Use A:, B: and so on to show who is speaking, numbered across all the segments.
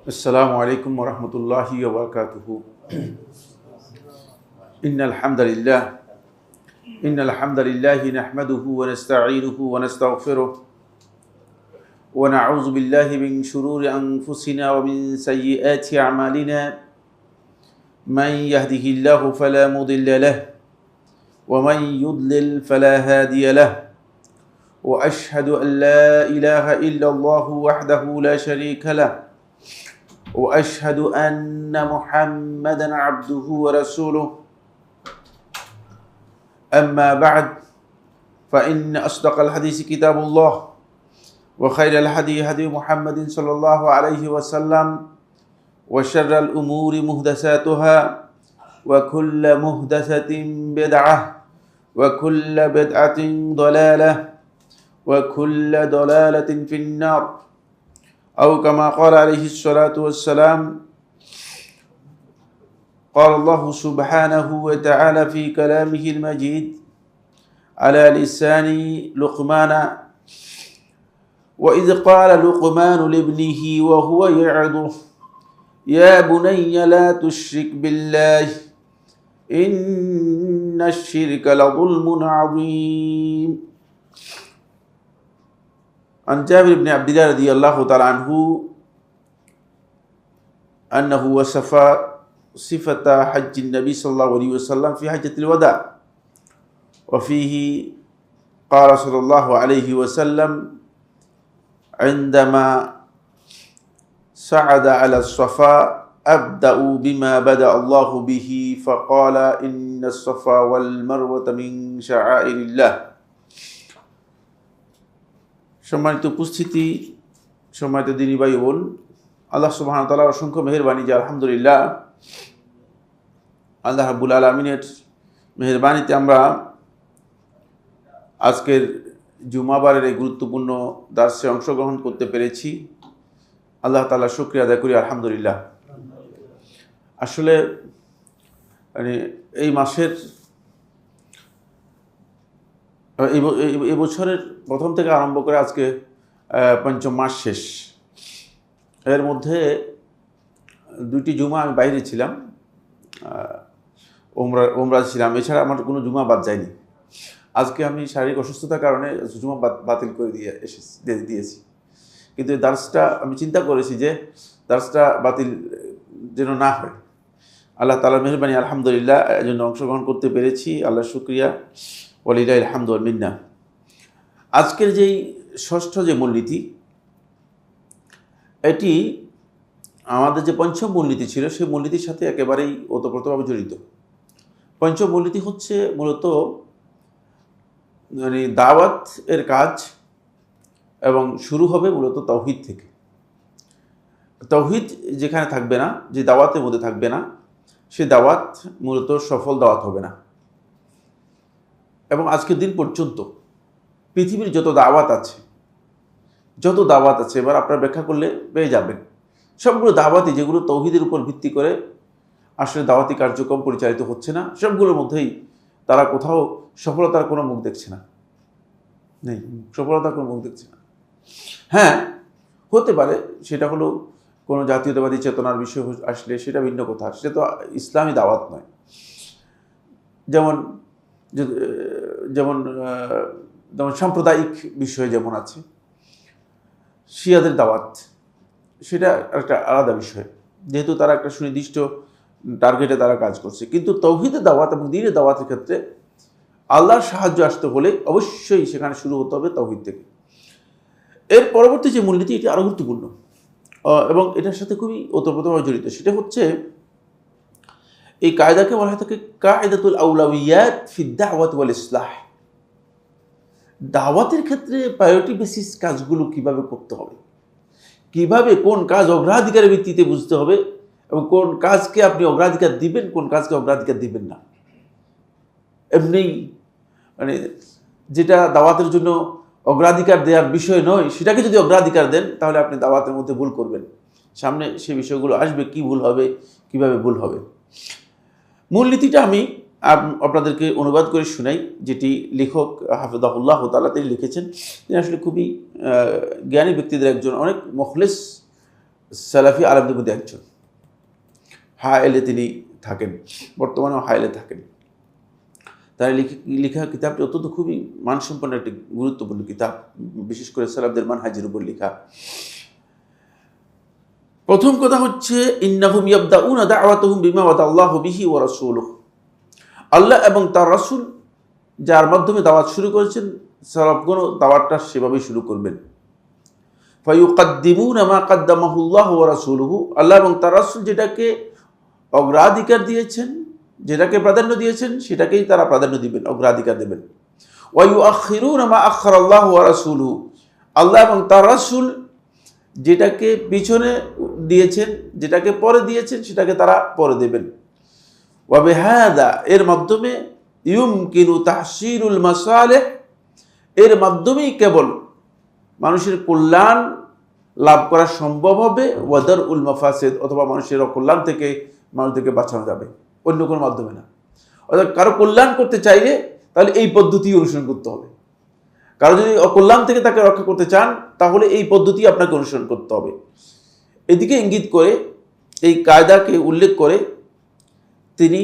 A: السلام عليكم ورحمة الله وبركاته. إن الحمد لله نحمده ونستعينه ونستغفره ونعوذ بالله من شرور أنفسنا ومن سيئات أعمالنا. من يهده الله فلا مضل له ومن يضلل فلا هادي له. وأشهد أن لا إله إلا الله وحده لا شريك له وأشهد أن محمدا عبده ورسوله. أما بعد فإن أصدق الحديث كتاب الله وخير الهدي هدي محمد صلى الله عليه وسلم وشر الأمور محدثاتها وكل محدثة بدعة وكل بدعة ضلالة وكل ضلالة في النار أو كما قال عليه الصلاة والسلام. قال الله سبحانه وتعالى في كلامه المجيد على لسان لقمان: وإذ قال لقمان لابنه وهو يعظه يا بني لا تشرك بالله إن الشرك لظلم عظيم. عن جابر بن عبد الله رضي الله تعالى عنه أنه وصف صفة حج النبي صلى الله عليه وسلم في حجة الوداع، وفيه قال صلى الله عليه وسلم عندما صعد على الصفا: أبدأ بما بدأ الله به فقال إن الصفا والمروة من شعائر الله. সম্মানিত উপস্থিতি, সম্মানিত দিনী ভাই বোন, আল্লাহ সুবহানাহু ওয়া তাআলার অসংখ্য মেহেরবানি যে আলহামদুলিল্লাহ আল্লাহ রাব্বুল আলামিনের মেহেরবানিতে আমরা আজকের জুমাবারের এই গুরুত্বপূর্ণ দার্সে অংশগ্রহণ করতে পেরেছি। আল্লাহ তাআলার শুকরিয়া আদায় করি আলহামদুলিল্লাহ। আসলে এই মাসের এই বছরের প্রথম থেকে আরম্ভ করে আজকে পঞ্চম মাস শেষ। এর মধ্যে দুইটি জুমা আমি বাইরে ছিলাম, ওমরা ছিলাম, এছাড়া আমার কোনো জুমা বাদ যায়নি। আজকে আমি শারীরিক অসুস্থতার কারণে জুমা বাতিল করে দিয়েছি, কিন্তু এই দার্সটা আমি চিন্তা করেছি যে দার্সটা বাতিল যেন না হয়। আল্লাহ তাআলার মেহেরবানি আলহামদুলিল্লাহ এর জন্য অংশগ্রহণ করতে পেরেছি। আল্লাহর শুকরিয়া, ওয়ালিল্লাহিল হামদু ওয়াল মিন্নাহ। আজকের যেই ষষ্ঠ যে মূলনীতি, এটি আমাদের যে পঞ্চম মূলনীতি ছিল সেই মূলনীতির সাথে একেবারেই ওতপ্রোতভাবে জড়িত। পঞ্চম মূলনীতি হচ্ছে মূলত দাওয়াত এর কাজ, এবং শুরু হবে মূলত তাওহীদ থেকে। তাওহীদ যেখানে থাকবে না, যে দাওয়াতের মধ্যে থাকবে না, সে দাওয়াত মূলত সফল দাওয়াত হবে না। এবং আজকের দিন পর্যন্ত পৃথিবীর যত দাওয়াত আছে, এবার আপনারা ব্যাখ্যা করলে পেয়ে যাবেন, সবগুলো দাওয়াতই যেগুলো তাওহীদের উপর ভিত্তি করে আসলে দাওয়াতি কার্যক্রম পরিচালিত হচ্ছে না, সবগুলোর মধ্যেই তারা কোথাও সফলতার কোনো মুখ দেখছে না, সফলতার কোনো মুখ দেখছে না। হ্যাঁ, হতে পারে সেটা হলো কোনো জাতীয়তাবাদী চেতনার বিষয় আসলে সেটা ভিন্ন কথা, সেটা তো ইসলামী দাওয়াত নয়। যেমন সাম্প্রদায়িক বিষয় যেমন আছে, শিয়াদের দাওয়াত, সেটা একটা আলাদা বিষয়, যেহেতু তারা একটা সুনির্দিষ্ট টার্গেটে তারা কাজ করছে। কিন্তু তাওহীদের দাওয়াত এবং দ্বীনের দাওয়াতের ক্ষেত্রে আল্লাহর সাহায্য আসতে হলে অবশ্যই সেখানে শুরু হতে হবে তাওহীদ থেকে। এর পরবর্তী যে মূলনীতি, এটি আরও গুরুত্বপূর্ণ এবং এটার সাথে খুবই ওতপ্রোতভাবে জড়িত। সেটা হচ্ছে, এই কায়দাকে বলা হয় থাকে কায়দাতুল আউলাউইয়াত ফি দাওয়াত ওয়াল ইসলাহ। দাওয়াতের ক্ষেত্রে প্রায়োরিটি বেসিস কাজগুলো কিভাবে করতে হবে, কিভাবে কোন কাজ অগ্রাধিকারের ভিত্তিতে বুঝতে হবে, এবং কোন কাজকে আপনি অগ্রাধিকার দিবেন, কোন কাজকে অগ্রাধিকার দিবেন না। এমনি যেটা দাওয়াতের জন্য অগ্রাধিকার দেওয়ার বিষয় নয়, সেটাকে যদি অগ্রাধিকার দেন তাহলে আপনি দাওয়াতের মধ্যে ভুল করবেন। সামনে সে বিষয়গুলো আসবে, কি ভুল হবে, কিভাবে ভুল হবে। মূলনীতিটা আমি আপনাদেরকে অনুবাদ করে শোনাই, যেটি লেখক হাফিজাহুল্লাহ তাআলা তিনি লিখেছেন। তিনি আসলে খুবই জ্ঞানী ব্যক্তিদের একজন, অনেক মুখলিস সালাফি আলেমদের মধ্যে একজন। হায়েলে তিনি থাকেন, বর্তমানেও হায়েলে থাকেন। তার লেখা কিতাবটি অত্যন্ত খুবই মানসম্পন্ন একটি গুরুত্বপূর্ণ কিতাব, বিশেষ করে সালাফদের মানহাজের উপর লেখা। প্রথম কথা হচ্ছে ইন্নাহুম ইয়াবদাউনা দাওয়াতাহুম বিমা ওয়াদাল্লাহু বিহি ওয়া রাসূলুহু, আল্লাহ এবং তার রাসূল যার মাধ্যমে দাওয়াত শুরু করেছেন, সালাফগণ দাওয়াতটা সেভাবেই শুরু করবেন। ফায়ুকাদ্দিমুনা মা কাদ্দামাহুল্লাহু ওয়া রাসূলুহু, আল্লাহ এবং তার রাসূল যেটাকে অগ্রাধিকার দিয়েছেন, যেটাকে প্রাধান্য দিয়েছেন, সেটাকেই তারা প্রাধান্য দিবেন, অগ্রাধিকার দেবেন। ওয়া ইউআখিরুনা মা আখারাল্লাহু ওয়া রাসূলুহু, আল্লাহ এবং তার রাসূল যেটাকে পিছনে দিয়েছেন, যেটাকে পরে দিয়েছেন, সেটাকে তারা পরে দেবেন। ওয়া বিহাদা, এর মাধ্যমে ইউমকিনু তাহসিলুল মাসালিহ, এর মাধ্যমেই কেবল মানুষের কল্যাণ লাভ করা সম্ভব হবে। ওয়াদার উল মাফাসিদ, অথবা মানুষের অকল্যাণ থেকে মানুষদেরকে বাঁচানো যাবে, অন্য কোনো মাধ্যমে না। অর্থাৎ কারো কল্যাণ করতে চাইলে তাহলে এই পদ্ধতি অনুসরণ করতে হবে। কারো যদি অকল্যাণ থেকে তাকে রক্ষা করতে চান, তাহলে এই পদ্ধতি আপনাকে অনুসরণ করতে হবে। এদিকে ইঙ্গিত করে, এই কায়দাকে উল্লেখ করে তিনি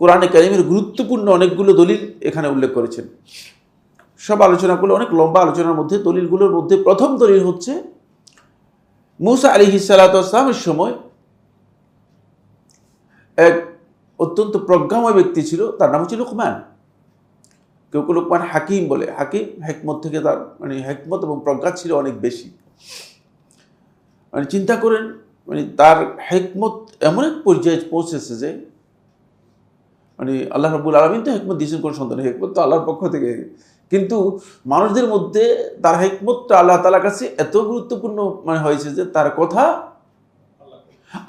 A: কোরআনে কারিমের গুরুত্বপূর্ণ অনেকগুলো দলিল এখানে উল্লেখ করেছেন। সব আলোচনা করলে অনেক লম্বা আলোচনার মধ্যে দলিলগুলোর মধ্যে প্রথম দলিল হচ্ছে মূসা আলাইহিস সালাতু ওয়াস সালামের সময় এক অত্যন্ত প্রজ্ঞাময় ব্যক্তি ছিল, তার নাম হচ্ছে লুকমান। কেউ কেউ লুকমান হাকিম বলে। হাকিম, হেকমত থেকে তার হেকমত এবং প্রজ্ঞা ছিল অনেক বেশি। চিন্তা করেন, তার হেকমত এমন এক পর্যায়ে পৌঁছেছে যে আল্লাহ রাব্বুল আলামিন তো হেকমত দিয়েছেন কোন সন্তান, হেকমত তো আল্লাহর পক্ষ থেকে, কিন্তু মানুষদের মধ্যে তার হেকমতটা আল্লাহ তাআলার কাছে এত গুরুত্বপূর্ণ হয়েছে যে তার কথা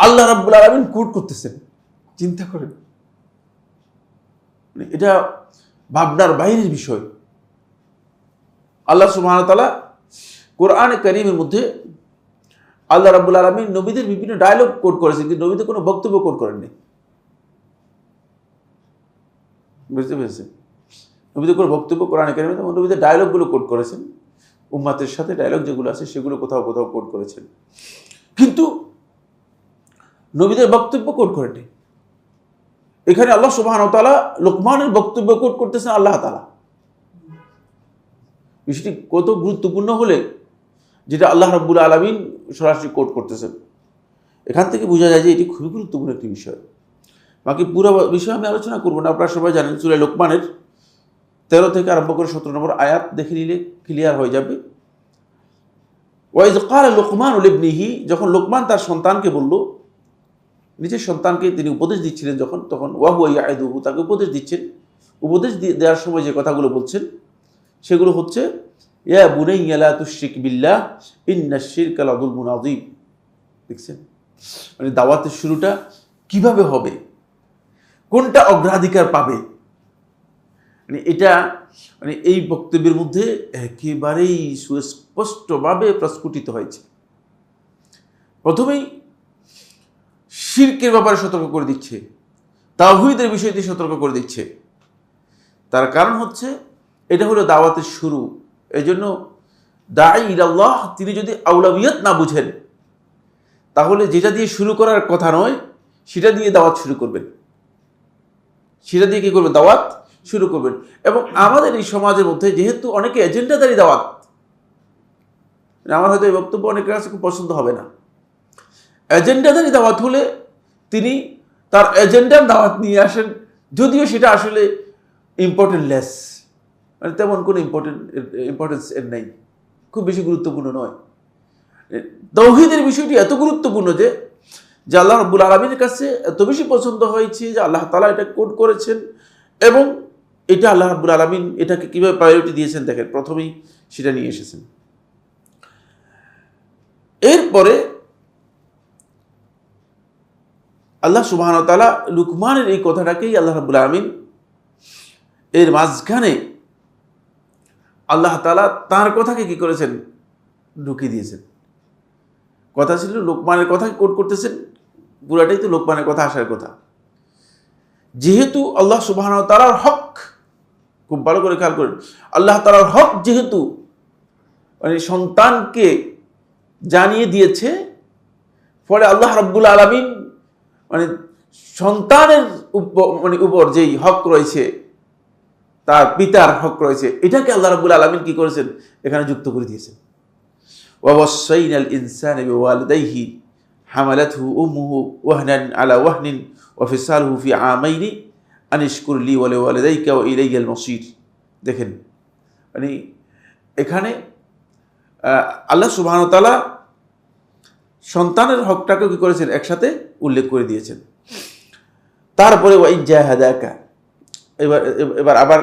A: আল্লাহ রাব্বুল আলামিন কোট করতেছেন। চিন্তা করেন, এটা ভাবনার বাইরের বিষয়। আল্লাহ সুবহানাহু ওয়া তাআলা কোরআনে কারীমের মধ্যে আল্লাহ রাব্বুল আলামিন নবীদের বিভিন্ন ডায়লগ কোট করেছেন, কিন্তু নবীদের কোনো বক্তব্য কোট করেননি। বুঝতে পেরেছেন? নবীদের কোনো বক্তব্য কোরআনে কারীমে, নবীদের ডায়লগগুলো কোট করেছেন, উম্মাতের সাথে ডায়লগ যেগুলো আছে সেগুলো কোথাও কোথাও কোট করেছেন, কিন্তু নবীদের বক্তব্য কোট করেননি। এখানে আল্লাহ সুবহানাহু ওয়া তাআলা লুকমানের বক্তব্য কোট করতেছেন আল্লাহ তাআলা। বিষয়টি কত গুরুত্বপূর্ণ হলে যেটা আল্লাহ রাব্বুল আলামিন সরাসরি কোট করতেছেন। এখান থেকে বোঝা যায় যে এটি খুবই গুরুত্বপূর্ণ একটি বিষয়। বাকি পুরো বিষয় আমি আলোচনা করবো না, আপনারা সবাই জানেন। সূরা লুকমানের 13 থেকে আরম্ভ করে 17 নম্বর আয়াত দেখে নিলে ক্লিয়ার হয়ে যাবে। ওয়াইজ ক্বালা লুকমানু লিবনিহি, যখন লুকমান তার সন্তানকে বলল, নিজের সন্তানকে তিনি উপদেশ দিচ্ছিলেন যখন, তখন ওয়া হুয়া ইয়াইদুহু, তাকে উপদেশ দিচ্ছেন। উপদেশ দেওয়ার সময় যে কথাগুলো বলছেন সেগুলো হচ্ছে ইয়া বুনাইয়া লা তুশরিক বিল্লাহ ইন্নাশ শিরকা লাযুলমুন আযীম। দেখছেন, দাওয়াতের শুরুটা কিভাবে হবে, কোনটা অগ্রাধিকার পাবে, এটা এই বক্তব্যের মধ্যে একেবারেই সুস্পষ্টভাবে প্রস্ফুটিত হয়েছে। প্রথমেই শিরকের ব্যাপারে সতর্ক করে দিচ্ছে, তাওহীদের বিষয়টি সতর্ক করে দিচ্ছে। তার কারণ হচ্ছে এটা হলো দাওয়াতের শুরু। এই জন্য দাঈ ইলাল্লাহ তিনি যদি আউলাবিয়াত না বুঝেন, তাহলে যেটা দিয়ে শুরু করার কথা নয় সেটা দিয়ে দাওয়াত শুরু করবেন, সেটা দিয়ে কি করবেন, দাওয়াত শুরু করবেন। এবং আমাদের এই সমাজের মধ্যে যেহেতু অনেকে এজেন্ডাদারি দাওয়াত, আমার হয়তো এই বক্তব্য অনেকের কাছে খুব পছন্দ হবে না। এজেন্ডাদারি দাওয়াত হলে তিনি তার এজেন্ডার দাওয়াত নিয়ে আসেন, যদিও সেটা আসলে ইম্পর্টেন্ট লেস, তেমন কোনো ইম্পর্টেন্স এর নেই, খুব বেশি গুরুত্বপূর্ণ নয়। তাওহীদের বিষয়টি এত গুরুত্বপূর্ণ যে আল্লাহ রাব্বুল আলামিনের কাছে এত বেশি পছন্দ হয়েছে যে আল্লাহ তাআলা এটা কোট করেছেন, এবং এটা আল্লাহ রাব্বুল আলামিন এটাকে কিভাবে প্রায়োরিটি দিয়েছেন দেখেন, প্রথমেই সেটা নিয়ে এসেছেন। এরপরে আল্লাহ সুবহানাহু ওয়া তাআলা লুকমানের এই কথাটাকেই আল্লাহ রাব্বুল আলামিন এর মাঝখানে আল্লাহ তাআলা তার কথাকে কি করেছেন, ঢুকিয়ে দিয়েছেন। কথা ছিল লোকমানের কথা কোট করতেছেন, পুরাটাই তো লোকমানের কথা আসার কথা। যেহেতু আল্লাহ সুবহানাহু ওয়া তাআলার হক, খুব ভালো করে খেয়াল করেন, আল্লাহ তাআলার হক যেহেতু সন্তানকে জানিয়ে দিয়েছে, ফলে আল্লাহ রাব্বুল আলামিন মানে সন্তানের উপর যেই হক রয়েছে, তার পিতার হক রয়েছে, এটাকে আল্লাহ রাব্বুল আলামিন কি করেছেন, এখানে যুক্ত করে দিয়েছেন। ওয়াসাইনাল ইনসানা বিওয়ালিদাইহি হামালাতহু উম্মুহু ওয়াহনান আলা ওয়াহনিন ওয়া ফিসালুহু ফি আমাইনি আনিশকুর লি ওয়া লিওয়ালিদাইকা ওয়া ইলাইয়াল মাসির। দেখেন, মানে এখানে আল্লাহ সুবহানাহু ওয়া তাআলা সন্তানের হকটাকে কি করেছেন, একসাথে উল্লেখ করে দিয়েছেন। তারপরে ওয়াইন জাহাদাকা, এবার আবার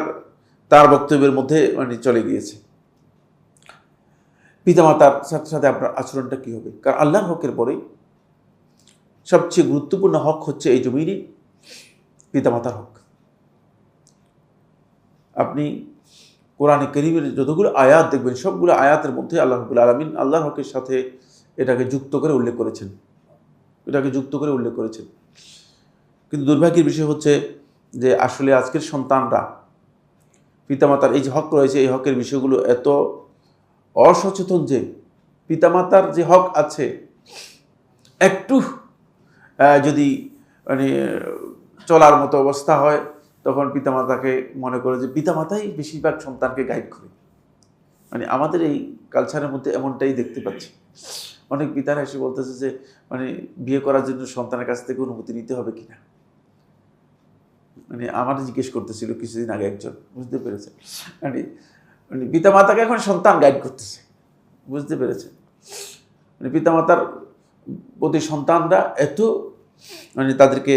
A: তার বক্তব্যের মধ্যে মানে চলে গিয়েছে, পিতামাতার সাথে সাথে আপনার আচরণটা কি হবে। কারণ আল্লাহর হকের পরে সবচেয়ে গুরুত্বপূর্ণ হক হচ্ছে এই জমিনে পিতামাতার হক। আপনি কোরআনে কারীমের যতগুলো আয়াত দেখবেন, সবগুলো আয়াতের মধ্যে আল্লাহ রাব্বুল আলামিন আল্লাহর হকের সাথে এটাকে যুক্ত করে উল্লেখ করেছেন, কিন্তু দুর্ভাগ্যের বিষয় হচ্ছে যে আসলে আজকের সন্তানরা পিতামাতার এই যে হক রয়েছে, এই হকের বিষয়গুলো এত অসচেতন যে পিতামাতার যে হক আছে একটু যদি মানে চলার মতো অবস্থা হয়, তখন পিতামাতাকে মনে করে যে পিতামাতাই বেশিরভাগ সন্তানকে গাইড করে। মানে আমাদের এই কালচারের মধ্যে এমনটাই দেখতে পাচ্ছি। অনেক পিতারা এসে বলতেছে যে মানে বিয়ে করার জন্য সন্তানের কাছ থেকে অনুমতি নিতে হবে কিনা। মানে আমার জিজ্ঞেস করতেছিল কিছুদিন আগে একজন, বুঝতে পেরেছে, মানে পিতামাতাকে এখন সন্তান গাইড করতেছে, বুঝতে পেরেছে। মানে পিতামাতার প্রতি সন্তানরা এত মানে তাদেরকে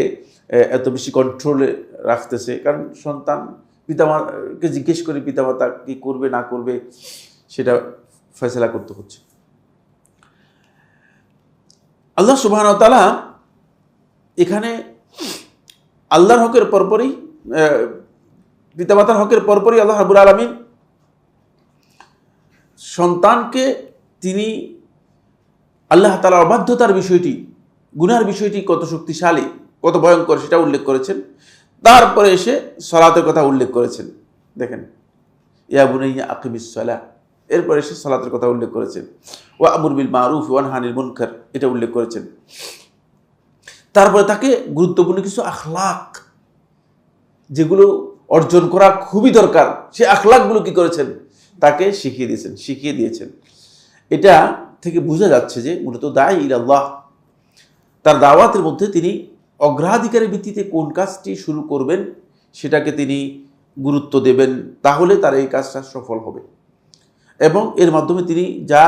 A: এত বেশি কন্ট্রোলে রাখতেছে, কারণ সন্তান পিতামাতাকে জিজ্ঞেস করে পিতামাতা কি করবে না করবে সেটা ফয়সালা করতে হচ্ছে। আল্লাহ সুবহানাহু ওয়া তাআলা এখানে আল্লাহর হকের পরপরই পিতামাতার হকের পরপরই আল্লাহ রাব্বুল আলামিন সন্তানকে তিনি আল্লাহ তাআলার অবাধ্যতার বিষয়টি, গুনার বিষয়টি কত শক্তিশালী, কত ভয়ঙ্কর সেটা উল্লেখ করেছেন। তারপরে এসে সালাতের কথা উল্লেখ করেছেন। দেখেন, ইয়া বুনাইয়া আকিমিস সালাহ, এরপরে এসে সালাতের কথা উল্লেখ করেছেন। ওয়া আমুর বিল মারুফ ওয়া নাহি আনিল মুনকার, এটা উল্লেখ করেছেন। তারপরে তাকে গুরুত্বপূর্ণ কিছু আখলাক যেগুলো অর্জন করা খুবই দরকার, সেই আখলাকগুলো কি করেছেন, তাকে শিখিয়ে দিয়েছেন। এটা থেকে বোঝা যাচ্ছে যে মূলত দাঈ ইলাল্লাহ তার দাওয়াতের মধ্যে তিনি অগ্রাধিকারের ভিত্তিতে কোন কাজটি শুরু করবেন সেটাকে তিনি গুরুত্ব দেবেন, তাহলে তার এই কাজটা সফল হবে। এবং এর মাধ্যমে তিনি যা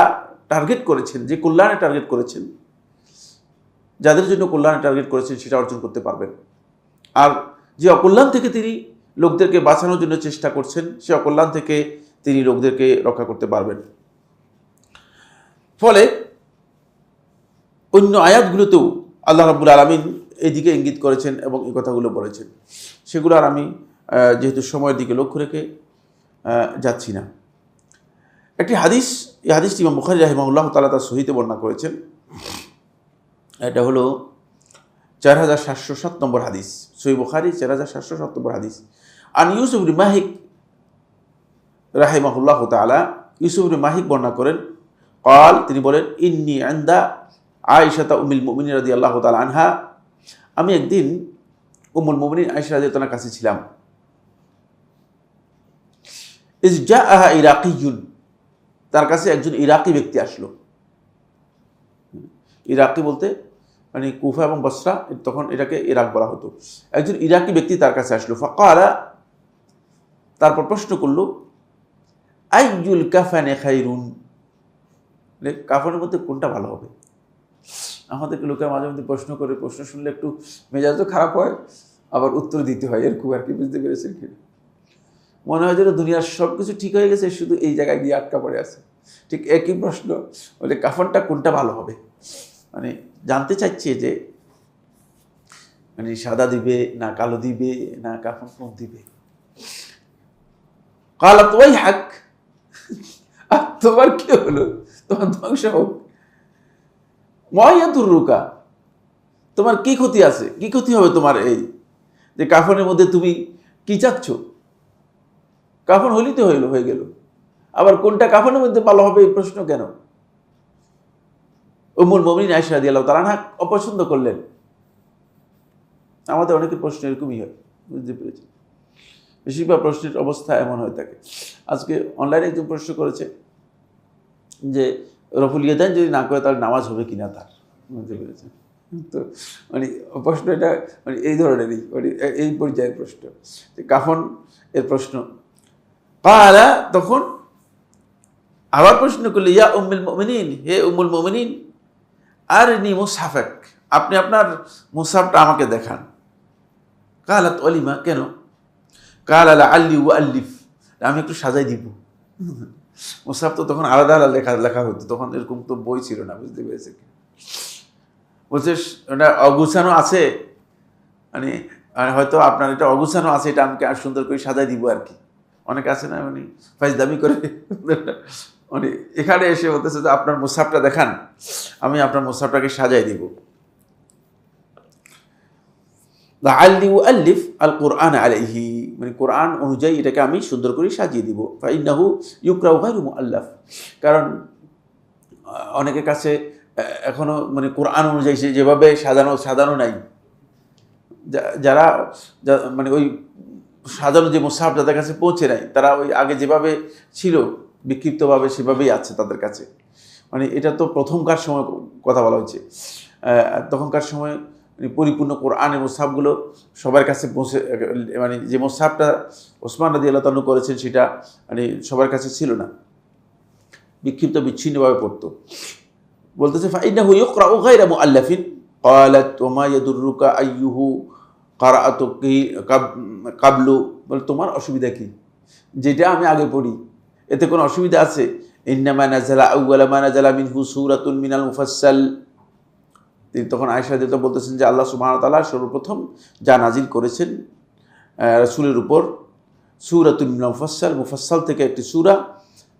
A: টার্গেট করেছেন, যে কল্যাণে টার্গেট করেছেন, যাদের জন্য কল্যাণে টার্গেট করেছেন সেটা অর্জন করতে পারবেন। আর যে অকল্যাণ থেকে তিনি লোকদেরকে বাঁচানোর জন্য চেষ্টা করছেন, সে অকল্যাণ থেকে তিনি লোকদেরকে রক্ষা করতে পারবেন। ফলে অন্য আয়াতগুলোতেও আল্লাহ রাব্বুল আলামিন এদিকে ইঙ্গিত করেছেন এবং এই কথাগুলো বলেছেন। সেগুলো আর আমি যেহেতু সময়ের দিকে লক্ষ্য রেখে যাচ্ছি না। একটি হাদিস, এই হাদিসটি ইমাম বুখারী রাহিমাহুল্লাহ তাআলা তার সহিতে বর্ণনা করেছেন। এটা হলো 4707 নম্বর হাদিস, সহিহ বুখারী 4707 নম্বর হাদিস। আন ইউসুফ ইবনে মাহিক রাহিমাহুল্লাহ তাআলা, ইউসুফ ইবনে মাহিক বর্ণনা করেন, قال, তিনি বলেন, ইন্নী ইনদা আয়েশা উম্মুল মুমিনিন রাদিয়াল্লাহু তাআলা আনহা, আমি একদিন উম্মুল মুমিনিন আয়েশা রাদিয়াল্লাহু তাআলার কাছে ছিলাম। ইজ জাআহা ইরাকিয়ুন, তার কাছে একজন ইরাকি ব্যক্তি আসলো। ইরাকি বলতে মানে কুফা এবং বসরা, তখন এটাকে ইরাক বলা হতো। একজন ইরাকি ব্যক্তি তার কাছে আসলো। ফাকালা, তারপর প্রশ্ন করলো, আইয়ুল কাফানে খায়রুন, কাফনের মধ্যে কোনটা ভালো হবে। আমাদেরকে লোকের মাঝে মধ্যে প্রশ্ন করে, প্রশ্ন শুনলে একটু মেজাজও খারাপ হয়, আবার উত্তর দিতে হয়, এরকম আর কি, বুঝতে পেরেছেন কি? মনে হয় যেন দুনিয়ার সব কিছু ঠিক হয়ে গেছে, শুধু এই জায়গায় গিয়ে আটকা পড়ে আছে। ঠিক একই প্রশ্ন, বলে কাফনটা কোনটা ভালো হবে, মানে জানতে চাইছে যে মানে সাদা দিবে না কালো দিবে না কাফন কোন দিবে। কালাত ওয়াইহাক, তোমার কি হলো, তোমার ধ্বংস হোক। মায়াতুররুকা, তোমার কি ক্ষতি আছে, কি ক্ষতি হবে তোমার এই যে কাফনের মধ্যে তুমি কি চাচ্ছ? কাফন হইলেই তো হয়ে গেল, আবার কোনটা কাফনের মধ্যে ভালো হবে এই প্রশ্ন কেন? উম্মুল মুমিনিন আয়েশা রাদিয়াল্লাহু তাআলা আনহা অপছন্দ করলেন। আমাদের অনেকের প্রশ্ন এরকমই হয়, বুঝতে পেরেছি। বেশিরভাগ প্রশ্নের অবস্থা এমন হয়ে থাকে। আজকে অনলাইনে একজন প্রশ্ন করেছে যে রফুল ইয়াদাইন যদি না করে তাহলে নামাজ হবে কিনা তার, বুঝতে পেরেছেন। তো মানে প্রশ্ন এটা মানে এই ধরনেরই, মানে এই পর্যায়ের প্রশ্ন, যে কাফন এর প্রশ্ন। কালা, তখন আবার প্রশ্ন করলে, ইয়া উম্মুল মুমিনিন, হে উম্মুল মুমিনিন, আরনি মুসহাফাক, আপনি আপনার মুসহাফটা আমাকে দেখান। কালাত ওয়ালিমা, কেন? কাল আলা আল্লি ও আল্লিফ, আমি একটু সাজাই দিব। মুসহাফ তো তখন আলাদা আলাদা লেখা হতো, তখন এরকম তো বই ছিল না, বুঝতে পেরেছে। বলছে এটা অগুছানো আছে, মানে হয়তো আপনার এটা অগুছানো আছে, এটা আমাকে আর সুন্দর করে সাজাই দিব আর কি। অনেকে আছে না মানে ফাইজদামি করে, মানে এখানে এসে বলতেছে যে আপনার মুসহাফটা দেখান, আমি আপনার মুসহাফটাকে সাজাই দিব। আল্লি ও আল্লিফ আল কোরআন আলাইহি, মানে কোরআন অনুযায়ী এটাকে আমি সুন্দর করে সাজিয়ে দিব। ফাইন্নাহু ইউকরাউ গায়রু মুআল্লাফ, কারণ অনেকের কাছে এখনো মানে কোরআন অনুযায়ী যেভাবে সাজানো নাই। যারা মানে ওই সাজানো যে মুসহাফ যাদের কাছে পৌঁছে নাই, তারা ওই আগে যেভাবে ছিল বিক্ষিপ্তভাবে সেভাবেই আছে তাদের কাছে। মানে এটা তো প্রথমকার সময় কথা বলা হচ্ছে, তখনকার সময় পরিপূর্ণ কোরআনের মুসহাফগুলো সবার কাছে পৌঁছে, মানে যে মুসহাফটা ওসমান রাদিয়াল্লাহু তাআলা করেছেন সেটা মানে সবার কাছে ছিল না, বিক্ষিপ্ত বিচ্ছিন্নভাবে পড়তো। বলতেছে ফাইন্নাহু ইউকরাউ গায়রা মুআল্লাফিন, ক্বালাত ওয়া মা ইয়াদুররুকা আইয়ুহু কারাআতু কাবলু, বলে তোমার অসুবিধা কি যেটা আমি আগে পড়ি, এতে কোনো অসুবিধা আছে? ইন্নামা নাযালা আউওয়ালা মা নাযালা মিনহু সূরাতুন মিনাল মুফাসসাল, তিনি তখন আয়েশা রাদিয়াল্লাহু বলতেছেন যে আল্লাহ সুবহানাহু ওয়া তাআলা সর্বপ্রথম যা নাজিল করেছেন রাসূলের উপর সূরাতুন মিনাল মুফাসসাল, মুফাসসাল থেকে একটি সূরা,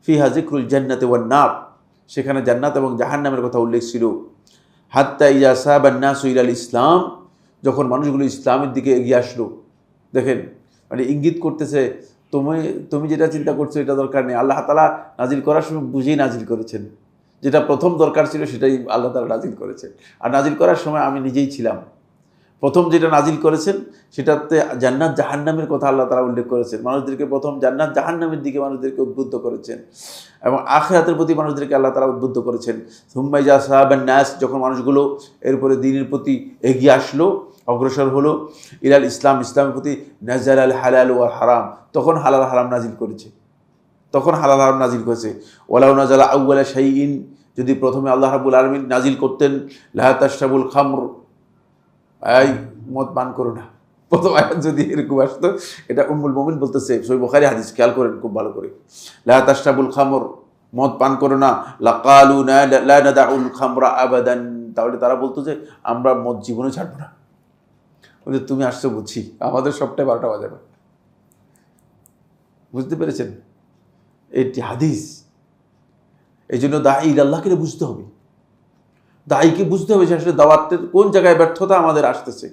A: ফিহা যিকরুল জান্নাতি ওয়ান নার, সেখানে জান্নাত এবং জাহান্নামের কথা উল্লেখ ছিল। হাত্তা ইজা সাহাবান নাসু ইলাল ইসলাম, যখন মানুষগুলো ইসলামের দিকে এগিয়ে আসলো। দেখেন মানে ইঙ্গিত করতেছে তুমি যেটা চিন্তা করছো এটা দরকার নেই, আল্লাহ তাআলা নাজিল করার সময় বুঝেই নাজিল করেছেন, যেটা প্রথম দরকার ছিল সেটাই আল্লাহ তাআলা নাজিল করেছেন। আর নাজিল করার সময় আমি নিজেই ছিলাম। প্রথম যেটা নাজিল করেছেন সেটাতে জান্নাত জাহান্নামের কথা আল্লাহ তাআলা উল্লেখ করেছেন, মানুষদেরকে প্রথম জান্নাত জাহান্নামের দিকে মানুষদেরকে উদ্বুদ্ধ করেছেন, এবং আখিরাতের প্রতি মানুষদেরকে আল্লাহ তাআলা উদ্বুদ্ধ করেছেন। সুম্মা ইজা সাহাবান নাস, যখন মানুষগুলো এরপরে দ্বীনের প্রতি এগিয়ে আসলো, অগ্রসর হলো, ইলাল ইসলাম, ইসলামের প্রতি, নাযালা আল হালাল ওয়াল হারাম, তখন হালাল হারাম নাজিল করেছে, ওয়ালাউ নাযালা আউওয়ালা শাইইন, যদি প্রথমে আল্লাহ রাব্বুল আলামিন নাজিল করতেন লা তাশরাবুল খামর, এই মদ পান করো না, প্রথম আয়াত যদি এরকম আসতো, এটা উম্মুল মুমিন বলতেছে, সহিহ বুখারী হাদিস, খেয়াল করেন খুব ভালো করে, লা তাশরাবুল খামর, মদ পান করো না, লাকালু লা নাদাউল খামরা আবাদান, তাহলে তারা বলতো যে আমরা মদ জীবনে ছাড়বো না। বলে তুমি আসছো বুঝছি, আমাদের সবটাই 12টা বাজে না, বুঝতে পেরেছেন? এটি হাদিস। এই জন্য দায়ী আল্লাহকে বুঝতে হবে, দায়ীকে বুঝতে হবে যে আসলে দাওয়াতের কোন জায়গায় ব্যর্থতা আমাদের আসতেছে।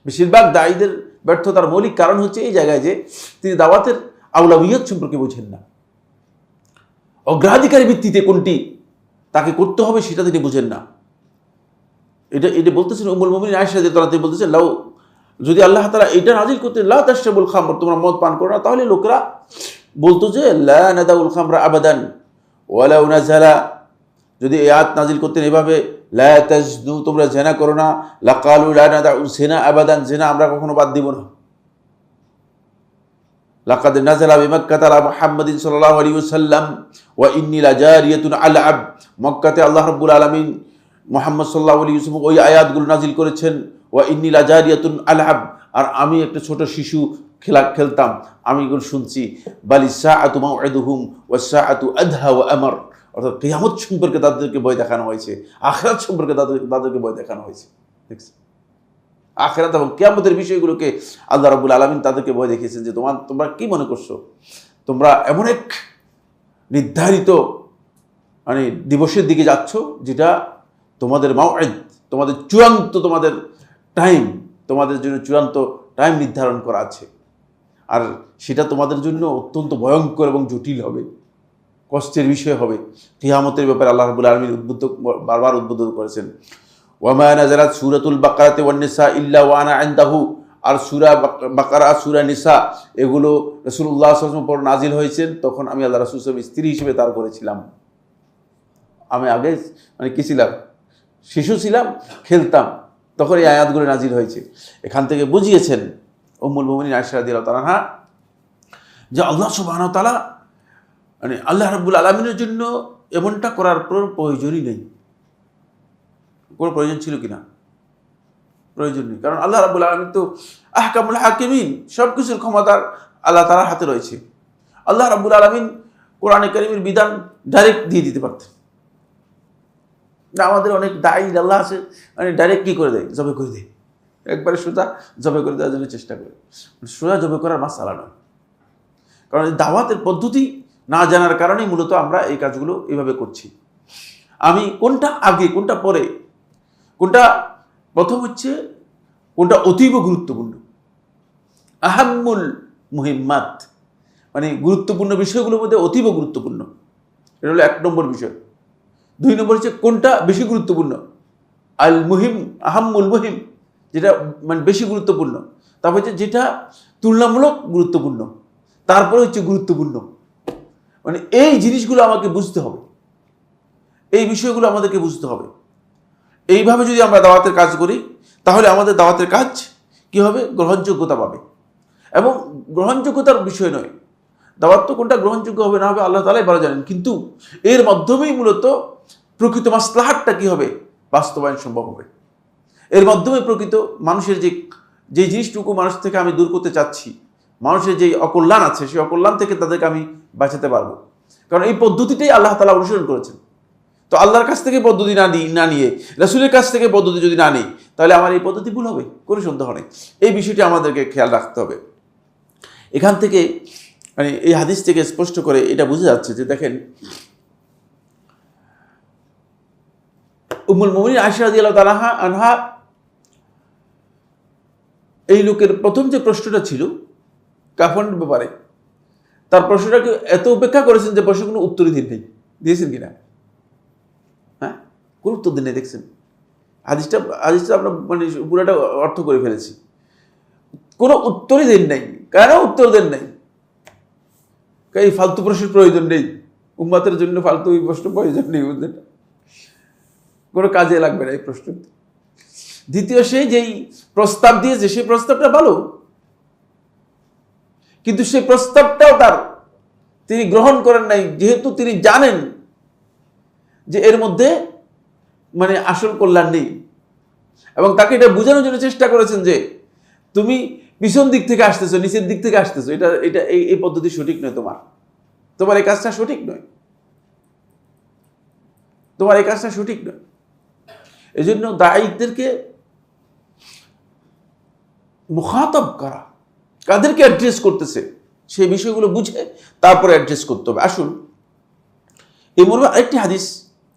A: বেশিরভাগ দায়ীদের ব্যর্থতার মৌলিক কারণ হচ্ছে এই জায়গায় যে তিনি দাওয়াতের আউলাউইয়ত সম্পর্কে বোঝেন না, অগ্রাধিকার ভিত্তিতে কোনটি তাকে করতে হবে সেটা তিনি বুঝেন না। এটা বলতেছেন উম্মুল মুমিনিন আয়েশা রাদিয়াল্লাহু তাআলা, তিনি বলতেছেন লাউ, যদি আল্লাহ তাআলা এটা নাজিল করতেন লা তাশরাবুল খামর, তোমরা মদ পান করো না, তাহলে লোকেরা বলতো যে লা নাদাউল খামরা আবাদান, ওয়ালাউ নাযালা, যদি এই আয়াত নাজিল করতেন এভাবে, লা তাজনু, তোমরা জিনা করো না, লাকালু লা নাদাউ জিনা আবাদান, জিনা আমরা কখনো বাদ দিব না। লাকাদ নাযালা বিমাক্কাতা আলা মুহাম্মাদিন সাল্লাল্লাহু আলাইহি ওয়াসাল্লাম ওয়া ইন্নী লাজারিয়াতুন আলআব, মক্কাতে আল্লাহ রাব্বুল আলামিন মুহাম্মদ সাল্লাল্লাহু আলাইহি ওয়াসাল্লাম ওই আয়াতগুলো নাজিল করেছেন, ওয়া ইন্নী লাজারিয়াতুন আলআব, আর আমি একটা ছোট শিশু খেলতাম, আমি এগুলো শুনছি। বালিস সাআতু মাউইদুহুম ওয়াস সাআতু আদহা ওয়া আমর, অর্থাৎ কিয়ামত সম্পর্কে তাদেরকে ভয় দেখানো হয়েছে, আখিরাত সম্পর্কে তাদেরকে ভয় দেখানো হয়েছে। দেখছেন, আখিরাত এবং কিয়ামতের বিষয়গুলোকে আল্লাহ রাব্বুল আলামিন তাদেরকে ভয় দেখিয়েছেন যে তোমরা কি মনে করছো, তোমরা এমন এক নির্ধারিত মানে দিবসের দিকে যাচ্ছ যেটা তোমাদের মাউইদ, তোমাদের চূড়ান্ত, তোমাদের টাইম, তোমাদের জন্য চূড়ান্ত টাইম নির্ধারণ করা আছে, আর সেটা তোমাদের জন্য অত্যন্ত ভয়ঙ্কর এবং জটিল হবে, কষ্টের বিষয় হবে। কিয়ামতের ব্যাপারে আল্লাহ রাব্বুল আলামিন বারবার উদ্বোধন করেছেন। ওয়ামা নাযালাত সূরাতুল বাকারাতি ওয়ান নিসা ইল্লা ওয়া আনা ইনদাহু, আর সূরা বাকারা, সূরা নিসা এগুলো রাসূলুল্লাহ সাল্লাল্লাহু আলাইহি ওয়াসাল্লামের উপর নাজিল হয়েছেন, তখন আমি আল্লাহ রাসূল সাল্লাল্লাহু আলাইহি ওয়াসাল্লামের স্ত্রী হিসেবে তার করেছিলাম। আমি আগে কি ছিলাম? শিশু ছিলাম, খেলতাম, তখন এই আয়াতগুলো নাজিল হয়েছে। এখান থেকে বুঝিয়েছেন উম্মুল মুমিনিন আয়েশা রাদিয়াল্লাহু তাআলা যে আল্লাহ সুবহানাহু ওয়া তাআলা আল্লাহ রাব্বুল আলামিনের জন্য এমনটা করার প্রয়োজনই নেই। কোনো প্রয়োজন ছিল কিনা? প্রয়োজন নেই, কারণ আল্লাহ রাব্বুল আলামিন তো আহকামুল হাকিমিন, সব কিছুর ক্ষমতার আল্লাহ তাআলার হাতে রয়েছে। আল্লাহ রাব্বুল আলামিন কোরআনে কারীমের বিধান ডাইরেক্ট দিয়ে দিতে পারতেন। আমাদের অনেক দায়ী আল্লাহ আছে, ডাইরেক্ট কী করে দেয়? জবে করে দেয়, একবারে সোজা জবে করে দেওয়ার জন্য চেষ্টা করে। সোজা জবে করার মাসালা নয়, কারণ দাওয়াতের পদ্ধতি না জানার কারণেই মূলত আমরা এই কাজগুলো এইভাবে করছি। আমি কোনটা আগে কোনটা পরে, কোনটা প্রথম হচ্ছে, কোনটা অতীব গুরুত্বপূর্ণ, আহাম্মুল মুহিম্মাত, গুরুত্বপূর্ণ বিষয়গুলোর মধ্যে অতীব গুরুত্বপূর্ণ, এটা হলো 1 নম্বর বিষয়। 2 নম্বর হচ্ছে কোনটা বেশি গুরুত্বপূর্ণ, আল মুহিম, আহাম্মুল মুহিম, যেটা বেশি গুরুত্বপূর্ণ। তারপর হচ্ছে যেটা তুলনামূলক গুরুত্বপূর্ণ, তারপরে হচ্ছে গুরুত্বপূর্ণ। এই জিনিসগুলো আমাকে বুঝতে হবে, এই বিষয়গুলো আমাদেরকে বুঝতে হবে। এইভাবে যদি আমরা দাওয়াতের কাজ করি, তাহলে আমাদের দাওয়াতের কাজ কি হবে? গ্রহণযোগ্যতা পাবে। এবং গ্রহণযোগ্যতার বিষয় নয়, দাওয়াত তো কোনটা গ্রহণযোগ্য হবে না হবে আল্লাহ তাআলাই ভালো জানেন, কিন্তু এর মাধ্যমেই মূলত প্রকৃত মাসলাহাতটা কি হবে? বাস্তবায়ন সম্ভব হবে। এর মাধ্যমে প্রকৃত মানুষের যে জিনিসটুকু মানুষ থেকে আমি দূর করতে চাচ্ছি, মানুষের যে অকল্যাণ আছে, সেই অকল্যাণ থেকে তাদেরকে আমি বাঁচাতে পারবো। কারণ এই পদ্ধতিটাই আল্লাহ তাআলা অনুসরণ করেছেন। তো আল্লাহর কাছ থেকে পদ্ধতি না নিয়ে রাসূলের কাছ থেকে পদ্ধতি যদি না নিই, তাহলে আমার এই পদ্ধতি ভুল হবে, কোনো সন্দেহ নেই। এই বিষয়টি আমাদেরকে খেয়াল রাখতে হবে। এখান থেকে এই হাদিস থেকে স্পষ্ট করে এটা বোঝা যাচ্ছে যে, দেখেন, উম্মুল মুমিনিন আয়েশা রাদিয়াল্লাহু তাআলা আনহা, এই লোকের প্রথম যে প্রশ্নটা ছিল কাফনের ব্যাপারে, তার প্রশ্নটাকে এত উপেক্ষা করেছেন যে প্রশ্ন কোনো উত্তরই দিয়েছেন কিনা? হ্যাঁ, কোনো উত্তর দিন নেই। দেখছেন হাদিসটা আমরা পুরোটা অর্থ করে ফেলেছি। কোনো উত্তরই দেন নাই। কেন উত্তর দেন নাই? এই ফালতু প্রশ্নের প্রয়োজন নেই, উম্মতের জন্য ফালতু এই প্রশ্ন প্রয়োজন নেই, বুঝলেন? কোনো কাজে লাগবে না এই প্রশ্ন। দ্বিতীয়, যেই প্রস্তাব দিয়েছে সেই প্রস্তাবটা ভালো, কিন্তু সেই প্রস্তাবটাও তিনি গ্রহণ করেন নাই, যেহেতু তিনি জানেন যে এর মধ্যে আসল কল্যাণ নেই। এবং তাকে এটা বোঝানোর জন্য চেষ্টা করেছেন যে তুমি পিছন দিক থেকে আসতেছো, নিচের দিক থেকে আসতেছো, এটা এই পদ্ধতি সঠিক নয়, তোমার এই কাজটা সঠিক নয়, তোমার এই কাজটা সঠিক নয়। এই জন্য দায়ীদেরকে মুখাতাব করা, কাদেরকে অ্যাড্রেস করতেছে সেই বিষয়গুলো বুঝে তারপরে অ্যাড্রেস করতে হবে। আসুন, এই মর্মে আরেকটি হাদিস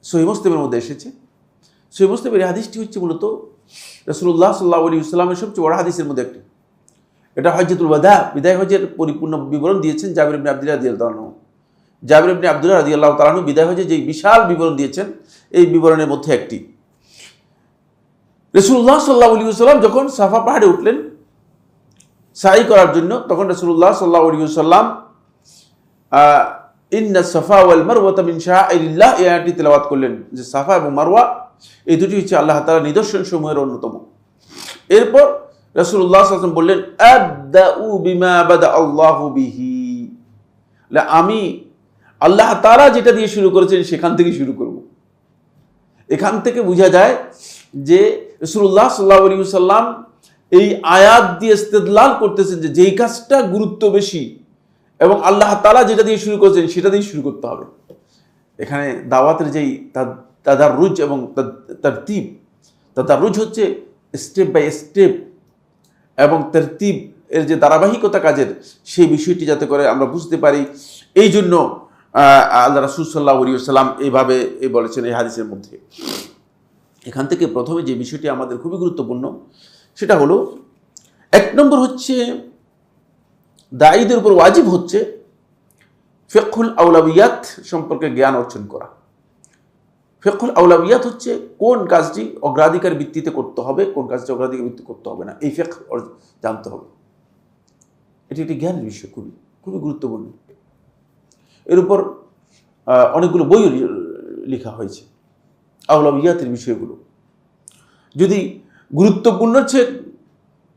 A: সহিহ মুসলিমের মধ্যে এসেছে। সহিহ মুসলিমের এই হাদিসটি হচ্ছে মূলত রাসূলুল্লাহ সাল্লাল্লাহু আলাইহি ওয়াসাল্লামের সবচেয়ে বড় হাদিসের মধ্যে একটি। এটা হজ্জাতুল ওয়াদা, বিদায় হজের পরিপূর্ণ বিবরণ দিয়েছেন জাবির ইবনে আব্দুল্লাহ রাদিয়াল্লাহু আনহু। জাবির ইবনে আব্দুল্লাহ রাদিয়াল্লাহু তাআলা আনহু বিদায় হজে যে বিশাল বিবরণ দিয়েছেন, এই বিবরণের মধ্যে একটি, রাসূলুল্লাহ সাল্লাল্লাহু আলাইহি ওয়াসাল্লাম যখন সাফা পাহাড়ে উঠলেন সাই করার জন্য, তখন রাসূলুল্লাহ সাল্লাল্লাহু আলাইহি ওয়াসাল্লাম ইন্না সাফা ওয়াল মারওয়াতা মিন শাআইরিল্লাহ এই আয়াতটি তেলাওয়াত করলেন, যে সাফা এবং মারওয়া এই দুটি হচ্ছে আল্লাহ তাআলার নিদর্শন সমূহের অন্যতম। এরপর রাসূলুল্লাহ সাল্লাল্লাহু আলাইহি ওয়াসাল্লাম বললেন, আবদাউ বিমা বাদা আল্লাহু বিহি, আমি আল্লাহ তাআলা যেটা দিয়ে শুরু করেছেন সেখান থেকে শুরু করব। এখান থেকে বোঝা যায় যে রাসূলুল্লাহ সাল্লাল্লাহু আলাইহি ওয়াসাল্লাম এই আয়াত দিয়ে ইস্তেদলাল করতেছেন যে যেই কাজটা গুরুত্ব বেশি এবং আল্লাহ তাআলা যেটা দিয়ে শুরু করেছেন সেটা দিয়ে শুরু করতে হবে। এখানে দাওয়াতের যেই তাদাররুজ এবং তারতিব, তাদাররুজ হচ্ছে স্টেপ বাই স্টেপ, এবং তারতিব এর যে ধারাবাহিকতা কাজের, সেই বিষয়টি যাতে করে আমরা বুঝতে পারি, এই জন্য আল্লাহ রাসূল সাল্লাল্লাহু আলাইহি ওয়াসাল্লাম এইভাবে বলেছেন এই হাদিসের মধ্যে। এখান থেকে প্রথমে যে বিষয়টি আমাদের খুবই গুরুত্বপূর্ণ সেটা হলো, 1 নম্বর হচ্ছে দায়ীদের উপর ওয়াজিব হচ্ছে ফিকহুল আউলাবিয়াত সম্পর্কে জ্ঞান অর্জন করা। ফিকহুল আউলাবিয়াত হচ্ছে কোন কাজটি অগ্রাধিকার ভিত্তিতে করতে হবে, কোন কাজটি অগ্রাধিকার ভিত্তিতে করতে হবে না, এই ফিকহ জানতে হবে। এটি একটি জ্ঞানের বিষয়, খুবই খুবই গুরুত্বপূর্ণ। এর উপর অনেকগুলো বই লেখা হয়েছে আউলাবিয়াতের বিষয়গুলো। যদি গুরুত্বপূর্ণ চেয়ে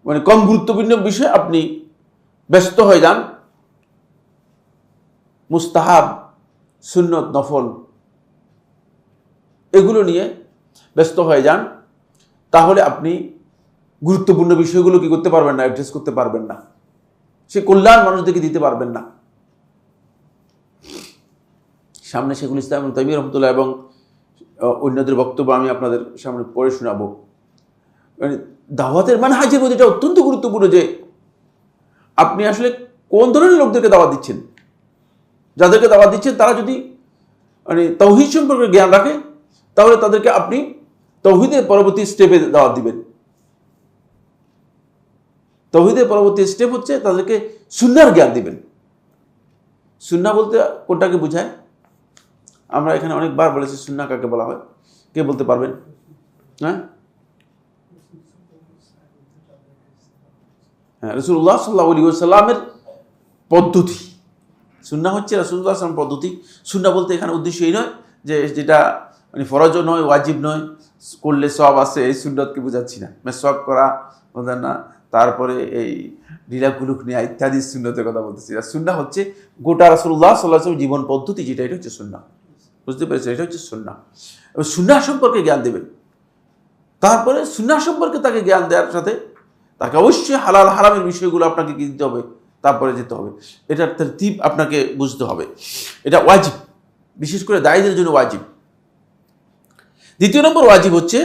A: মানে কম গুরুত্বপূর্ণ বিষয় আপনি ব্যস্ত হয়ে যান, মুস্তাহাব, সুন্নত, নফল এগুলো নিয়ে ব্যস্ত হয়ে যান, তাহলে আপনি গুরুত্বপূর্ণ বিষয়গুলো কি করতে পারবেন না, অ্যাড্রেস করতে পারবেন না, সে কল্যাণ মানুষদেরকে দিতে পারবেন না। সামনে শেখুল ইসলাম ইবনে তাইমিয়া রাহমাতুল্লাহ এবং অন্যদের বক্তব্য আমি আপনাদের সামনে পড়ে শোনাবো। মানে দাওয়াতের মানহাজের মধ্যে এটা অত্যন্ত গুরুত্বপূর্ণ যে আপনি আসলে কোন ধরনের লোকদেরকে দাওয়াত দিচ্ছেন। যাদেরকে দাওয়াত দিচ্ছেন তারা যদি মানে তাওহীদ সম্পর্কে জ্ঞান রাখে, তাহলে তাদেরকে আপনি তাওহীদের পরবর্তী স্টেপে দাওয়াত দিবেন। তাওহীদের পরবর্তী স্টেপ হচ্ছে তাদেরকে সুন্নাহর জ্ঞান দিবেন। সুন্নাহ বলতে কোনটাকে বোঝায়? আমরা এখানে অনেকবার বলেছি সুন্নাহ কাকে বলা হয়, কে বলতে পারবেন? হ্যাঁ, রাসূলুল্লাহ সাল্লাল্লাহু আলাইহি ওয়াসাল্লামের পদ্ধতি। সুন্নাহ হচ্ছে রাসূলুল্লাহ সাল্লাল্লাহু আলাইহি ওয়াসাল্লামের পদ্ধতি। সুন্নাহ বলতে এখানে উদ্দেশ্য এই নয় যে যেটা মানে ফরজও নয়, ওয়াজিব নয়, করলে সওয়াব আছে, এই সুন্নতকে বোঝাচ্ছি না। মেসওয়াক করা বোঝেন না, তারপরে এই ঢিলাকুলুক নেওয়া ইত্যাদি সুন্নতের কথা বলতেছি। আর সুন্নাহ হচ্ছে গোটা রাসূলুল্লাহ সাল্লাল্লাহু আলাইহি ওয়াসাল্লামের জীবন পদ্ধতি, যেটা এটা হচ্ছে সুন্নাহ। বুঝতে পেরেছেন? এটা হচ্ছে সুন্নাহ। এবং সুন্নাহ সম্পর্কে জ্ঞান দেবেন। তারপরে সুন্নাহ সম্পর্কে তাকে জ্ঞান দেওয়ার সাথে তাকে অবশ্যই হালাল হারামের বিষয়গুলো আপনাকে কি দিতে হবে, তারপরে যেতে হবে। এটার তারতিব আপনাকে বুঝতে হবে। এটা ওয়াজিব, বিশেষ করে দায়ীদের জন্য ওয়াজিব। দ্বিতীয় নম্বর ওয়াজিব হচ্ছে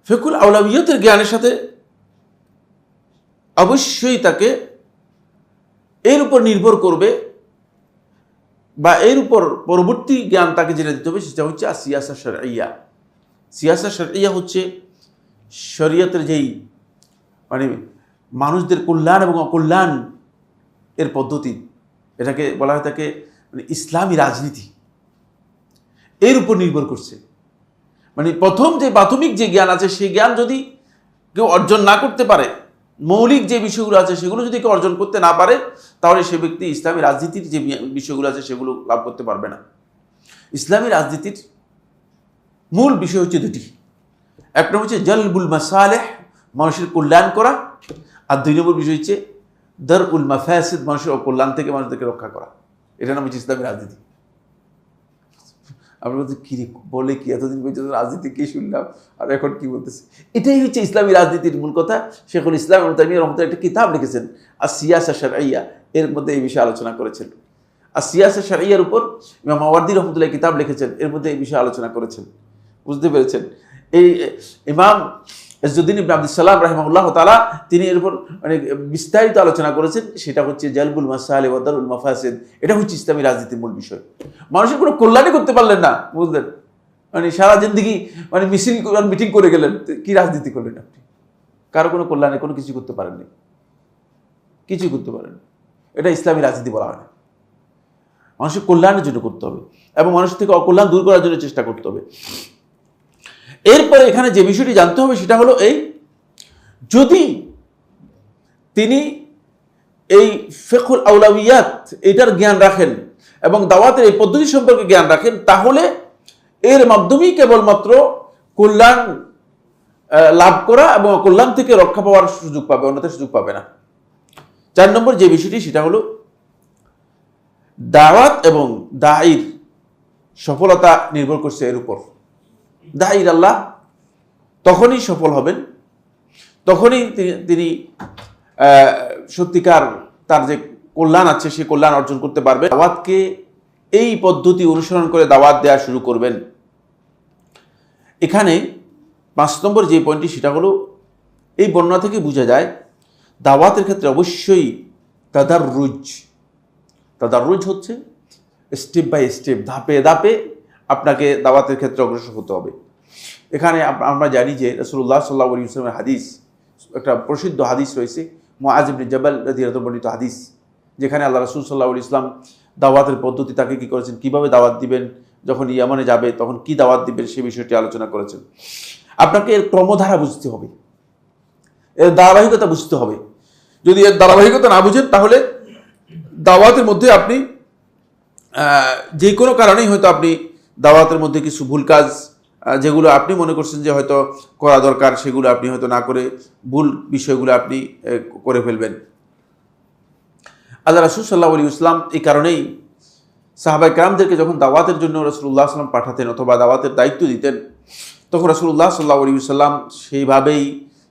A: ফিকহুল আউলাবিয়াতের জ্ঞানের সাথে অবশ্যই তাকে এর উপর নির্ভর করবে বা এর উপর পরবর্তী জ্ঞান তাকে যেটা দিতে হবে সেটা হচ্ছে সিয়াসা শারঈয়া। সিয়াসা শারঈয়া হচ্ছে শরীয়তের যেই মানে মানুষদের কল্যাণ এবং অকল্যাণ এর পদ্ধতি, এটাকে বলা হয় থাকে মানে ইসলামী রাজনীতি, এর উপর নির্ভর করছে। মানে প্রথম যে প্রাথমিক যে জ্ঞান আছে সেই জ্ঞান যদি কেউ অর্জন না করতে পারে, মৌলিক যে বিষয়গুলো আছে সেগুলো যদি কেউ অর্জন করতে না পারে, তাহলে সে ব্যক্তি ইসলামী রাজনীতির যে বিষয়গুলো আছে সেগুলো লাভ করতে পারবে না। ইসলামী রাজনীতির মূল বিষয় হচ্ছে দুটি। এক নম্বর হচ্ছে জালবুল মাসালেহ, মানুষের কল্যাণ করা, আর দুই নম্বর বিষয় হচ্ছে দারউল মাফাসিদ, মানুষের অকল্যাণ থেকে মানুষদেরকে রক্ষা করা। এটা নাম হচ্ছে ইসলামী রাজনীতি। আমরা বলছি কি বলে কি, এতদিন পর্যন্ত রাজনীতি কি শুনলাম আর এখন কি বলতেছে। এটাই হচ্ছে ইসলামী রাজনীতির মূল কথা। শেখুল ইসলাম ইবনে তাইমিয়া রাহমাতুল্লাহ একটা কিতাব লিখেছেন আর সিয়াসা শারঈয়া, এর মধ্যে এই বিষয়ে আলোচনা করেছেন। আর সিয়াসা শারঈয়ার উপর ইমাম মাওয়ার্দী রাহমাতুল্লাহ কিতাব লিখেছেন, এর মধ্যে এই বিষয়ে আলোচনা করেছেন। বুঝতে পেরেছেন? এই ইমাম ইজ্জুদ্দিন ইবনে আব্দুস সালাম রাহিমাহুল্লাহ তাআলা তিনি এর উপর মানে বিস্তারিত আলোচনা করেছেন। সেটা হচ্ছে জালবুল মাসালিহ ওয়া দারুল মাফাসিদ। এটা হচ্ছে ইসলামী রাজনীতির মূল বিষয়। মানুষের কোনো কল্যাণই করতে পারলেন না, বুঝলেন? মানে সারা জিন্দেগি মানে মিটিং করে গেলেন, কি রাজনীতি করলেন আপনি? কারো কোনো কল্যাণে কোনো কিছু করতে পারেননি, কিছুই করতে পারেন। এটা ইসলামী রাজনীতি বলা হয় না। মানুষের কল্যাণের জন্য করতে হবে এবং মানুষ থেকে অকল্যাণ দূর করার জন্য চেষ্টা করতে হবে। এরপরে এখানে যে বিষয়টি জানতে হবে সেটা হলো এই, যদি তিনি এই ফিকহুল আউলাবিয়াত এটার জ্ঞান রাখেন এবং দাওয়াতের এই পদ্ধতি সম্পর্কে জ্ঞান রাখেন, তাহলে এর মাধ্যমেই কেবলমাত্র কল্যাণ লাভ করা এবং কল্যাণ থেকে রক্ষা পাওয়ার সুযোগ পাবে, অন্যথায় সুযোগ পাবে না। 4 নম্বর যে বিষয়টি সেটা হলো দাওয়াত এবং দায়ীর সফলতা নির্ভর করছে এর উপর। দায়ীর আল্লাহ তখনই সফল হবেন, তখনই তিনি সত্যিকার তার যে কল্যাণ আছে সেই কল্যাণ অর্জন করতে পারবে। দাওয়াতকে এই পদ্ধতি অনুসরণ করে দাওয়াত দেওয়া শুরু করবেন। এখানে 5 নম্বর যে পয়েন্টটি সেটা হলো, এই বর্ণনা থেকে বোঝা যায় দাওয়াতের ক্ষেত্রে অবশ্যই তাদাররুজ হচ্ছে স্টেপ বাই স্টেপ, ধাপে ধাপে আপনাকে দাওয়াতের ক্ষেত্রে অগ্রসর হতে হবে। এখানে আমরা জানি যে রাসূলুল্লাহ সাল্লাল্লাহু আলাইহি ওয়াসাল্লামের হাদিস, একটা প্রসিদ্ধ হাদিস রয়েছে, মুআয ইবনে জাবাল রাদিয়াল্লাহু আনহু বর্ণিত হাদিস। যেখানে আল্লাহ রাসূল সাল্লাল্লাহু আলাইহি ইসলাম দাওয়াতের পদ্ধতি তাকে কি করেছেন, কিভাবে দাওয়াত দিবেন, যখন ইয়ামানে যাবে তখন কি দাওয়াত দিবেন সেই বিষয়টি আলোচনা করেছেন। আপনাকে এর ক্রমধারা বুঝতে হবে, এর ধারাবাহিকতা বুঝতে হবে। যদি এর ধারাবাহিকতা না বুঝেন তাহলে দাওয়াতের মধ্যে আপনি যে কোনো কারণেই হয়তো আপনি দাওয়াতের মধ্যে কিছু ভুল কাজ যেগুলো আপনি মনে করছেন যে হয়তো করা দরকার সেগুলো আপনি হয়তো না করে ভুল বিষয়গুলো আপনি করে ফেলবেন। আল্লাহ রাসূল সাল্লাল্লাহু আলাইহি ওয়াসাল্লাম এই কারণেই সাহাবায়ে কেরামদেরকে যখন দাওয়াতের জন্য রাসূলুল্লাহ সাল্লাল্লাহু আলাইহি ওয়াসাল্লাম পাঠাতেন অথবা দাওয়াতের দায়িত্ব দিতেন, তখন রাসূলুল্লাহ সাল্লাল্লাহু আলাইহি ওয়াসাল্লাম সেইভাবেই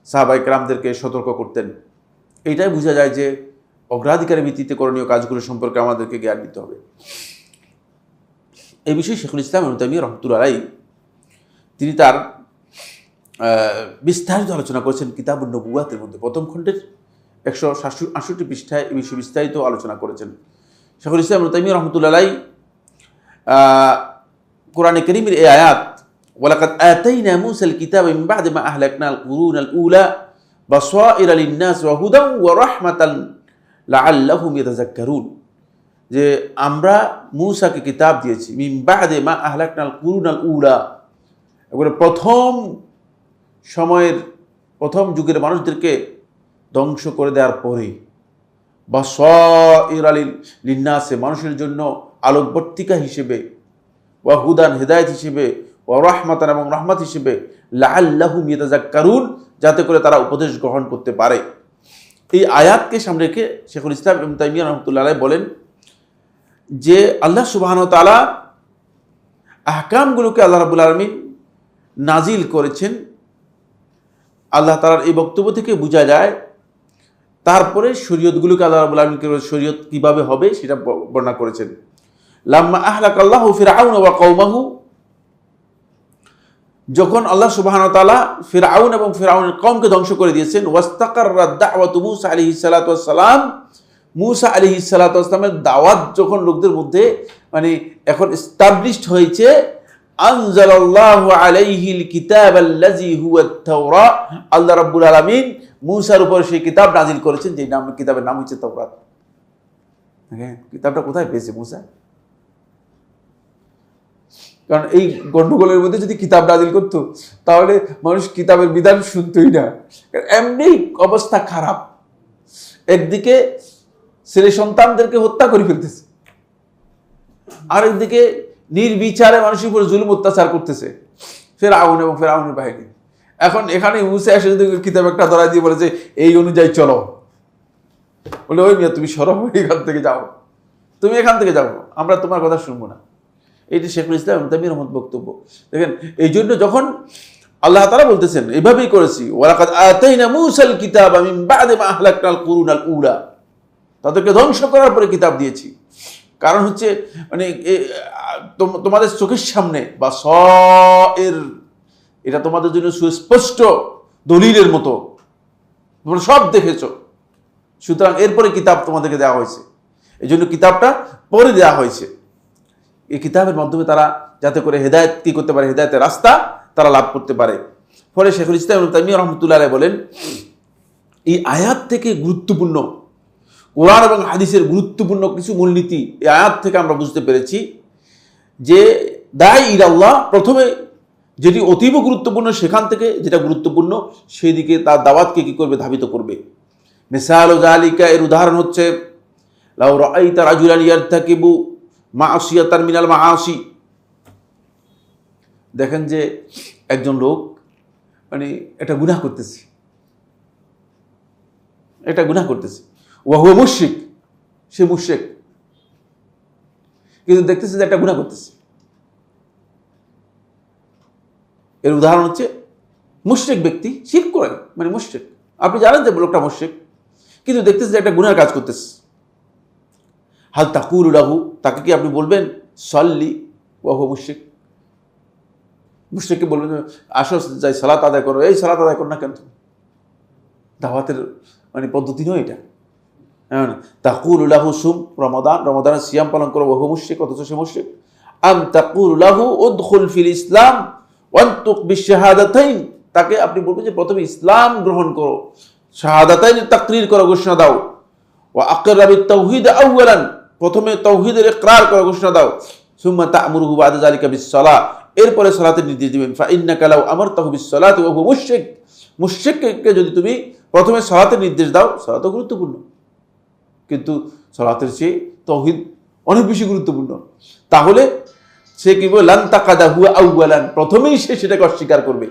A: সাহাবায়ে কেরামদেরকে সতর্ক করতেন। এইটাই বোঝা যায় যে অগ্রাধিকারের ভিত্তিতে করণীয় কাজগুলো সম্পর্কে আমাদেরকে জ্ঞান দিতে হবে। এই বিষয়ে শেখুল ইসলাম ইবনে তাইমিয়া রাহমাতুল্লাহ আলাইহি তিনি তার বিস্তারিত আলোচনা করেছেন কিতাবুন নবুওয়াতের মধ্যে। প্রথম খণ্ডের 168 পৃষ্ঠায় এই বিষয়ে বিস্তারিত আলোচনা করেছেন। শেখুল ইসলাম ইবনে তাইমিয়া রাহমাতুল্লাহ আলাইহি কোরআনে কারীমের এই আয়াত ওয়ালাকাদ আতাইনা মূসাল কিতাবা মিন বা'দি মা আহলাকনাল কুরুনাল উলা বাসাইরা লিন-নাস ওয়া হুদান ওয়া রাহমাতান লাআল্লাহুম ইয়াতাযাক্কারুন, যে আমরা মূসাকে কিতাব দিয়েছি মিন বা'দি মা আহলাকনাল কুরুনাল উলা, এবারে প্রথম সময়ের প্রথম যুগের মানুষদেরকে ধ্বংস করে দেওয়ার পরে, বাসাইরা লিন-নাসে মানুষের জন্য আলোকবর্তিকা হিসেবে, ওয়া হুদান হেদায়েত হিসেবে, ওয়া রাহমাতান এবং রহমত হিসেবে, লাআল্লাহুম ইয়াতাযাক্কারুন যাতে করে তারা উপদেশ গ্রহণ করতে পারে। এই আয়াতকে সামনে রেখে শেখুল ইসলাম ইবনে তাইমিয়া রাহমাতুল্লাহ আলাইহি বলেন যে আল্লাহ সুবহানাহু ওয়া তাআলা আহকামগুলোকে আল্লাহ রাব্বুল আলামিন নাজিল করেছেন। আল্লাহ তাআলার এই বক্তব্য থেকে বোঝা যায় তারপরে শরীয়তগুলোকে আল্লাহ রাব্বুল আলামিন শরীয়ত কিভাবে হবে সেটা বর্ণনা করেছেন। লাম্মা আহলাকাল্লাহু ফিরআউন ওয়া কওমাহু, যখন আল্লাহ সুবহানাহু ওয়া তাআলা ফিরআউন এবং ফিরআউনের কওমকে ধ্বংস করে দিয়েছেন, ওয়াস্তাকাররাত দাওয়াতু মূসা আলাইহিস সালাতু ওয়াস সালাম, মূসা আলাইহিস সালাতু ওয়াস সালামের দাওয়াত যখন লোকদের মধ্যে এখন এস্টাবলিশড হয়েছে, আনজালাল্লাহু আলাইহিল কিতাবাল্লাযী হুয়াত তাওরাত, আল্লাহ রাব্বুল আলামিন মূসার উপর সেই কিতাব নাজিল করেছেন যে কিতাবের নাম হচ্ছে তাওরাত। কিতাবটা কোথায় পেয়েছে মূসা? কারণ এই গন্ডগোলের মধ্যে যদি কিতাব নাজিল করতো তাহলে মানুষ কিতাবের বিধান শুনতোই না। এমনি অবস্থা খারাপ, একদিকে ছেলে সন্তানদেরকে হত্যা করে ফেলতেছে, আরেকদিকে নির্বিচারে মানুষের উপর জুলুম অত্যাচার করতেছে ফিরআউন এবং ফিরআউনের বাহিনী। এখন এখানে মুসা এসে যদি কিতাব একটা ধরাই দিয়ে বলেছে এই অনুযায়ী চলো, বলে ওই মিয়া তুমি সরো, এখান থেকে যাও, তুমি এখান থেকে যাও, আমরা তোমার কথা শুনবো না। এটি শেখুল ইসলাম ইবনে তাইমিয়ার বক্তব্য। দেখেন, এই জন্য যখন আল্লাহ তাআলা বলতেছেন এইভাবেই করেছি, ওয়ালাকাদ আতাইনা মূসাল কিতাবা মিন বা'দি মা আহলাকনাল কুরুনাল উলা, তাদেরকে ধ্বংস করার পরে কিতাব দিয়েছি। কারণ হচ্ছে তোমাদের চোখের সামনে বা এটা তোমাদের জন্য সুস্পষ্ট দলিলের মতো, তোমরা সব দেখেছো, সুতরাং এরপরে কিতাব তোমাদেরকে দেওয়া হয়েছে। এই জন্য কিতাবটা পরে দেওয়া হয়েছে। এই কিতাবের মাধ্যমে তারা যাতে করে হেদায়েত কি করতে পারে, হেদায়েতের রাস্তা তারা লাভ করতে পারে। ফলে শেখুল ইসলাম ইবনে তাইমিয়া রাহমাতুল্লাহ আলাইহি বলেন এই আয়াত থেকে গুরুত্বপূর্ণ কোরআন এবং হাদিসের গুরুত্বপূর্ণ কিছু মূলনীতি এই আয়াত থেকে আমরা বুঝতে পেরেছি যে দাঈ ইলাল্লাহ প্রথমে যেটি অতীব গুরুত্বপূর্ণ, সেখান থেকে যেটা গুরুত্বপূর্ণ সেই দিকে তার দাওয়াতকে কি করবে, ধাবিত করবে। মিসালু যালিকা, এর উদাহরণ হচ্ছে লাউ রাআইতা রাজুলান ইয়ারতাকিবু মা'সিয়াতান মিনাল মা'আসি, দেখেন যে একজন লোক একটা গুনাহ করতেছে, ওয়া হুয়া মুশরিক, সে মুশরিক, কিন্তু দেখতেছে যে একটা গুনাহ করতেছে। এর উদাহরণ হচ্ছে মুশরিক ব্যক্তি শিরক করে, মুশরিক, আপনি জানেন যে লোকটা মুশরিক, কিন্তু দেখতেছে যে একটা গুনার কাজ করতেছে। হাল তাকুলু লাহু, তাকে কি আপনি বলবেন সাল্লি ওয়া হুয়া মুশরিক? মুশরিককে বলবেন আসো যাই সালাত আদায় করো, এই সালাত আদায় করো না কেন? দাওয়াতের পদ্ধতি নয় এটা। তাকুলু লাহু সুম, রমাদানের সিয়াম পালন করো, ওয়া হুয়া মুশরিক, অথচ সে মুশরিক। আম তাকুলু লাহু উদখুল ফিল ইসলাম ওয়ানতুক বিশহাদাতাইন, তাকে আপনি বলবেন যে প্রথমে ইসলাম গ্রহণ করো, শাহাদাতাইন তাকরীর করো, ঘোষণা দাও। ওয়া আকরা বিত-তাওহীদ আউয়ালান, প্রথমে তাওহীদের ইকরার করে ঘোষণা দাও, সুম্মা তা'মুরুহু বা'দা যালিকা বিস-সালাহ, এরপরে সালাতের নির্দেশ দিবেন। ফা ইন্নাকা লাউ আমারতাহু বিস-সালাতি ওয়া হুয়া মুশরিক, মুশরিককে যদি তুমি প্রথমে সালাতের নির্দেশ দাও, সালাতও গুরুত্বপূর্ণ, কিন্তু সালাতের চেয়ে তাওহীদ অনেক বেশি গুরুত্বপূর্ণ, তাহলে সে কি বলে লান তাকাদাহু আউয়ালান, প্রথমেই সে সেটাকে অস্বীকার করবে,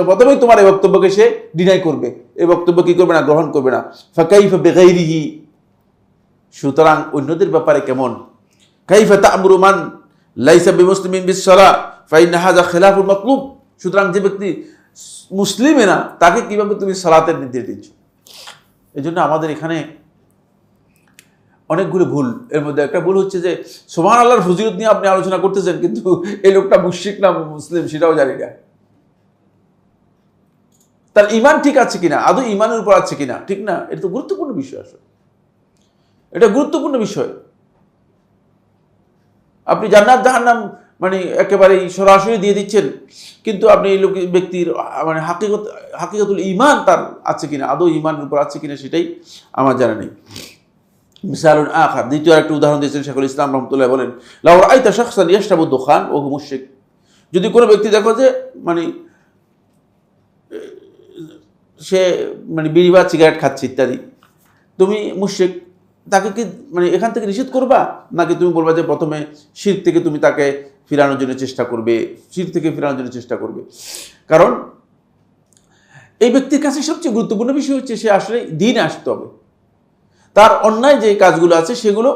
A: প্রথমেই তোমার এই বক্তব্যকে সে ডিনাই করবে, এই বক্তব্য কি করবে না, গ্রহণ করবে না। ফাকাইফা বিগাইরিহি, সুতরাং অন্যদের ব্যাপারে কেমন? কাইফা তা'মুরু মান লাইসা বিমুসলিমিন বিস-সালাহ ফা ইন্না হাযা খিলাফুল মাতলুব, সুতরাং যে ব্যক্তি মুসলিমই না তাকে কিভাবে তুমি সালাতের নির্দেশ দিচ্ছ? এজন্য আমাদের এখানে অনেকগুলো ভুল, এর মধ্যে একটা ভুল হচ্ছে যে সুবহানাল্লাহর ফজিলত নিয়ে আপনি আলোচনা করতেছেন, কিন্তু এই লোকটা মুশরিক না মুসলিম সেটাও জানি না, তার ঈমান ঠিক আছে কিনা, আদৌ ঈমানের উপর আছে কিনা, ঠিক না? এটা তো গুরুত্বপূর্ণ বিষয়, আসলে এটা গুরুত্বপূর্ণ বিষয়। আপনি জান্নাত জাহান্নাম মানে একেবারেই সরাসরি দিয়ে দিচ্ছেন, কিন্তু আপনি এই লোক ব্যক্তির মানে হাকিকতুল ঈমান তার আছে কিনা, আদৌ ঈমানের উপর আছে কিনা সেটাই আমার জানা নেই। মিসালুন আখার, দ্বিতীয় একটা উদাহরণ দিয়েছেন শেখুল ইসলাম রহমতুল্লাহ, বলেন লাউ রাআইতা শাখসান ইয়াশরাবু দুখান ওয়া হুয়া মুশরিক, যদি কোনো ব্যক্তি দেখো যে মানে সে মানে বিড়ি বা সিগারেট খাচ্ছে ইত্যাদি, তুমি মুশরিক, তাকে কি মানে এখান থেকে নিষেধ করবা, নাকি তুমি বলবা যে প্রথমে শিরক থেকে তুমি তাকে ফিরানোর জন্য চেষ্টা করবে, শিরক থেকে ফিরানোর জন্য চেষ্টা করবে? কারণ এই ব্যক্তির কাছে সবচেয়ে গুরুত্বপূর্ণ বিষয় হচ্ছে সে আসলে দ্বীনে আসতে হবে, তার অন্যায় যে কাজগুলো আছে সেগুলো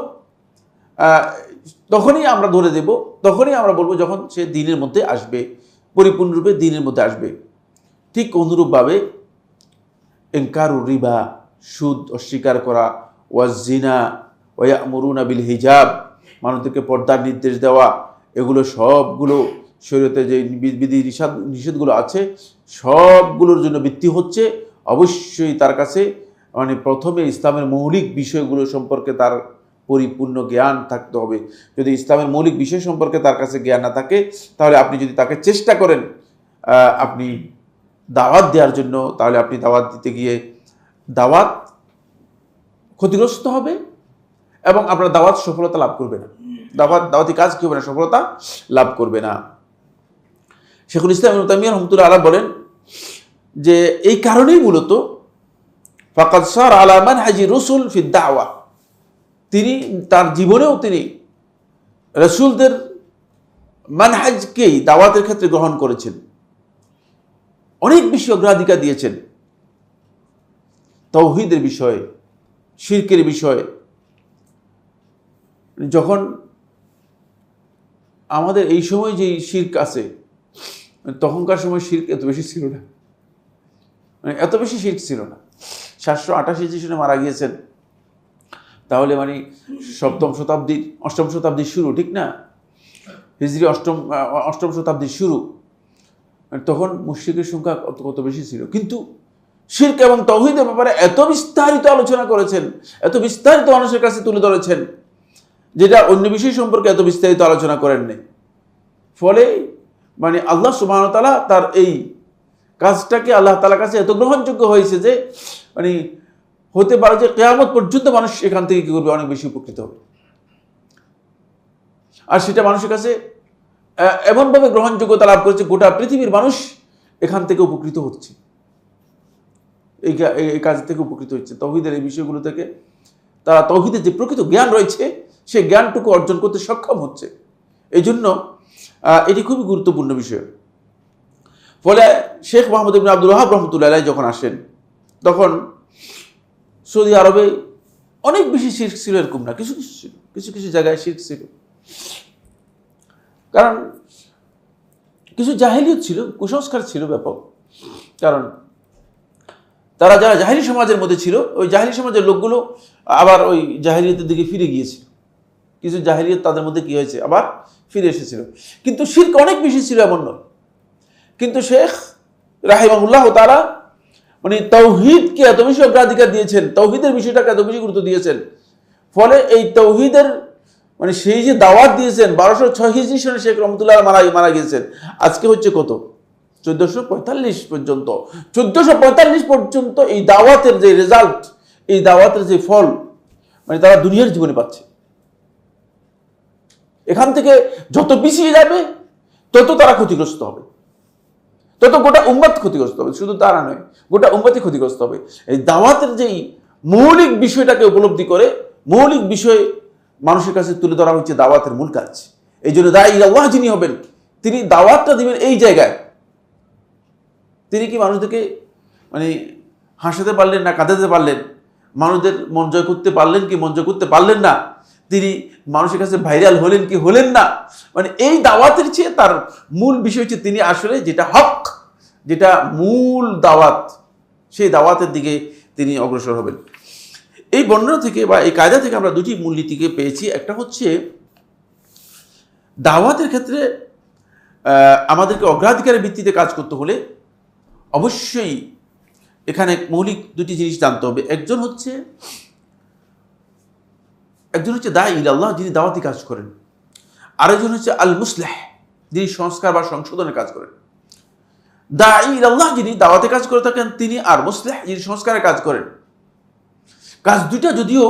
A: তখনই আমরা ধরে দেব, তখনই আমরা বলবো যখন সে দ্বীনের মধ্যে আসবে, পরিপূর্ণরূপে দ্বীনের মধ্যে আসবে। ঠিক অনুরূপভাবে ইনকারুর রিবা, সুদ অস্বীকার করা, ওয়াজিনা ওয়া ইয়া'মুরুনা বিল হিজাব, মানুষদেরকে পর্দার নির্দেশ দেওয়া, এগুলো সবগুলো শরীয়তে যে বিধি নিষেধগুলো আছে সবগুলোর জন্য ভিত্তি হচ্ছে অবশ্যই তার কাছে মানে প্রথমে ইসলামের মৌলিক বিষয়গুলো সম্পর্কে তার পরিপূর্ণ জ্ঞান থাকতে হবে। যদি ইসলামের মৌলিক বিষয় সম্পর্কে তার কাছে জ্ঞান না থাকে, তাহলে আপনি যদি তাকে চেষ্টা করেন আপনি দাওয়াত দেওয়ার জন্য, তাহলে আপনি দাওয়াত দিতে গিয়ে দাওয়াত ক্ষতিগ্রস্ত হবে এবং আপনার দাওয়াত সফলতা লাভ করবে না, দাওয়াতি কাজ কি হবে না, সফলতা লাভ করবে না। শেখুল ইসলাম ইবনে তাইমিয়া রাহমাতুল্লাহ আলাইহি বলেন যে এই কারণেই মূলত ফাকাদ সার আলা মানহাজি রাসূল ফি দাওয়া, তিনি তার জীবনেও তিনি রাসূলদের মানহাজকেই দাওয়াতের ক্ষেত্রে গ্রহণ করেছেন, অনেক বেশি অগ্রাধিকার দিয়েছেন তাওহীদের বিষয়ে, শিরকের বিষয়ে। যখন আমাদের এই সময় যে শিরক আছে, তখনকার সময় শিরক এত বেশি ছিল না, মানে এত বেশি শিরক ছিল না। 788 খ্রিস্টাব্দে মারা গিয়েছেন, তাহলে মানে অষ্টম শতাব্দীর শুরু, ঠিক না? হিজরি অষ্টম শতাব্দীর শুরু, তখন মুশরিকের সংখ্যা কত বেশি ছিল, কিন্তু শিরক এবং তাওহীদের ব্যাপারে এত বিস্তারিত আলোচনা করেছেন, এত বিস্তারিত মানুষের কাছে তুলে ধরেছেন, যেটা অন্য বিষয় সম্পর্কে এত বিস্তারিত আলোচনা করেননি। ফলে মানে আল্লাহ সুবহানাহু ওয়া তাআলা তার এই কাজটাকে আল্লাহ তাআলার কাছে এত গ্রহণযোগ্য হয়েছে যে মানে হতে পারে যে কিয়ামত পর্যন্ত মানুষ এখান থেকে কি করবে, অনেক বেশি উপকৃত হবে। আর সেটা মানুষের কাছে এমনভাবে গ্রহণযোগ্যতা লাভ করেছে, গোটা পৃথিবীর মানুষ এখান থেকে উপকৃত হচ্ছে, এই কাজ থেকে উপকৃত হচ্ছে, তাওহীদের এই বিষয়গুলো থেকে তারা তাওহীদের যে প্রকৃত জ্ঞান রয়েছে সেই জ্ঞানটুকু অর্জন করতে সক্ষম হচ্ছে। এই জন্য এটি খুবই গুরুত্বপূর্ণ বিষয়। ফলে শেখ মোহাম্মদ ইবনে আব্দুল ওয়াহাব রাহমাতুল্লাহি আলাইহি যখন আসেন, তখন সৌদি আরবে অনেক বেশি শিরক ছিল, এরকম না, কিছু কিছু ছিল, কিছু কিছু জায়গায় শিরক ছিল, কারণ কিছু জাহেলিয়ত ছিল, কুসংস্কার ছিল ব্যাপক। কারণ তারা যারা জাহেলি সমাজের মধ্যে ছিল, ওই জাহেলি সমাজের লোকগুলো আবার ওই জাহেলিয়তের দিকে ফিরে গিয়েছিল, কিছু জাহেলিয়ত তাদের মধ্যে কি হয়েছে, আবার ফিরে এসেছিল, কিন্তু শিরক অনেক বেশি ছিল এমন নয়। কিন্তু শেখ রাহিমাহুল্লাহ তাআলা মানে তাওহীদকে এত বেশি অগ্রাধিকার দিয়েছেন, তাওহীদের বিষয়টাকে এত বেশি গুরুত্ব দিয়েছেন, ফলে এই তাওহীদের মানে সেই যে দাওয়াত দিয়েছেন 1206 হিজরি সনে শেখ রহমতুল্লাহ মারা গিয়েছেন, আজকে হচ্ছে কত 1445 পর্যন্ত, 1445 পর্যন্ত এই দাওয়াতের যে রেজাল্ট, এই দাওয়াতের যে ফল মানে তারা দুনিয়ার জীবনে পাচ্ছে। এখান থেকে যত পিছিয়ে যাবে তত তারা ক্ষতিগ্রস্ত হবে, তত গোটা উম্মত ক্ষতিগ্রস্ত হবে। শুধু তারা নয়, গোটা উম্মতই ক্ষতিগ্রস্ত হবে। এই দাওয়াতের যেই মৌলিক বিষয়টাকে উপলব্ধি করে মৌলিক বিষয় মানুষের কাছে তুলে ধরা হচ্ছে দাওয়াতের মূল কাজ। এই জন্য দাঈ ইলাল্লাহ যিনি হবেন, তিনি দাওয়াতটা দিবেন এই জায়গায়। তিনি কি মানুষদেরকে মানে হাসাতে পারলেন না কাঁদাতে পারলেন, মানুষদের মন জয় করতে পারলেন কি মন জয় করতে পারলেন না, তিনি মানুষের কাছে ভাইরাল হলেন কি হলেন না, মানে এই দাওয়াতের চেয়ে তার মূল বিষয় হচ্ছে তিনি আসলে যেটা হক, যেটা মূল দাওয়াত, সেই দাওয়াতের দিকে তিনি অগ্রসর হবেন। এই বর্ণনা থেকে বা এই কায়দা থেকে আমরা দুটি মূলনীতিকে পেয়েছি। একটা হচ্ছে দাওয়াতের ক্ষেত্রে আমাদেরকে অগ্রাধিকারের ভিত্তিতে কাজ করতে হলে অবশ্যই এখানে মৌলিক দুটি জিনিস জানতে হবে। একজন হচ্ছে দাঈ ইলাল্লাহ, যিনি দাওয়াতি কাজ করেন। আরেকজন হচ্ছে আল মুসলিহ, যিনি সংস্কার বা সংশোধনের কাজ করেন। দাঈ ইলাল্লাহ যিনি দাওয়াতি কাজ করে থাকেন তিনি, আর মুসলিহ যিনি সংস্কারের কাজ করেন। কাজ দুইটা যদিও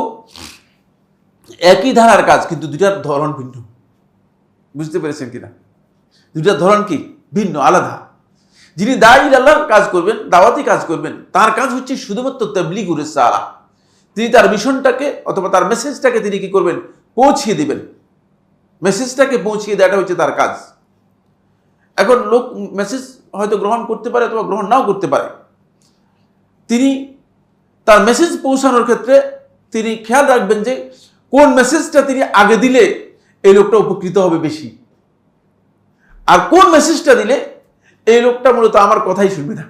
A: একই ধারার কাজ, কিন্তু দুইটার ধরন ভিন্ন। বুঝতে পেরেছেন কিনা? দুইটার ধরন কি ভিন্ন, আলাদা। যিনি দাঈ ইলাল্লাহর কাজ করবেন, দাওয়াতি কাজ করবেন, তার কাজ হচ্ছে শুধুমাত্র তাবলীগুর রিসালা। তিনি তার মিশনটাকে অথবা তার মেসেজটাকে তিনি কি করবেন, পৌঁছিয়ে দিবেন। মেসেজটাকে পৌঁছিয়ে দেওয়াটা হচ্ছে তার কাজ। এখন লোক মেসেজ হয়তো গ্রহণ করতে পারে অথবা গ্রহণ নাও করতে পারে। তিনি তার মেসেজ পৌঁছানোর ক্ষেত্রে তিনি খেয়াল রাখবেন যে কোন মেসেজটা তিনি আগে দিলে এই লোকটা উপকৃত হবে বেশি, আর কোন মেসেজটা দিলে এই লোকটা মূলত আমার কথাই শুনবে না।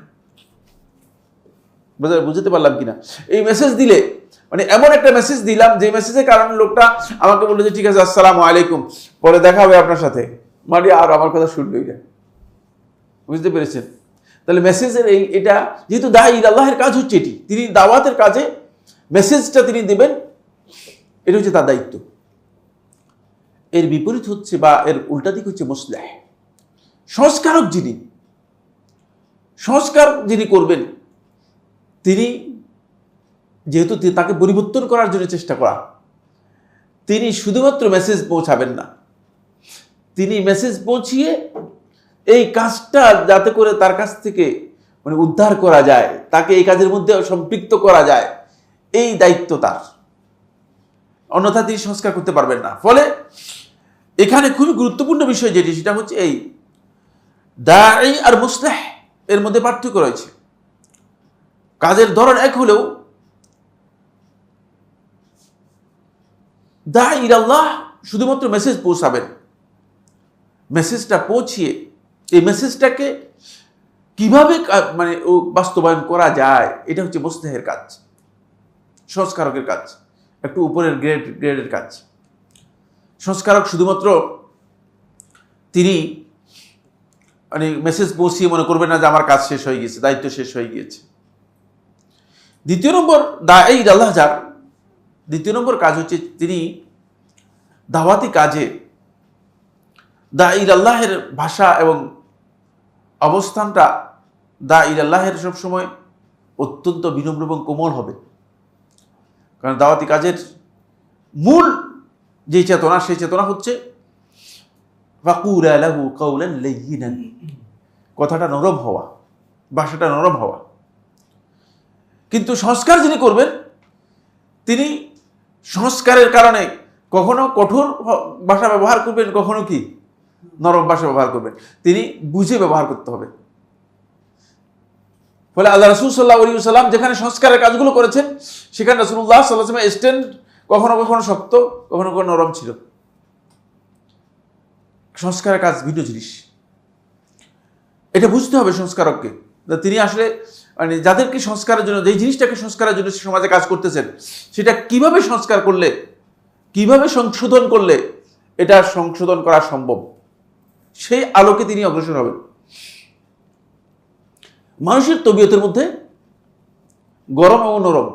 A: বুঝতে পারলাম কিনা? এই মেসেজ দিলে মানে এমন একটা মেসেজ দিলাম যে মেসেজের কারণে লোকটা আমাকে বললো যে ঠিক আছে আসসালামু আলাইকুম, পরে দেখা হবে আপনার সাথে, মানে আর আমার কথা শুনলোই না। বুঝতে পেরেছেন? তাহলে মেসেজের এটা যেহেতু দাঈ ইলাল্লাহের কাজ হচ্ছে এটি, তিনি দাওয়াতের কাজে মেসেজটা তিনি দেবেন, এটা হচ্ছে তার দায়িত্ব। এর বিপরীত হচ্ছে বা এর উল্টা দিক হচ্ছে মুসলিহ, সংস্কারক যিনি করবেন, তিনি যেহেতু তাকে পরিবর্তন করার জন্য চেষ্টা করা, তিনি শুধুমাত্র মেসেজ পৌঁছাবেন না, তিনি মেসেজ পৌঁছিয়ে এই কাজটা যাতে করে তার কাছ থেকে মানে উদ্ধার করা যায়, তাকে এই কাজের মধ্যে সম্পৃক্ত করা যায়, এই দায়িত্ব তার। অন্যথা তিনি সংস্কার করতে পারবেন না। ফলে এখানে খুবই গুরুত্বপূর্ণ বিষয় যেটি, সেটা হচ্ছে এই দাঈ আর মুসলিহ এর মধ্যে পার্থক্য রয়েছে। কাজের ধরন এক হলেও দাঈ ইলাল্লাহ শুধুমাত্র মেসেজ পৌঁছাবেন, মেসেজটা পৌঁছিয়ে এই মেসেজটাকে কিভাবে মানে বাস্তবায়ন করা যায়, এটা হচ্ছে মুসলিহের কাজ, সংস্কারকের কাজ, একটু উপরের গ্রেডের কাজ। সংস্কারক শুধুমাত্র তিনি মানে মেসেজ পৌঁছিয়ে মনে করবেন না যে আমার কাজ শেষ হয়ে গিয়েছে, দায়িত্ব শেষ হয়ে গিয়েছে। দ্বিতীয় নম্বর দাঈ ইলাল্লাহ যার দ্বিতীয় নম্বর কাজ হচ্ছে তিনি দাওয়াতি কাজে দাঈ ইলাল্লাহের ভাষা এবং অবস্থানটা দাঈ ইলাল্লাহের সবসময় অত্যন্ত বিনম্র এবং কোমল হবে। কারণ দাওয়াতি কাজের মূল যে চেতনা, সেই চেতনা হচ্ছে ফাকুলা লাহু কাওলান লাইয়িনান, কথাটা নরম হওয়া, ভাষাটা নরম হওয়া। কিন্তু সংস্কার যিনি করবেন, তিনি সংস্কারের কারণে কখনো কঠোর ভাষা ব্যবহার করবেন, কখনো কি নরম ভাষা ব্যবহার করবেন, তিনি বুঝে ব্যবহার করতে হবে। ফলে আল্লাহ রাসূল সাল্লাল্লাহু আলাইহি ওয়াসাল্লাম যেখানে সংস্কারের কাজগুলো করেছেন, সেখানে রাসূলুল্লাহ সাল্লাল্লাহু আলাইহি ওয়াসাল্লাম স্ট্যান্ড কখনো কখনো শক্ত, কখনো কখনো নরম ছিল। সংস্কারের কাজ ভিন্ন জিনিস, এটা বুঝতে হবে সংস্কারককে। তিনি আসলে মানে যাদেরকে সংস্কারের জন্য, যেই জিনিসটাকে সংস্কারের জন্য সমাজে কাজ করতেছেন, সেটা কিভাবে সংস্কার করলে, কিভাবে সংশোধন করলে এটা সংশোধন করা সম্ভব, সেই আলোকে তিনি অগ্রসর হবেন। মানুষের তবিয়তের মধ্যে গরম এবং নরম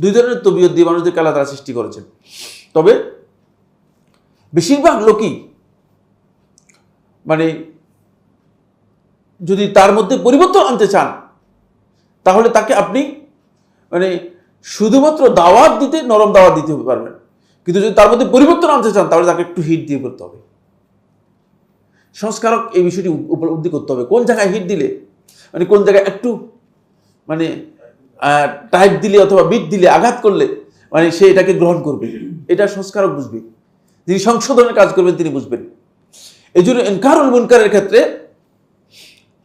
A: দুই ধরনের তবিয়ত দিয়ে মানুষদেরকে আল্লাহ তাআলা সৃষ্টি করেছেন। তবে বেশিরভাগ লোকই মানে যদি তার মধ্যে পরিবর্তন আনতে চান, তাহলে তাকে আপনি মানে শুধুমাত্র দাওয়াত দিতে, নরম দাওয়াত দিতে পারবেন, কিন্তু যদি তার মধ্যে পরিবর্তন আনতে চান তাহলে তাকে একটু হিট দিয়ে করতে হবে। সংস্কারক এই বিষয়টি উপলব্ধি করতে হবে, কোন জায়গায় হিট দিলে, মানে কোন জায়গায় একটু মানে টাইট দিলে অথবা বিট দিলে, আঘাত করলে মানে সে এটাকে গ্রহণ করবে, এটা সংস্কারক বুঝবে। যিনি সংশোধনের কাজ করবেন তিনি বুঝবেন। এই জন্য ইনকারুল মুনকারের ক্ষেত্রে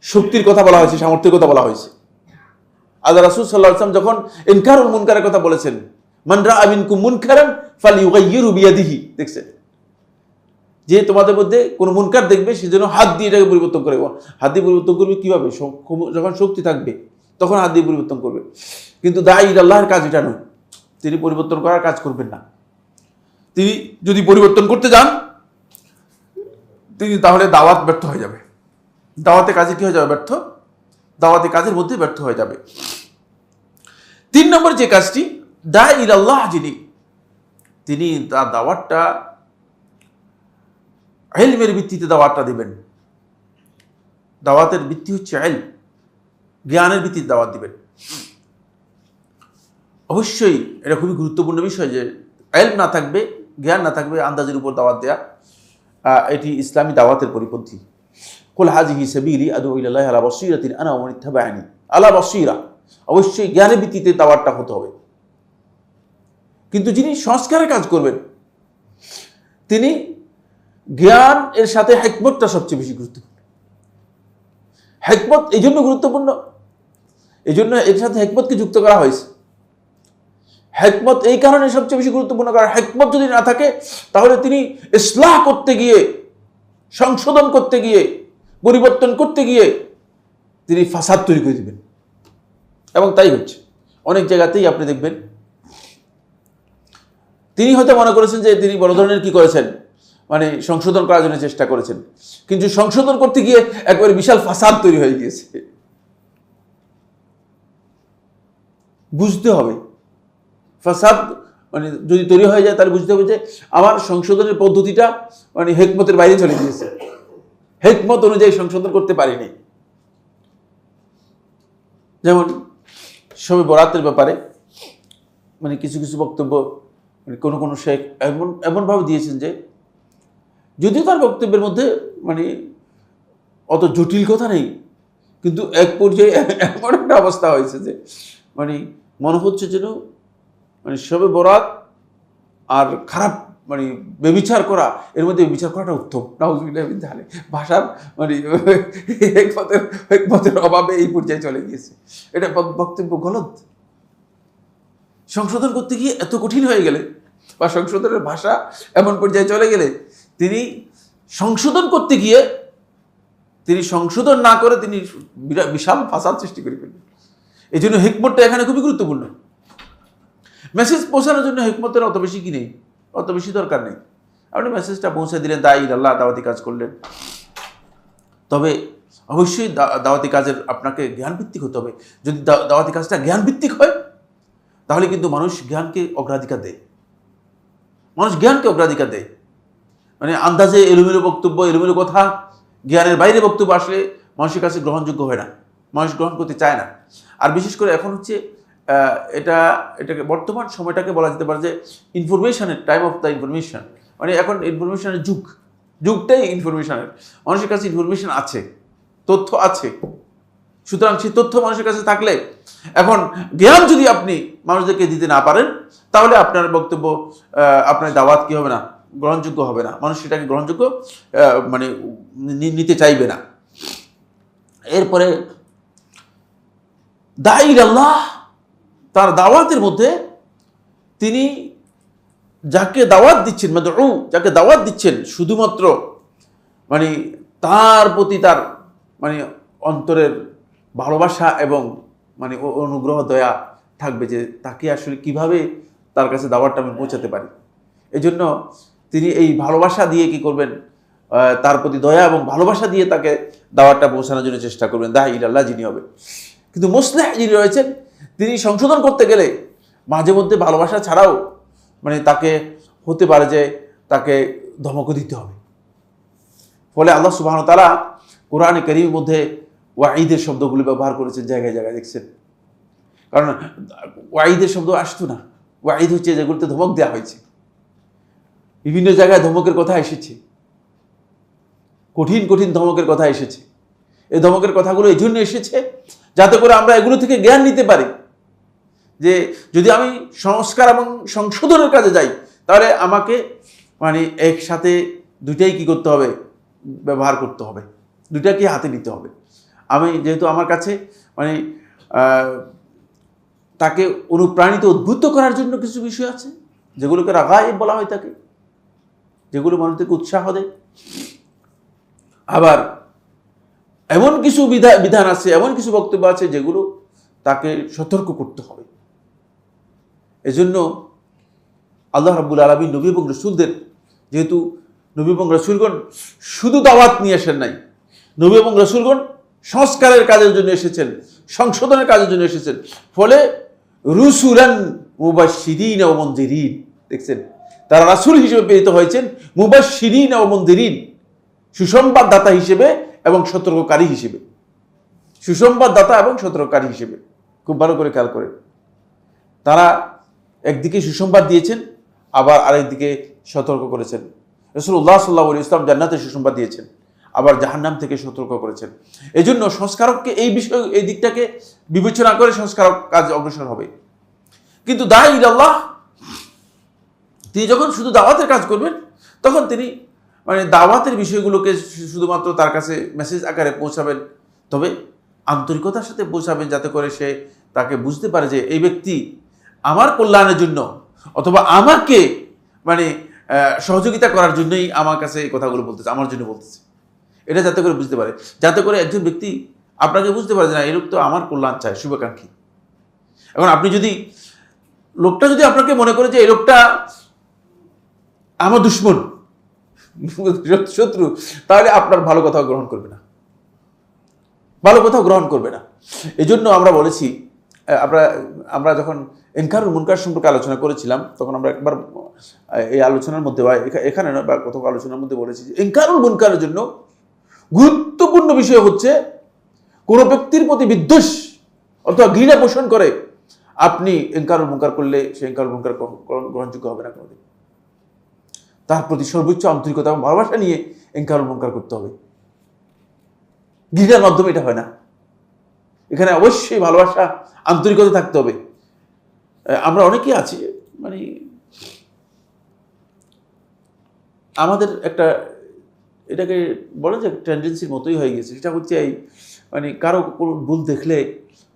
A: শক্তির কথা বলা হয়েছে, সামর্থ্যের কথা বলা হয়েছে। আল্লাহ রাসূল সাল্লাল্লাহু আলাইহি ওয়াসাল্লাম যখন ইনকারুল মুনকারের কথা বলেছেন, মান রাআ মিনকুম মুনকারান ফালইয়ুগাইয়িরহু বিয়াদিহি, দেখছেন যে তোমাদের মধ্যে কোনো মুনকার দেখবে সেজন্য হাত দিয়ে এটাকে পরিবর্তন করে। হাত দিয়ে পরিবর্তন করবে কিভাবে? যখন শক্তি থাকবে তখন হাত দিয়ে পরিবর্তন করবে। কিন্তু দাঈ আল্লাহর কাজ এটা নয়, তিনি পরিবর্তন করার কাজ করবেন না। তিনি যদি পরিবর্তন করতে যান তিনি তাহলে দাওয়াত ব্যর্থ হয়ে যাবে। দাওয়াতে কাজে কি হয়ে যাবে? ব্যর্থ। দাওয়াতে কাজের মধ্যে ব্যর্থ হয়ে যাবে। 3 নম্বর যে কাজটি, দাঈ ইলাল্লাহ, তিনি তার দাওয়াতটা ইলমের ভিত্তিতে দাওয়াতটা দিবেন। দাওয়াতের ভিত্তি হচ্ছে ইলম, জ্ঞানের ভিত্তিতে দাওয়াত দিবেন। অবশ্যই এটা খুবই গুরুত্বপূর্ণ বিষয় যে ইলম না থাকবে, জ্ঞান না থাকবে, আন্দাজের উপর দাওয়াত দেয়া, এটি ইসলামী দাওয়াতের পরিপন্থী। কুল হাযিহি সাবিলি আদউ ইলাল্লাহি আলা বাসীরাতিন আনা ওয়া মান ইত্তাবা'আনি, আলা বাসীরা, অবশ্যই জ্ঞানের ভিত্তিতে দাওয়াতটা হতে হবে। কিন্তু যিনি সংস্কারের কাজ করবেন তিনি জ্ঞান এর সাথে হিকমতটা সবচেয়ে বেশি গুরুত্বপূর্ণ। হিকমত এই জন্য গুরুত্বপূর্ণ, এই জন্য এর সাথে হিকমতকে যুক্ত করা হয়েছে। হিকমত এই কারণে সবচেয়ে বেশি গুরুত্বপূর্ণ, কারণ হিকমত যদি না থাকে তাহলে তিনি ইসলাহ করতে গিয়ে, সংশোধন করতে গিয়ে, পরিবর্তন করতে গিয়ে তিনি ফাসাদ তৈরি করে দিবেন। এবং তাই হচ্ছে অনেক জায়গাতেই আপনি দেখবেন। তিনি হয়তো মনে করেছেন যে তিনি বড় ধরনের কি করেছেন, মানে সংশোধন করার জন্য চেষ্টা করেছেন, কিন্তু সংশোধন করতে গিয়ে একবারে বিশাল ফাসাদ তৈরি হয়ে গিয়েছে। বুঝতে হবে ফাসাদ মানে যদি তৈরি হয়ে যায় তাহলে বুঝতে হবে যে আমার সংশোধনের পদ্ধতিটা মানে হিকমতের বাইরে চলে গিয়েছে, হিকমত অনুযায়ী সংশোধন করতে পারিনি। যেমন শবে বরাতের ব্যাপারে মানে কিছু কিছু বক্তব্য মানে কোনো শেখ এমনভাবে দিয়েছেন যে যদিও তার বক্তব্যের মধ্যে মানে অত জটিল কথা নেই, কিন্তু এক পর্যায়ে এমন একটা অবস্থা হয়েছে যে মানে মনে হচ্ছে যেন মানে শবে বরাত আর খারাপ মানে ব্যভিচার করা, এর মধ্যে ব্যভিচার করাটা উত্তম। নাউজুবিল্লাহ মিন যালিক, ভাষার মানে হিকমতের অভাবে এই পর্যায়ে চলে গিয়েছে। এটা বক্তব্য গলত। সংশোধন করতে গিয়ে এত কঠিন হয়ে গেলে বা সংশোধনের ভাষা এমন পর্যায়ে চলে গেলে তিনি সংশোধন করতে গিয়ে তিনি সংশোধন না করে তিনি বিশাল ফাসাদ সৃষ্টি করে ফেলবেন। এই জন্য হিকমতটা এখানে খুবই গুরুত্বপূর্ণ। মেসেজ পৌঁছানোর জন্য হিকমতের অত বেশি কি নেই, অত বেশি দরকার নেই। আপনি মেসেজটা পৌঁছে দিলেন, দাঈ ইলাল্লাহ, দাওয়াতি কাজ করলেন। তবে অবশ্যই দাওয়াতি কাজের আপনাকে জ্ঞানভিত্তিক হতে হবে। যদি দাওয়াতি কাজটা জ্ঞানভিত্তিক হয় তাহলে কিন্তু মানুষ জ্ঞানকে অগ্রাধিকার দেয়, মানুষ জ্ঞানকে অগ্রাধিকার দেয়। মানে আন্দাজে এলোমেলো বক্তব্য, এলোমেলো কথা, জ্ঞানের বাইরে বক্তব্য আসলে মানুষের কাছে গ্রহণযোগ্য হয় না, মানুষ গ্রহণ করতে চায় না। আর বিশেষ করে এখন হচ্ছে এটাকে বর্তমান সময়টাকে বলা যেতে পারে যে ইনফরমেশনের টাইম অফ দ্য ইনফরমেশন। মানে এখন ইনফরমেশনের যুগটাই ইনফরমেশনের। মানুষের কাছে ইনফরমেশন আছে, তথ্য আছে, সুতরাং সেই তথ্য মানুষের কাছে থাকলে এখন জ্ঞান যদি আপনি মানুষদেরকে দিতে না পারেন তাহলে আপনার বক্তব্য, আপনার দাওয়াত কি হবে না, গ্রহণযোগ্য হবে না। মানুষ সেটাকে গ্রহণযোগ্য মানে নিতে চাইবে না। এরপরে দাঈ ইলাল্লাহ, তার দাওয়াতের মধ্যে তিনি যাকে দাওয়াত দিচ্ছেন, মাদউ, যাকে দাওয়াত দিচ্ছেন শুধুমাত্র মানে তার প্রতি তার মানে অন্তরের ভালোবাসা এবং মানে অনুগ্রহ দয়া থাকবে যে তাকে আসলে কিভাবে তার কাছে দাওয়াতটা আমি পৌঁছাতে পারি। এই জন্য তিনি এই ভালোবাসা দিয়ে কি করবেন, তার প্রতি দয়া এবং ভালোবাসা দিয়ে তাকে দাওয়াতটা পৌঁছানোর জন্য চেষ্টা করবেন, দাঈ ইলাল্লাহ যিনি হবে। কিন্তু মুসলিহ যিনি রয়েছেন তিনি সংশোধন করতে গেলে মাঝে মধ্যে ভালোবাসা ছাড়াও মানে তাকে হতে পারে যে তাকে ধমক দিতে হবে। ফলে আল্লাহ সুবহানাহু ওয়া তাআলা কোরআনে কারীমের মধ্যে ওয়াঈদের শব্দগুলো ব্যবহার করেছেন জায়গায় জায়গায়, দেখছেন কারণ ওয়াইদের শব্দ আসতো না। ওয়াইদ হচ্ছে যেগুলোতে ধমক দেওয়া হয়েছে, বিভিন্ন জায়গায় ধমকের কথা এসেছে, কঠিন কঠিন ধমকের কথা এসেছে। এই ধমকের কথাগুলো এই জন্য এসেছে যাতে করে আমরা এগুলো থেকে জ্ঞান নিতে পারি যে যদি আমি সংস্কার এবং সংশোধনের কাজে যাই তাহলে আমাকে মানে একসাথে দুইটাই কি করতে হবে, ব্যবহার করতে হবে, দুইটাকে হাতে নিতে হবে। আমি যেহেতু আমার কাছে মানে তাকে অনুপ্রাণিত উদ্বুদ্ধ করার জন্য কিছু বিষয় আছে যেগুলোকে রাগায়েব বলা হয় থাকে, যেগুলো মানুষদেরকে উৎসাহ দেয়। আবার এমন কিছু বিধান আছে, এমন কিছু বক্তব্য আছে যেগুলো তাকে সতর্ক করতে হবে। এজন্য আল্লাহ রাব্বুল আলামিন নবী এবং রাসূলদের, যেহেতু নবী এবং রাসূলগণ শুধু দাওয়াত নিয়ে আসেন নাই, নবী এবং রাসূলগণ সংস্কারের কাজের জন্য এসেছেন, সংশোধনের কাজের জন্য এসেছেন, ফলে রুসুলান মুবাশশিরিন ওয়া মুনযিরিন, দেখছেন তারা রাসূল হিসেবে প্রেরিত হয়েছেন, মুবাশশিরিন ওয়া মুনযিরিন, সুসংবাদদাতা হিসেবে এবং সতর্ককারী হিসেবে। সুসংবাদদাতা এবং সতর্ককারী হিসেবে খুব ভালো করে খেয়াল করেন। তারা একদিকে সুসংবাদ দিয়েছেন, আবার আরেকদিকে সতর্ক করেছেন। রাসূলুল্লাহ সাল্লাল্লাহু আলাইহি ওয়াসাল্লাম জান্নাতের সুসংবাদ দিয়েছেন, আবার জাহান্নাম থেকে সতর্ক করেছেন। এই জন্য সংস্কারককে এই বিষয়, এই দিকটাকে বিবেচনা করে সংস্কারক কাজ অগ্রসর হবে। কিন্তু দাঈ ইলাল্লাহ তিনি যখন শুধু দাওয়াতের কাজ করবেন তখন তিনি মানে দাওয়াতের বিষয়গুলোকে শুধুমাত্র তার কাছে মেসেজ আকারে পৌঁছাবেন, তবে আন্তরিকতার সাথে পৌঁছাবেন যাতে করে সে তাকে বুঝতে পারে যে এই ব্যক্তি আমার কল্যাণের জন্য অথবা আমাকে মানে সহযোগিতা করার জন্যই আমার কাছে এই কথাগুলো বলতেছে, আমার জন্য বলতেছে। এটা যাতে করে বুঝতে পারে, যাতে করে একজন ব্যক্তি আপনাকে বুঝতে পারে যে না, এই লোক তো আমার কল্যাণ চায়, শুভাকাঙ্ক্ষী। এখন আপনি যদি লোকটা যদি আপনাকে মনে করে যে এই লোকটা আমার দুশ্মন, শত্রু, তাহলে আপনার ভালো কথাও গ্রহণ করবে না, ভালো কথাও গ্রহণ করবে না। এই জন্য আমরা বলেছি, আমরা যখন ইনকারুল মুনকার সম্পর্কে আলোচনা করেছিলাম তখন আমরা একবার এই আলোচনার মধ্যে বা এখানে নয় বা কোথাও আলোচনার মধ্যে বলেছি যে ইনকারুল মুনকারের জন্য গুরুত্বপূর্ণ বিষয় হচ্ছে কোনো ব্যক্তির প্রতি বিদ্বেষ অথবা ঘৃণা পোষণ করে আপনি ইনকারুল মুনকার করলে সে ইনকারুল মুনকার গ্রহণযোগ্য হবে না কোনোদিন। তার প্রতি সর্বোচ্চ আন্তরিকতা এবং ভালোবাসা নিয়ে ইনকারুল মুনকার করতে হবে। ঘৃণার মাধ্যমে এটা হয় না, এখানে অবশ্যই ভালোবাসা, আন্তরিকতা থাকতে হবে। আমরা অনেকেই আছি মানে আমাদের একটা এটাকে বলে যে টেন্ডেন্সির মতোই হয়ে গেছে, সেটা হচ্ছে এই মানে কারো কোনো ভুল দেখলে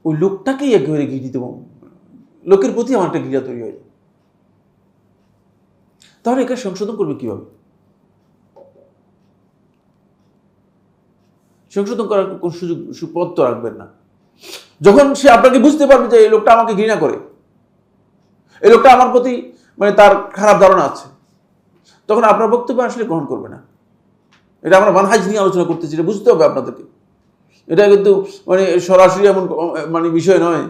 A: ওই লোকটাকেই একেবারে ঘৃণিত, লোকের প্রতি আমার একটা ঘৃণা তৈরি হয়ে যায়। তাহলে একে সংশোধন করবে কিভাবে? সংশোধন করার কোন সুপথ তো রাখবেন না। যখন সে আপনাকে বুঝতে পারবে যে এই লোকটা আমাকে ঘৃণা করে, এই লোকটা আমার প্রতি মানে তার খারাপ ধারণা আছে, তখন আপনার বক্তব্য আসলে গ্রহণ করবে না। এটা আমরা মানহাজ নিয়ে আলোচনা করতেছি, এটা বুঝতে হবে আপনাদেরকে। এটা কিন্তু মানে সরাসরি এমন মানে বিষয় নয়।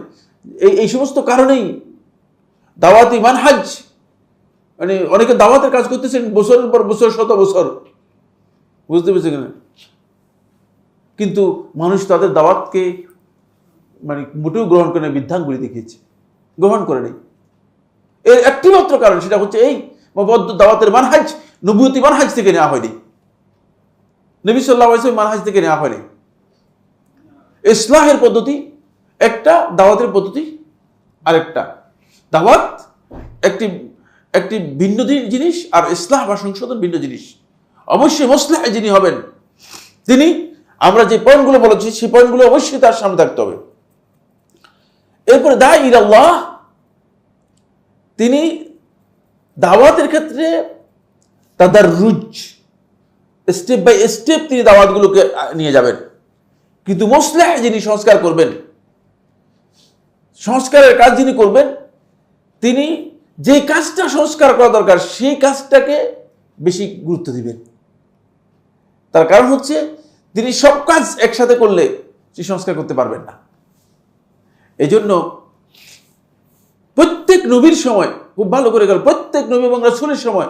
A: এই সমস্ত কারণেই দাওয়াতি মানহাজ, মানে অনেকে দাওয়াতের কাজ করতেছেন বছরের পর বছর, শত বছর, বুঝতে পেরেছে কিনা, কিন্তু মানুষ তাদের দাওয়াতকে মানে মোটেও গ্রহণ করে নেই, বৃদ্ধাঙ্গুলি দেখিয়েছে, গ্রহণ করে নেই। এর একটি মাত্র কারণ, সেটা হচ্ছে এই দাওয়াতের মানহাজ নবুয়তি মানহাজ থেকে নেওয়া হয়নি, নবী সাল্লাল্লাহু আলাইহি ওয়াসাল্লাম মানহাজ থেকে নেওয়া হয়নি। ইসলাহের পদ্ধতি একটা, দাওয়াতের পদ্ধতি আরেকটা। দাওয়াত একটি ভিন্ন জিনিস, আর ইসলাহ বা সংশোধন ভিন্ন জিনিস। অবশ্যই মুসলিহ যিনি হবেন তিনি, আমরা যে পয়েন্টগুলো বলেছি সেই পয়েন্টগুলো অবশ্যই তার সামনে থাকতে হবে। এরপরে দাঈ ইলাল্লাহ, তিনি দাওয়াতের ক্ষেত্রে তাদাররুজ, স্টেপ বাই স্টেপ তিনি দাওয়াতগুলোকে নিয়ে যাবেন। কিন্তু মুসলিহ যিনি সংস্কার করবেন, সংস্কারের কাজ যিনি করবেন, তিনি যে কাজটা সংস্কার করা দরকার সেই কাজটাকে বেশি গুরুত্ব দিবেন। তার কারণ হচ্ছে তিনি সব কাজ একসাথে করলে সে সংস্কার করতে পারবেন না। এই জন্য প্রত্যেক নবীর সময় খুব ভালো করে গেল, প্রত্যেক নবী এবং রাসূলের সময়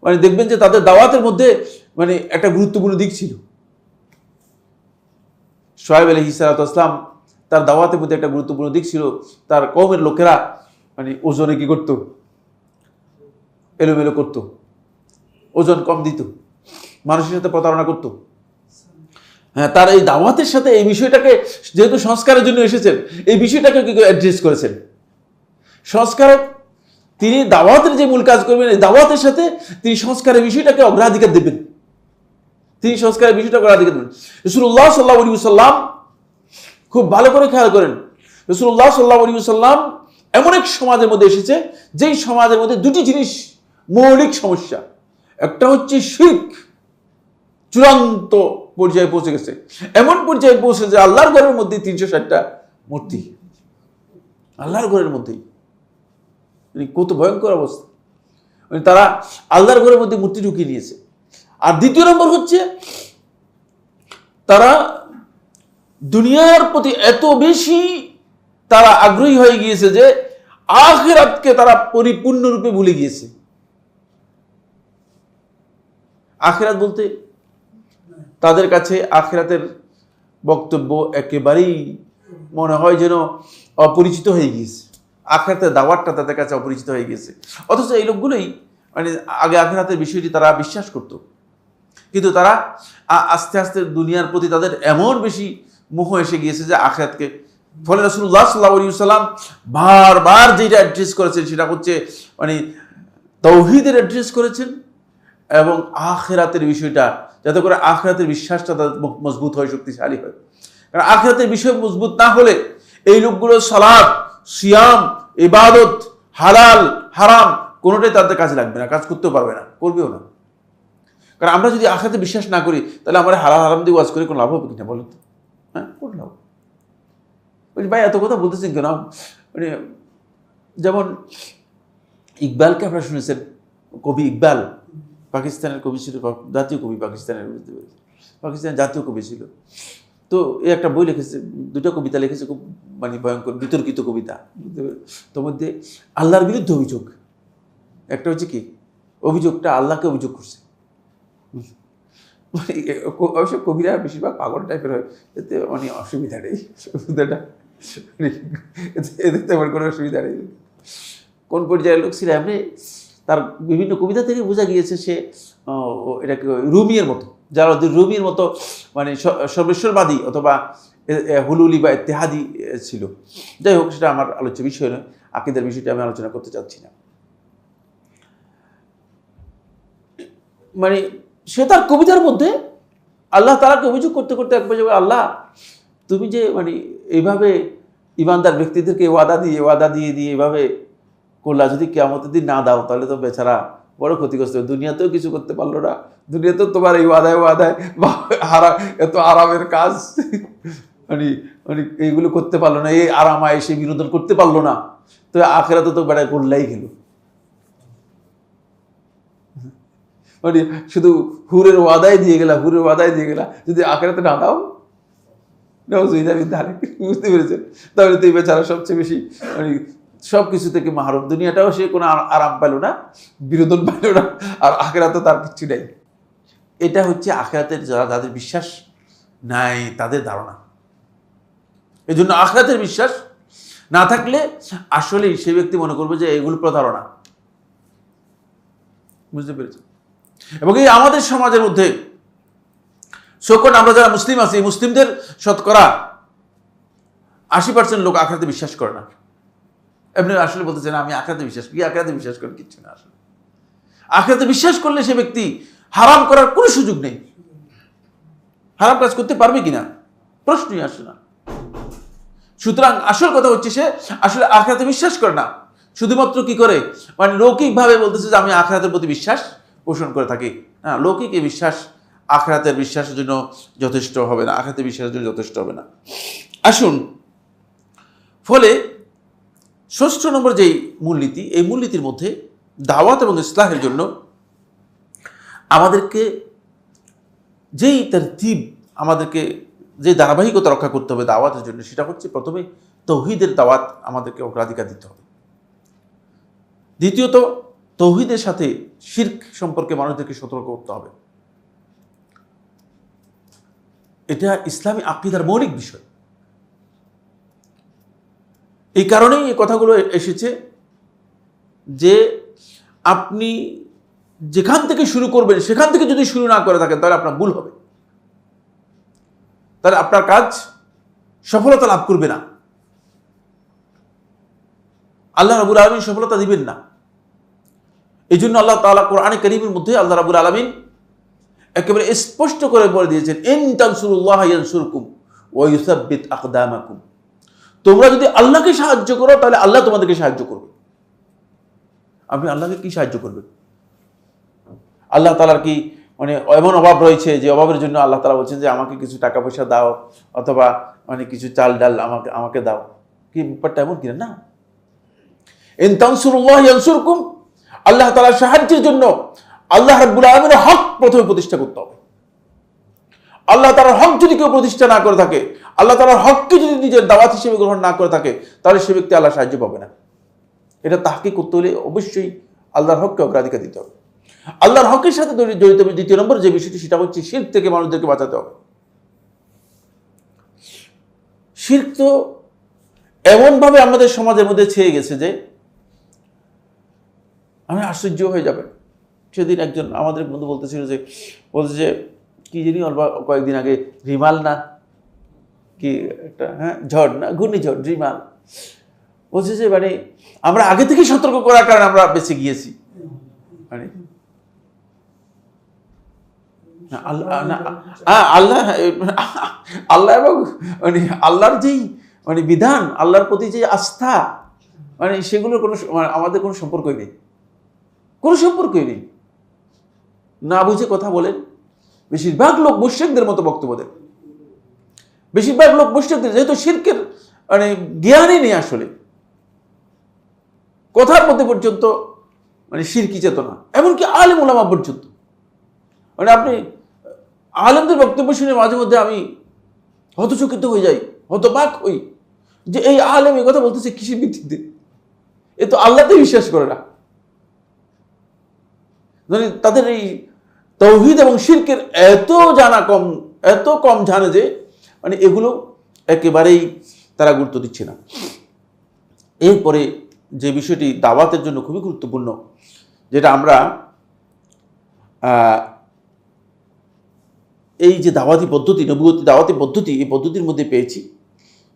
A: মানে দেখবেন যে তাদের দাওয়াতের মধ্যে মানে একটা গুরুত্বপূর্ণ দিক ছিল। শুআয়ব আলাইহিস সালাতু ওয়াস সালাম তার দাওয়াতের মধ্যে একটা গুরুত্বপূর্ণ দিক ছিল, তার কওমের লোকেরা মানে ওজনে কি করতো, এলোমেলো করতো, ওজন কম দিত, মানুষের সাথে প্রতারণা করতো। হ্যাঁ, তার এই দাওয়াতের সাথে এই বিষয়টাকে, যেহেতু সংস্কারের জন্য এসেছেন, এই বিষয়টাকে কি অ্যাড্রেস করেছেন। সংস্কারক তিনি দাওয়াতের যে মূল কাজ করবেন, এই দাওয়াতের সাথে তিনি সংস্কারের বিষয়টাকে অগ্রাধিকার দেবেন। তিনি সংস্কারের বিষয়টা অগ্রাধিকার দেবেন। রাসূলুল্লাহ সাল্লাল্লাহু আলাইহি ওয়াসাল্লাম, খুব ভালো করে খেয়াল করেন, রাসূলুল্লাহ সাল্লাল্লাহু আলাইহি ওয়াসাল্লাম এমন এক সমাজের মধ্যে এসেছে যেই সমাজের মধ্যে দুটি জিনিস মৌলিক সমস্যা। একটা হচ্ছে শিরক, চূড়ান্ত পর্যায়ে পৌঁছে গেছে, এমন পর্যায়ে পৌঁছে যে আল্লাহর ঘরের মধ্যে 360টা মূর্তি, আল্লাহর ঘরের মধ্যেই। কত ভয়ঙ্কর অবস্থা, তারা আল্লাহর ঘরের মধ্যে মূর্তি ঢুকিয়ে নিয়েছে। আর দ্বিতীয় নম্বর হচ্ছে তারা দুনিয়ার প্রতি এত বেশি তারা আগ্রহী হয়ে গিয়েছে যে আখিরাতকে তারা পরিপূর্ণরূপে ভুলে গিয়েছে। আখিরাত বলতে তাদের কাছে আখিরাতের বক্তব্য একেবারেই মনে হয় যেন অপরিচিত হয়ে গিয়েছে, আখিরাতের দাওয়াতটা তাদের কাছে অপরিচিত হয়ে গিয়েছে। অথচ এই লোকগুলোই মানে আগে আখিরাতের বিষয়টি তারা বিশ্বাস করত, কিন্তু তারা আস্তে আস্তে দুনিয়ার প্রতি তাদের এমন বেশি মোহ এসে গিয়েছে যে আখিরাতকে, ফলে রাসূলুল্লাহ সাল্লাল্লাহু আলাইহি ওয়াসাল্লাম বারবার যেটা অ্যাড্রেস করেছেন সেটা হচ্ছে মানে তাওহীদের অ্যাড্রেস করেছেন এবং আখিরাতের বিষয়টা, যাতে করে আখিরাতের বিশ্বাসটা তাদের মজবুত হয়, শক্তিশালী হয়। কারণ আখিরাতের বিষয় মজবুত না হলে এই লোকগুলো সালাত, সিয়াম, ইবাদত, হালাল হারাম কোনোটাই তাদের কাজে লাগবে না, কাজ করতেও পারবে না, করবেও না। কারণ আমরা যদি আখিরাতে বিশ্বাস না করি তাহলে আমরা হালাল হারাম দিয়ে ওয়াজ করে কোনো লাভ হবে কিনা বলেন তো? হ্যাঁ, কোন লাভ? ভাই এত কথা বলতেছেন কেন? মানে যেমন ইকবালকে আপনারা শুনেছেন, কবি ইকবাল পাকিস্তানের কবি ছিল, জাতীয় কবি পাকিস্তানের জাতীয় কবি ছিল। তো এই একটা বই লিখেছে, দুটো কবিতা লিখেছে, খুব মানে ভয়ঙ্কর বিতর্কিত কবিতা। তোর মধ্যে আল্লাহর বিরুদ্ধে অভিযোগ, একটা হচ্ছে কি অভিযোগটা আল্লাহকে অভিযোগ করছে। মানে অবশ্য কবিরা বেশিরভাগ পাগল টাইপের হয়, এতে মানে অসুবিধা নেই, সুবিধাটা এতে তেমন কোনো অসুবিধা নেই। কোন পর্যায়ের লোক ছিল এমনি, তার বিভিন্ন কবিতা থেকে বোঝা গিয়েছে সে এটাকে রুমিয়ের মতো, যারা রুমির মতো মানে সর্বেশ্বরবাদী অথবা হুলুলি বা ইত্তেহাদি ছিল। যাই হোক, সেটা আমার আলোচ্য বিষয় নয়, আকীদার বিষয়টা আমি আলোচনা করতে চাচ্ছি না। মানে সে তার কবিতার মধ্যে আল্লাহ তাআলাকে অভিযোগ করতে করতে এক পর্যায়ে, আল্লাহ তুমি যে মানে এইভাবে ইমানদার ব্যক্তিদেরকে ওয়াদা দিয়ে এইভাবে করলা, যদি কিয়ামতের দিন না দাও তাহলে তো বেচারা বড় ক্ষতিগ্রস্ত, দুনিয়াতেও কিছু করতে পারলো না, দুনিয়াতেও তোমার এই ওয়াদায় এত আরামের কাজ মানে মানে এইগুলো করতে পারলো না, এই আরাম আয়েশে বিনোদন করতে পারলো না, তো আখিরাতে তো বেড়ায় করলেই গেল। মানে শুধু হুরের ওয়াদায় দিয়ে গেলা, যদি আখিরাতে না দাও, বুঝতে পেরেছেন? তাহলে তো এই বেচারা সবচেয়ে বেশি মানে সব কিছু থেকে মাহরুম, দুনিয়াটাও সে কোনো আরাম পেল না, বিনোদন পেল না, আর আখিরাতে তার কিছু নেই। এটা হচ্ছে আখিরাতের যাদের বিশ্বাস নাই তাদের ধারণা। এই জন্য আখিরাতের বিশ্বাস না থাকলে আসলেই সে ব্যক্তি মনে করবে যে এগুলো প্রতারণা। বুঝতে পেরেছেন? এবং এই আমাদের সমাজের মধ্যে সকল আমরা যারা মুসলিম আছি, মুসলিমদের শতকরা 80% লোক আখিরাতে বিশ্বাস করে না। এমনি আসলে বলতেছেন আমি আখিরাতে বিশ্বাস করি, আখিরাতে বিশ্বাস করেন কিচ্ছু না। আসলে আখিরাতে বিশ্বাস করলে সে ব্যক্তি হারাম করার কোনো সুযোগ নেই, হারাম কাজ করতে পারবে কিনা প্রশ্নই আসে না। সুতরাং আসল কথা হচ্ছে সে আসলে আখিরাতে বিশ্বাস করে না, শুধুমাত্র কি করে মানে লৌকিকভাবে বলতেছে যে আমি আখিরাতের প্রতি বিশ্বাস পোষণ করে থাকি। না, লৌকিক এই বিশ্বাস আখিরাতের বিশ্বাসের জন্য যথেষ্ট হবে না, আখিরাতের বিশ্বাসের জন্য যথেষ্ট হবে না। আসুন, ফলে ৬ষ্ঠ নম্বর যেই মূলনীতি, এই মূলনীতির মধ্যে দাওয়াত এবং ইসলাহের জন্য আমাদেরকে যেই তারতীব, আমাদেরকে যে ধারাবাহিকতা রক্ষা করতে হবে দাওয়াতের জন্য, সেটা হচ্ছে প্রথমে তাওহীদের দাওয়াত আমাদেরকে অগ্রাধিকার দিতে হবে। দ্বিতীয়ত তাওহীদের সাথে শিরক সম্পর্কে মানুষদেরকে সতর্ক করতে হবে। এটা ইসলামী আকীদার মৌলিক বিষয়। এই কারণেই এই কথাগুলো এসেছে যে আপনি যেখান থেকে শুরু করবেন সেখান থেকে যদি শুরু না করে থাকেন তাহলে আপনার ভুল হবে, তাহলে আপনার কাজ সফলতা লাভ করবে না, আল্লাহ রাব্বুল আলামিন সফলতা দিবেন না। এই জন্য আল্লাহ তাআলা কোরআনে কারীমের মধ্যে আল্লাহ রাব্বুল আলামিন একেবারে স্পষ্ট করে বলে দিয়েছেন, ইন তানসুরুল্লাহ ইয়ানসুরকুম ওয়া ইউসাব্বিত আকদামাকুম। তোমরা যদি আল্লাহকে সাহায্য করো তাহলে আল্লাহ তোমাদেরকে সাহায্য করবে। আপনি আল্লাহকে কি সাহায্য করবেন? আল্লাহ তাআলার কি মানে এমন অভাব রয়েছে যে অভাবের জন্য আল্লাহ তাআলা বলছেন যে আমাকে কিছু টাকা পয়সা দাও অথবা মানে কিছু চাল ডাল আমাকে দাও? কি ব্যাপারটা এমন কিনা? না। ইন তানসুরুল্লাহ ইয়ানসুরকুম, আল্লাহ তাআলার সাহায্যের জন্য আল্লাহ রাব্বুল আলামিনের হক প্রথমে প্রতিষ্ঠা করতে হবে। আল্লাহ তাআলার হক যদি কেউ প্রতিষ্ঠা না করে থাকে, আল্লাহ তাআলার হককে যদি নিজের দাওয়াত হিসেবে গ্রহণ না করে থাকে, তাহলে সে ব্যক্তি আল্লাহ সাহায্য পাবে না। এটা তাহকিক করতে হলে অবশ্যই আল্লাহর হককে অগ্রাধিকার দিতে হবে। আল্লাহর হকের সাথে জড়িত দ্বিতীয় নম্বর যে বিষয়টি, সেটা হচ্ছে শিরক থেকে মানুষদেরকে বাঁচাতে হবে। শিরক তো এমনভাবে আমাদের সমাজের মধ্যে ছেয়ে গেছে যে আমি আশ্চর্য হয়ে যাবেন। সেদিন একজন আমাদের বন্ধু বলছে যে কি জানি অল্প কয়েকদিন আগে রিমাল না কি একটা ঝড় না ঘূর্ণিঝড় রিমাল, বলছে যে মানে আমরা আগে থেকেই সতর্ক করার কারণে আমরা বেঁচে গিয়েছি। মানে আল্লাহ আল্লাহ এবং মানে আল্লাহর যেই মানে বিধান, আল্লাহর প্রতি যে আস্থা, মানে সেগুলোর কোনো আমাদের কোনো সম্পর্কই নেই, কোনো সম্পর্কই নেই। না বুঝে কথা বলেন। বেশিরভাগ লোক মুশরিকদের মতো বক্তব্য দেন। বেশিরভাগ লোক মুশরিকদের, যেহেতু শিরকের মানে জ্ঞানই নেই আসলে, কথার মধ্যে পর্যন্ত মানে শিরকি চেতনা, এমনকি আলেম ওলামা পর্যন্ত। মানে আপনি আলেমদের বক্তব্য শুনে মাঝে মধ্যে আমি হতচকিত হয়ে যাই, হতবাক হই যে এই আলেম এই কথা বলতেছে কিসের ভিত্তিতে? এ তো আল্লাহতে বিশ্বাস করে না। মানে তাদের এই তাওহীদ এবং শিরকের এত কম জানে যে মানে এগুলো একেবারেই তারা গুরুত্ব দিচ্ছে না। এরপরে যে বিষয়টি দাওয়াতের জন্য খুবই গুরুত্বপূর্ণ, যেটা আমরা এই যে দাওয়াতি পদ্ধতি, নবুয়তি দাওয়াতি পদ্ধতি, এই পদ্ধতির মধ্যে পেয়েছি,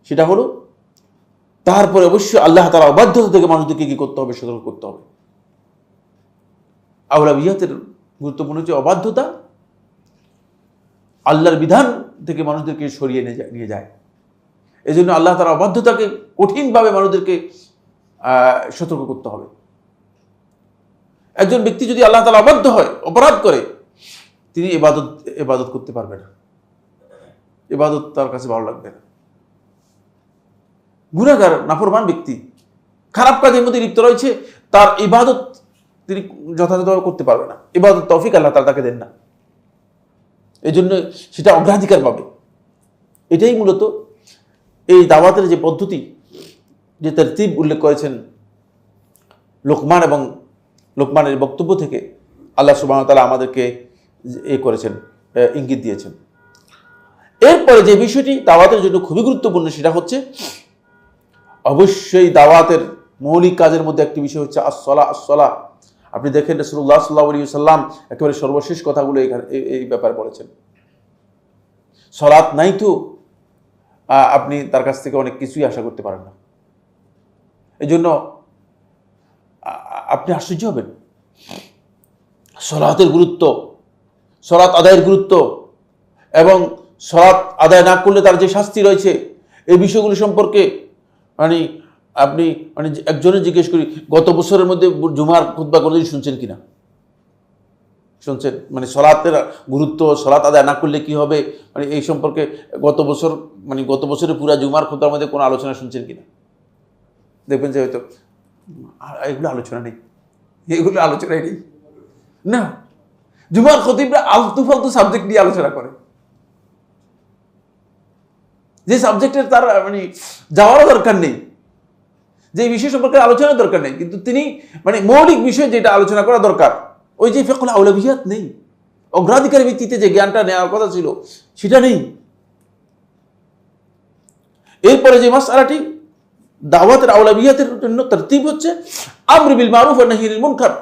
A: সেটা হলো তারপরে অবশ্যই আল্লাহ তাআলা অবাধ্যতা থেকে মানুষদেরকে কি করতে হবে? সতর্ক করতে হবে। আওলাবিয়াতের গুরুত্বপূর্ণ যে অবাধ্যতা, আল্লাহর বিধান থেকে মানুষদেরকে সরিয়ে নিয়ে যায়। এই জন্য আল্লাহ তাআলা অবাধ্যতাকে কঠিনভাবে মানুষদেরকে সতর্ক করতে হবে। একজন ব্যক্তি যদি আল্লাহ তাআলা অবাধ্য হয়, অপরাধ করে, তিনি ইবাদত করতে পারবে না, ইবাদত তার কাছে ভালো লাগবে না। গুনাহগার নাফরমান ব্যক্তি খারাপ কাজের মধ্যে লিপ্ত রয়েছে, তার ইবাদত তিনি যথাযথভাবে করতে পারবে না। ইবাদত তৌফিক আল্লাহ তাআলা তাকে দেন না, এই জন্য সেটা অগ্রাধিকার পাবে। এটাই মূলত এই দাওয়াতের যে পদ্ধতি, যে তারতিব উল্লেখ করেছেন লোকমান এবং লোকমানের বক্তব্য থেকে আল্লাহ সুবহানাহু ওয়া তাআলা আমাদেরকে করেছেন, ইঙ্গিত দিয়েছেন। এরপরে যে বিষয়টি দাওয়াতের জন্য খুবই গুরুত্বপূর্ণ, সেটা হচ্ছে অবশ্যই দাওয়াতের মৌলিক কাজের মধ্যে একটি বিষয় হচ্ছে আসসালাহ। আপনি দেখেন রাসূলুল্লাহ সাল্লাল্লাহু আলাইহি ওয়াসাল্লাম একেবারে সর্বশেষ কথাগুলো এই ব্যাপারে বলেছেন। সালাত নাই তো আপনি তার কাছ থেকে অনেক কিছুই আশা করতে পারেন না। এই জন্য আপনি আশ্চর্য হবেন সালাতের গুরুত্ব, সালাত আদায়ের গুরুত্ব, এবং সালাত আদায় না করলে তার যে শাস্তি রয়েছে, এই বিষয়গুলো সম্পর্কে মানে আপনি মানে একজনে জিজ্ঞেস করি, গত বছরের মধ্যে জুমার খুতবা কোনোদিন শুনছেন কিনা? শুনছেন? মানে সালাতের গুরুত্ব, সালাত আদায় না করলে কি হবে, মানে এই সম্পর্কে গত বছরে পুরা জুমার খুতবার মধ্যে কোনো আলোচনা শুনছেন কিনা? দেখবেন যে হয়তো এগুলো আলোচনা নেই, এগুলো আলোচনাই নেই। না, জুমার খতিবরা আলতু ফালতু সাবজেক্ট নিয়ে আলোচনা করে, যে সাবজেক্টের তার মানে যাওয়ারও দরকার নেই, যে বিষয় সম্পর্কে আলোচনার দরকার নেই, কিন্তু তিনি মানে মৌলিক বিষয় যেটা আলোচনা করা দরকার, ওই যে ফিকহুল আউলাবিয়াত নেই, অগ্রাধিকারের ভিত্তিতে যে জ্ঞানটা নেওয়ার কথা ছিল সেটা নেই। এরপরে যে মাসআলাটি দাওয়াতের আওলাবিয়াতের জন্য তারতিব হচ্ছে আমর বিল মারুফ ওয়া নাহি আনিল মুনকার।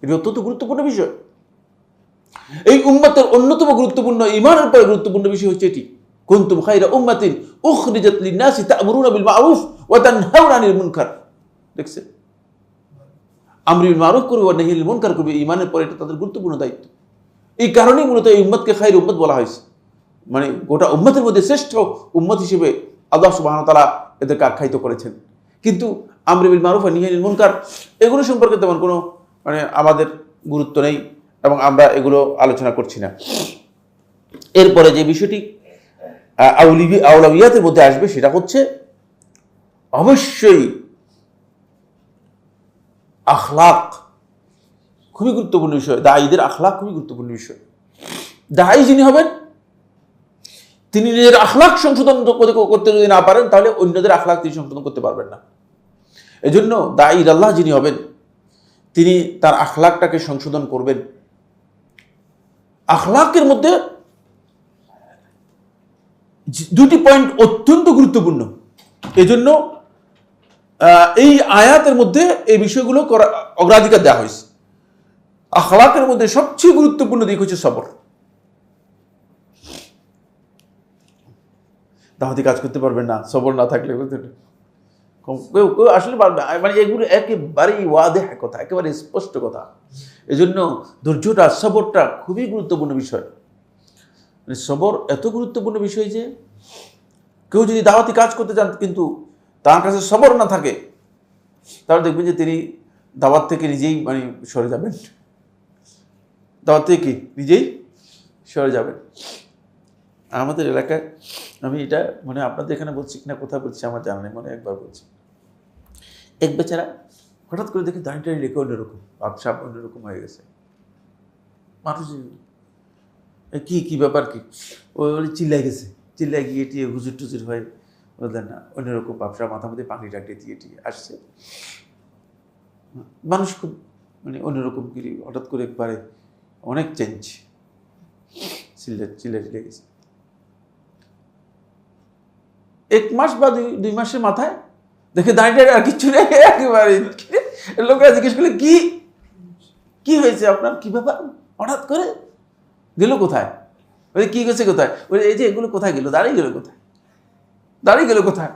A: এটা অত্যন্ত গুরুত্বপূর্ণ বিষয়। এই উম্মতের অন্যতম গুরুত্বপূর্ণ, ঈমানের পরে গুরুত্বপূর্ণ বিষয় হচ্ছে এটি, কুনতুম খায়রা উম্মাতিন উখরিজাত লিন-নাসি তা'মুরুনা বিল মারুফ ওয়া তানহাউনা আনিল মুনকার। দেখছেন, আমর বিল মারুফ করবে ওয়া নাহি আনিল মুনকার করবে, ঈমানের পরে এটা তাদের গুরুত্বপূর্ণ দায়িত্ব। এই কারণেই মূলত এই উম্মতকে খায়র উম্মত বলা হয়েছে, মানে গোটা উম্মতের মধ্যে শ্রেষ্ঠ উম্মত হিসেবে আল্লাহ সুবহানাহু ওয়া তাআলা এদেরকে আখ্যায়িত করেছেন। কিন্তু আমর বিল মারুফ ওয়া নাহি আনিল মুনকার এগুলো সম্পর্কে তেমন কোনো আমাদের গুরুত্ব নেই এবং আমরা এগুলো আলোচনা করছি না। এরপরে যে বিষয়টি আউলাউইয়াতের মধ্যে আসবে সেটা হচ্ছে অবশ্যই আখলাক, খুবই গুরুত্বপূর্ণ বিষয়। দায়ীদের আখলাক খুবই গুরুত্বপূর্ণ বিষয়। দায়ী যিনি হবেন তিনি নিজের আখলাক সংশোধন করতে যদি না পারেন তাহলে অন্যদের আখলাক তিনি সংশোধন করতে পারবেন না। এজন্য দায়ী আল্লাহ যিনি হবেন তিনি তার আখলাকটাকে সংশোধন করবেন। আখলাকের মধ্যে দুটি পয়েন্ট অত্যন্ত গুরুত্বপূর্ণ। এজন্য এই আয়াতের মধ্যে এই বিষয়গুলো অগ্রাধিকার দেওয়া হয়েছে। আখলাকের মধ্যে সবচেয়ে গুরুত্বপূর্ণ দিক হচ্ছে সবর। দাওয়াতি কাজ করতে পারবেন না সবর না থাকলে, কেউ আসলে মানে এগুলো একেবারেই ওয়াদেহ কথা, একেবারে স্পষ্ট কথা। এজন্য ধৈর্যটা, সবরটা খুবই গুরুত্বপূর্ণ বিষয়। মানে সবর এত গুরুত্বপূর্ণ বিষয় যে কেউ যদি দাওয়াতি কাজ করতে চান কিন্তু তার কাছে সবর না থাকে তাহলে দেখবেন যে তিনি দাওয়াত থেকে নিজেই মানে সরে যাবেন, দাওয়াত থেকে নিজেই সরে যাবেন। আমাদের এলাকায়, আমি এটা মানে আপনাদের এখানে বলছি কিনা কোথায় বলছি আমার জানা নেই, মনে একবার বলছি, এক বেচারা হঠাৎ করে দেখি দাঁড়িয়ে দাঁড়িয়ে লেখে অন্যরকম, ভাবসাব অন্যরকম হয়ে গেছে। মানুষ কি ব্যাপার কি, ও চিল্লাই গেছে, চিল্লাই গিয়ে টিয়ে হুজুর টুজুর হয়ে বললেন না, অন্যরকম ব্যবসা, মাথা মধ্যে পানি টাকিয়ে দিয়ে আসছে। মানুষ খুব মানে অন্যরকম কি হঠাৎ করে একবারে অনেক চেঞ্জ, চিল্লাই গেছে। 1 মাস বা 2 মাসের মাথায় দেখে দাঁড়িয়ে আর কিচ্ছু নেই, একেবারে লোকেরা জিজ্ঞেস করলে কি হয়েছে আপনার, কি ব্যাপার, হঠাৎ করে গেল কোথায়, কি গেছে কোথায়, এই যে এগুলো কোথায় গেল, দাঁড়িয়ে গেল কোথায়, দাঁড়িয়ে গেল কোথায়,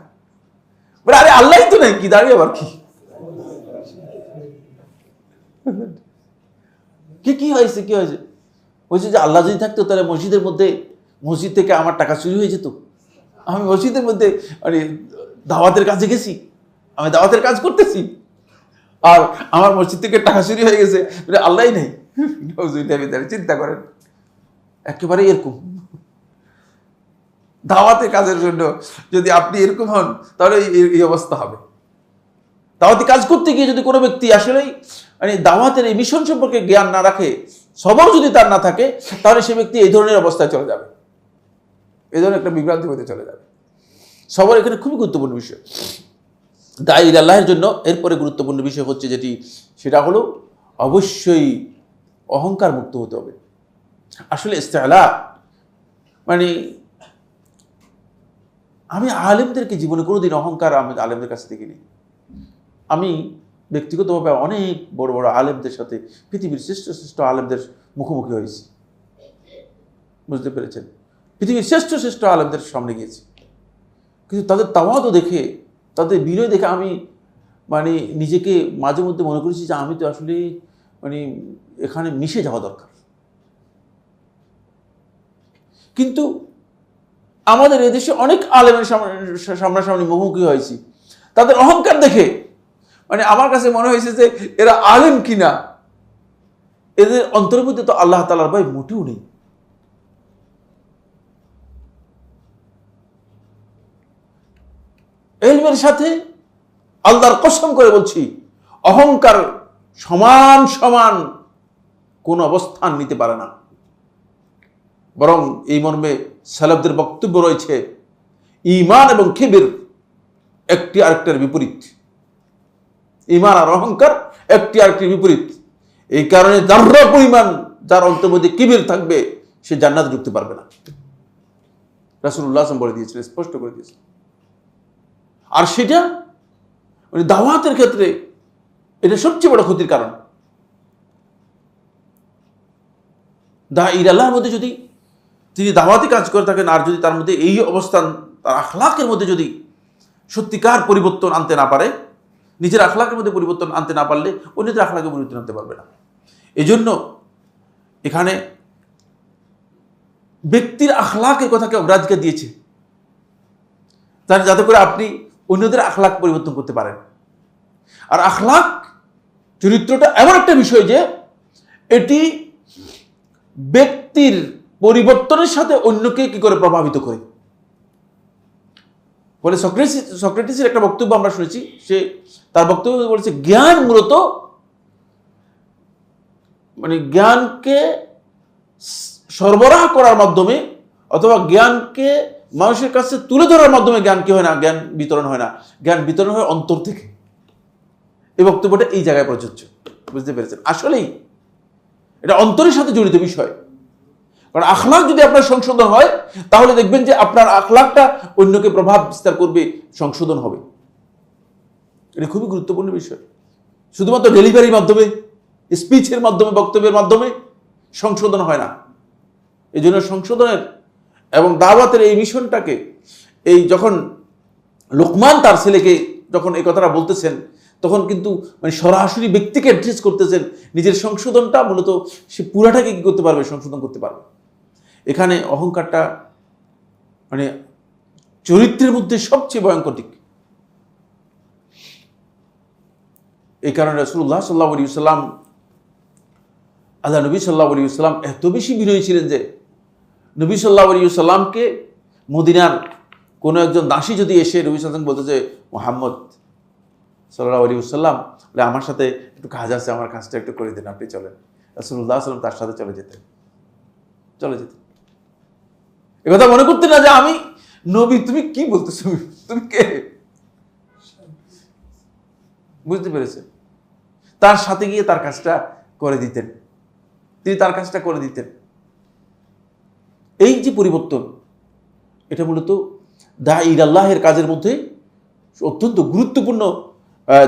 A: বলে আরে আল্লাহ তো নেই, কি দাঁড়িয়ে আবার কি হয়েছে, কি হয়েছে? বলছে যে আল্লাহ যদি থাকতো তাহলে মসজিদের মধ্যে, মসজিদ থেকে আমার টাকা চুরি হয়ে যেত, আমি মসজিদের মধ্যে মানে দাওয়াতের কাজে গেছি, আমি দাওয়াতের কাজ করতেছি আর আমার মসজিদ থেকে টাকা চুরি হয়ে গেছে, আল্লাহই নেই। চিন্তা করেন, একেবারে এরকম দাওয়াতের কাজের জন্য যদি আপনি এরকম হন তাহলে এই অবস্থা হবে। দাওয়াতি কাজ করতে গিয়ে যদি কোনো ব্যক্তি আসলেই মানে দাওয়াতের এই মিশন সম্পর্কে জ্ঞান না রাখে, সবর যদি তার না থাকে, তাহলে সে ব্যক্তি এই ধরনের অবস্থায় চলে যাবে, এই ধরনের একটা বিভ্রান্তি হতে চলে যাবে। সবর এখানে খুবই গুরুত্বপূর্ণ বিষয় দায়ী আল্লাহের জন্য। এরপরে গুরুত্বপূর্ণ বিষয় হচ্ছে যেটি, সেটা হলো অবশ্যই অহংকার মুক্ত হতে হবে। আসলে ইস্তেলা মানে আমি আলেমদেরকে জীবনে কোনোদিন অহংকার আমি আলেমদের কাছে দেখিনি। আমি ব্যক্তিগতভাবে অনেক বড় বড় আলেমদের সাথে, পৃথিবীর শ্রেষ্ঠ আলেমদের মুখোমুখি হয়েছি, বুঝতে পেরেছেন, পৃথিবীর শ্রেষ্ঠ আলেমদের সামনে গিয়েছি, কিন্তু তাদের তাওয়াদু দেখে, তাদের বিনয় দেখে আমি মানে নিজেকে মাঝে মধ্যে মনে করেছি যে আমি তো আসলে মানে এখানে মিশে যাওয়া দরকার। কিন্তু আমাদের এদেশে অনেক আলেমের সামনাসামনি মুখোমুখি হয়েছি, তাদের অহংকার দেখে মানে আমার কাছে মনে হয়েছে যে এরা আলেম কিনা, এদের অন্তরের মধ্যে তো আল্লাহ তাআলার ভয় মোটেও নেই। ইলমের সাথে আল্লাহর কসম করে বলছি, অহংকার সমান কোন অবস্থান নিতে পারে না। বরং এই মর্মে সালাফদের বক্তব্য রয়েছে, ঈমান এবং কিবর একটি আরেকটার বিপরীত, ঈমান আর অহংকার একটি আরেকটির বিপরীত। এই কারণে যারা পরিমাণ যার অন্তর মধ্যে কিবর থাকবে সে জান্নাতে ঢুকতে পারবে না। রাসূলুল্লাহ সাল্লাল্লাহু আলাইহি ওয়াসাল্লাম বলে দিয়েছিলেন, স্পষ্ট করে দিয়েছেন। আর সেটা মানে দাওয়াতের ক্ষেত্রে এটা সবচেয়ে বড় ক্ষতির কারণ। দাঈর আল্লাহর মধ্যে যদি তিনি দাওয়াতি কাজ করে থাকেন, আর যদি তার মধ্যে এই অবস্থান, তার আখলাকের মধ্যে যদি সত্যিকার পরিবর্তন আনতে না পারে, নিজের আখলাকের মধ্যে পরিবর্তন আনতে না পারলে অন্যদের আখলাকে পরিবর্তন আনতে পারবে না। এই জন্য এখানে ব্যক্তির আখলাকের কথাকে অগ্রাধিকার দিয়েছে, তার যাতে করে আপনি অন্যদের আখলাক পরিবর্তন করতে পারেন। আর আখলাক চরিত্রটা এমন একটা বিষয় যে এটি ব্যক্তির পরিবর্তনের সাথে অন্যকে কি করে প্রভাবিত করে। বলে সক্রেটিসের একটা বক্তব্য আমরা শুনেছি, সে তার বক্তব্য বলেছে জ্ঞান মূলত মানে জ্ঞানকে সরবরাহ করার মাধ্যমে অথবা জ্ঞানকে মানুষের কাছে তুলে ধরার মাধ্যমে জ্ঞান কি হয় না, জ্ঞান বিতরণ হয় না, জ্ঞান বিতরণ হয় অন্তর থেকে। এই বক্তব্যটা এই জায়গায় প্রযোজ্য, বুঝতে পেরেছেন? আসলেই এটা অন্তরের সাথে জড়িত বিষয়। কারণ আখলাক যদি আপনার সংশোধন হয় তাহলে দেখবেন যে আপনার আখলাকটা অন্যকে প্রভাব বিস্তার করবে, সংশোধন হবে। এটা খুবই গুরুত্বপূর্ণ বিষয়। শুধুমাত্র ডেলিভারির মাধ্যমে, স্পিচের মাধ্যমে, বক্তব্যের মাধ্যমে সংশোধন হয় না। এই জন্য সংশোধনের এবং দাওয়াতের এই মিশনটাকে, এই যখন লোকমান তার ছেলেকে যখন এই কথাটা বলতেছেন, তখন কিন্তু মানে সরাসরি ব্যক্তিকে অ্যাড্রেস করতেছেন। নিজের সংশোধনটা মূলত সে পুরাটাকে কি করতে পারবে, সংশোধন করতে পারবে। এখানে অহংকারটা মানে চরিত্রের মধ্যে সবচেয়ে ভয়ঙ্কর দিক। এই কারণে রাসূলুল্লাহ সাল্লাল্লাহু আলাইহি ওয়াসাল্লাম, আল্লাহ নবী সাল্লাল্লাহু আলাইহি ওয়াসাল্লাম এত বেশি বিনয়ী ছিলেন যে নবী সাল্লাল্লাহু আলাইহি ওয়াসাল্লামকে মদিনার কোনো একজন দাসী যদি এসে নবী সাল্লাল্লাহু আলাইহি ওয়াসাল্লাম বলতে যে মুহাম্মদ সাল্লাল্লাহু আলাইহি ওয়াসাল্লাম বলে আমার সাথে একটু কাজ আছে, আমার কাজটা একটু করে দিন, আপনি চলেন। রাসূলুল্লাহ সাল্লাল্লাহু আলাইহি ওয়াসাল্লাম তার সাথে চলে যেতেন। একথা মনে করতে না যে আমি নবী, তুমি কি বলতেছো, তুমি কে, বুঝতে পেরেছেন? তার সাথে গিয়ে তার কাজটা করে দিতেন, তিনি তার কাজটা করে দিতেন। এই যে পরিবর্তন, এটা মূলত দাঈর আল্লাহের কাজের মধ্যে অত্যন্ত গুরুত্বপূর্ণ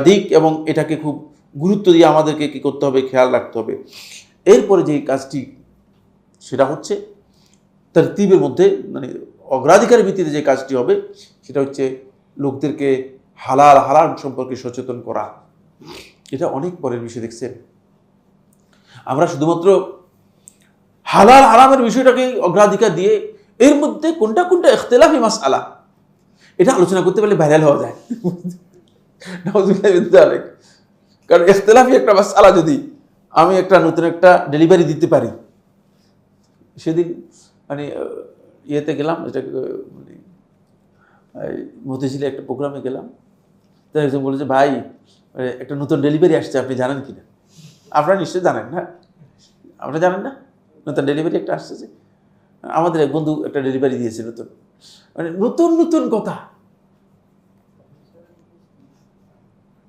A: দিক, এবং এটাকে খুব গুরুত্ব দিয়ে আমাদেরকে কি করতে হবে, খেয়াল রাখতে হবে। এরপরে যে কাজটি, সেটা হচ্ছে তারতিবের মধ্যে মানে অগ্রাধিকারের ভিত্তিতে যে কাজটি হবে, সেটা হচ্ছে লোকদেরকে হালাল হারাম সম্পর্কে সচেতন করা। এটা অনেক পরের বিষয়। দেখছেন, আমরা শুধুমাত্র হালাল হারামের বিষয়টাকে অগ্রাধিকার দিয়ে এর মধ্যে কোনটা কোনটা ইখতিলাফি মাসআলা এটা আলোচনা করতে পারলে ভাইরাল হওয়া যায়। কারণ ইখতিলাফি একটা মাসআলা যদি আমি একটা নতুন একটা ডেলিভারি দিতে পারি, সেদিন মানে ইয়েতে গেলাম, এটা মানে মতিঝিলে একটা প্রোগ্রামে গেলাম, তো একজন বলেছে ভাই একটা নতুন ডেলিভারি আসছে, আপনি জানেন কিনা? আপনারা নিশ্চয়ই জানেন না, আপনারা জানেন না? নতুন ডেলিভারি একটা আসছে, যে আমাদের এক বন্ধু একটা ডেলিভারি দিয়েছে নতুন, মানে নতুন নতুন কথা,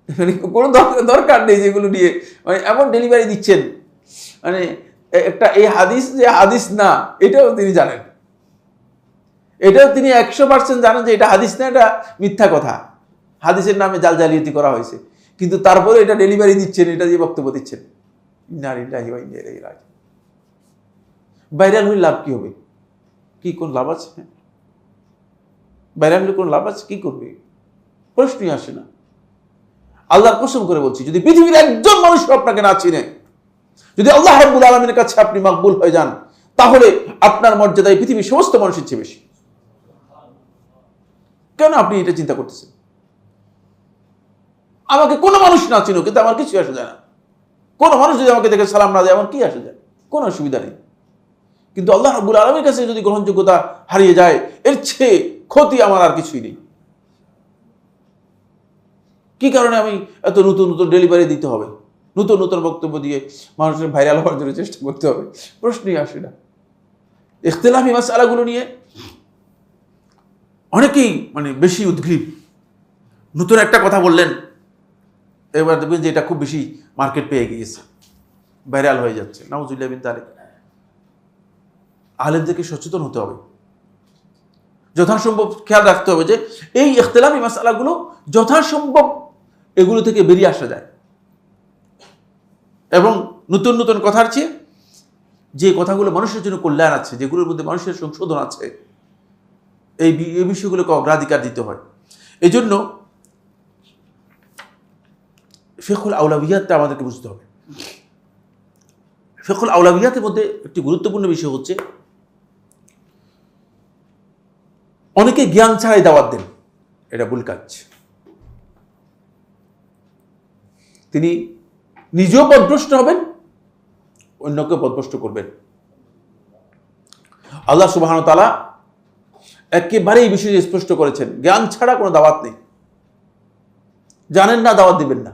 A: মানে কোনো দরকার নেই যেগুলো নিয়ে মানে এমন ডেলিভারি দিচ্ছেন, মানে একটা এই হাদিস যে হাদিস না এটাও তিনি জানেন, এটাও তিনি 100% জানেন যে এটা হাদিস না, এটা মিথ্যা কথা, হাদিসের নামে জালজালিয়াতি করা হয়েছে, কিন্তু তারপরে এটা ডেলিভারি দিচ্ছেন, এটা দিয়ে বক্তব্য দিচ্ছেন। ভাইরাল হলে লাভ কি হবে? কি কোন লাভ আছে? ভাইরাল হলে কোন লাভ আছে? কি করবে? প্রশ্নই আসে না। আল্লাহর কসম করে বলছি, যদি পৃথিবীর একজন মানুষ আপনাকে না চিনে, যদি আল্লাহ রাব্বুল আলামিনের কাছে আপনি মাকবুল হয়ে যান, তাহলে আপনার মর্যাদায় পৃথিবীর সমস্ত মানুষের চেয়ে বেশি। কেন আপনি এটা চিন্তা করতেছেন? আমাকে কোনো মানুষ না চিনো, কিন্তু আমার কিছু আসে যায় না। কোনো মানুষ যদি আমাকে দেখে সালাম না দেয়, আমার কি আসে যায়? কোনো অসুবিধা নেই। কিন্তু আল্লাহ রাব্বুল আলামিনের কাছে যদি গ্রহণযোগ্যতা হারিয়ে যায়, এর চেয়ে ক্ষতি আমার আর কিছুই নেই। কি কারণে আমি এত নতুন নতুন ডেলিভারি দিতে হবে, নতুন নতুন বক্তব্য দিয়ে মানুষের ভাইরাল হওয়ার জন্য চেষ্টা করতে হবে? প্রশ্নই আসে না। ইখতিলাফি মাসআলাগুলো নিয়ে অনেকেই মানে বেশি উদ্গ্রীব। নতুন একটা কথা বললেন, এবার দেখবেন যে এটা খুব বেশি মার্কেট পেয়ে গিয়েছে, ভাইরাল হয়ে যাচ্ছে। নাউজুবিল্লাহ মিন যালিক। আলেমদেরকে সচেতন হতে হবে। যথাসম্ভব খেয়াল রাখতে হবে যে এই ইখতিলাফি মাসআলাগুলো যথাসম্ভব এগুলো থেকে বেরিয়ে আসা যায়, এবং নতুন নতুন কথার চেয়ে যে কথাগুলো মানুষের জন্য কল্যাণ আছে, যেগুলোর মধ্যে মানুষের সংশোধন আছে, এই বিষয়গুলোকে অগ্রাধিকার দিতে হয়। এই জন্য ফিকহুল আউলাবিয়াতটা আমাদেরকে বুঝতে হবে। ফিকহুল আউলাবিয়াতের মধ্যে একটি গুরুত্বপূর্ণ বিষয় হচ্ছে, অনেকে জ্ঞান ছাড়াই দাওয়াত দেন, এটা ভুল কাজ। তিনি নিজেও পথভ্রষ্ট হবেন, অন্যকে পথভ্রষ্ট করবেন। আল্লাহ সুবহানাহু ওয়া তাআলা একেবারে এই বিষয়ে স্পষ্ট করেছেন, জ্ঞান ছাড়া কোনো দাওয়াত নেই। জানেন না, দাওয়াত দিবেন না।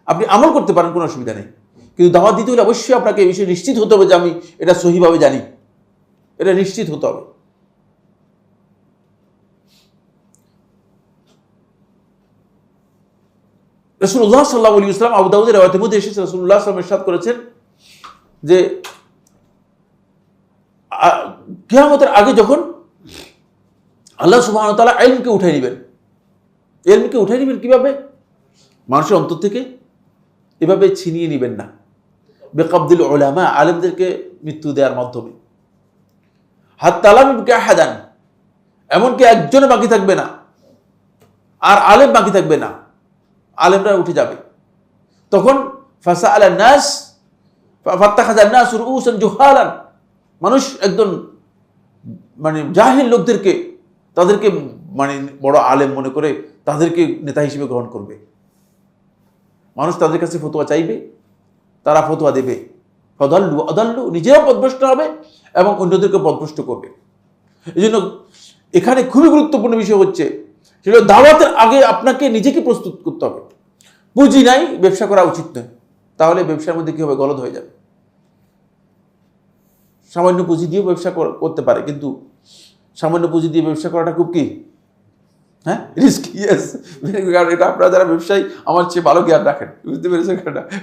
A: আপনি আমল করতে পারেন, কোনো অসুবিধা নেই, কিন্তু দাওয়াত দিতে হলে অবশ্যই আপনাকে এই বিষয়ে নিশ্চিত হতে হবে যে আমি এটা সহিভাবে জানি, এটা নিশ্চিত হতে হবে। রাসূলুল্লাহ সাল্লাল্লাহু আলাইহি ওয়াসাল্লাম আবু দাউদের riwayat-এর মধ্যে এসেছে, রাসূলুল্লাহ সাল্লাল্লাহু আলাইহি ওয়াসাল্লাম ইরশাদ করেছেন যে কিয়ামতের আগে যখন আল্লাহ সুবহানাহু ওয়া তাআলা ইলমকে উঠাই নেবেন, ইলমকে উঠাই নেবেন কিভাবে? মানুষের অন্তর থেকে এভাবে ছিনিয়ে নেবেন না, বিকাবদিল উলামা, আলেমদেরকে মৃত্যু দেওয়ার মাধ্যমে। হাত্তা লা ইবকা আহাদান, এমনকি একজনও বাকি থাকবে না, আর আলেম বাকি থাকবে না, আলেমরা উঠে যাবে। তখন ফাসাআলা নাস ফাত্তাখাযা নাস রুউসান জুহালান, মানুষ একদম জাহিল লোকদেরকে, তাদেরকে বড় আলেম মনে করে তাদেরকে নেতা হিসেবে গ্রহণ করবে। মানুষ তাদের কাছে ফতোয়া চাইবে, তারা ফতোয়া দেবে। ফাদাল্লু আদাল্লু, নিজেরাও পথভ্রষ্ট হবে এবং অন্যদেরকে পথভ্রষ্ট করবে। এই জন্য এখানে খুবই গুরুত্বপূর্ণ বিষয় হচ্ছে, সেটা দাওয়াতের আগে আপনাকে নিজেকে প্রস্তুত করতে হবে। পুঁজি নাই, ব্যবসা করা উচিত নয়, তাহলে ব্যবসার মধ্যে কি হবে? গলদ হয়ে যাবে। সামান্য পুঁজি দিয়েও ব্যবসা করতে পারে, কিন্তু সামান্য পুঁজি দিয়ে ব্যবসা করাটা খুব কি রিস্কি। ইয়েস, এটা আপনারা যারা ব্যবসায়ী আমার চেয়ে ভালো জ্ঞান রাখেন, বুঝতে পেরেছেন?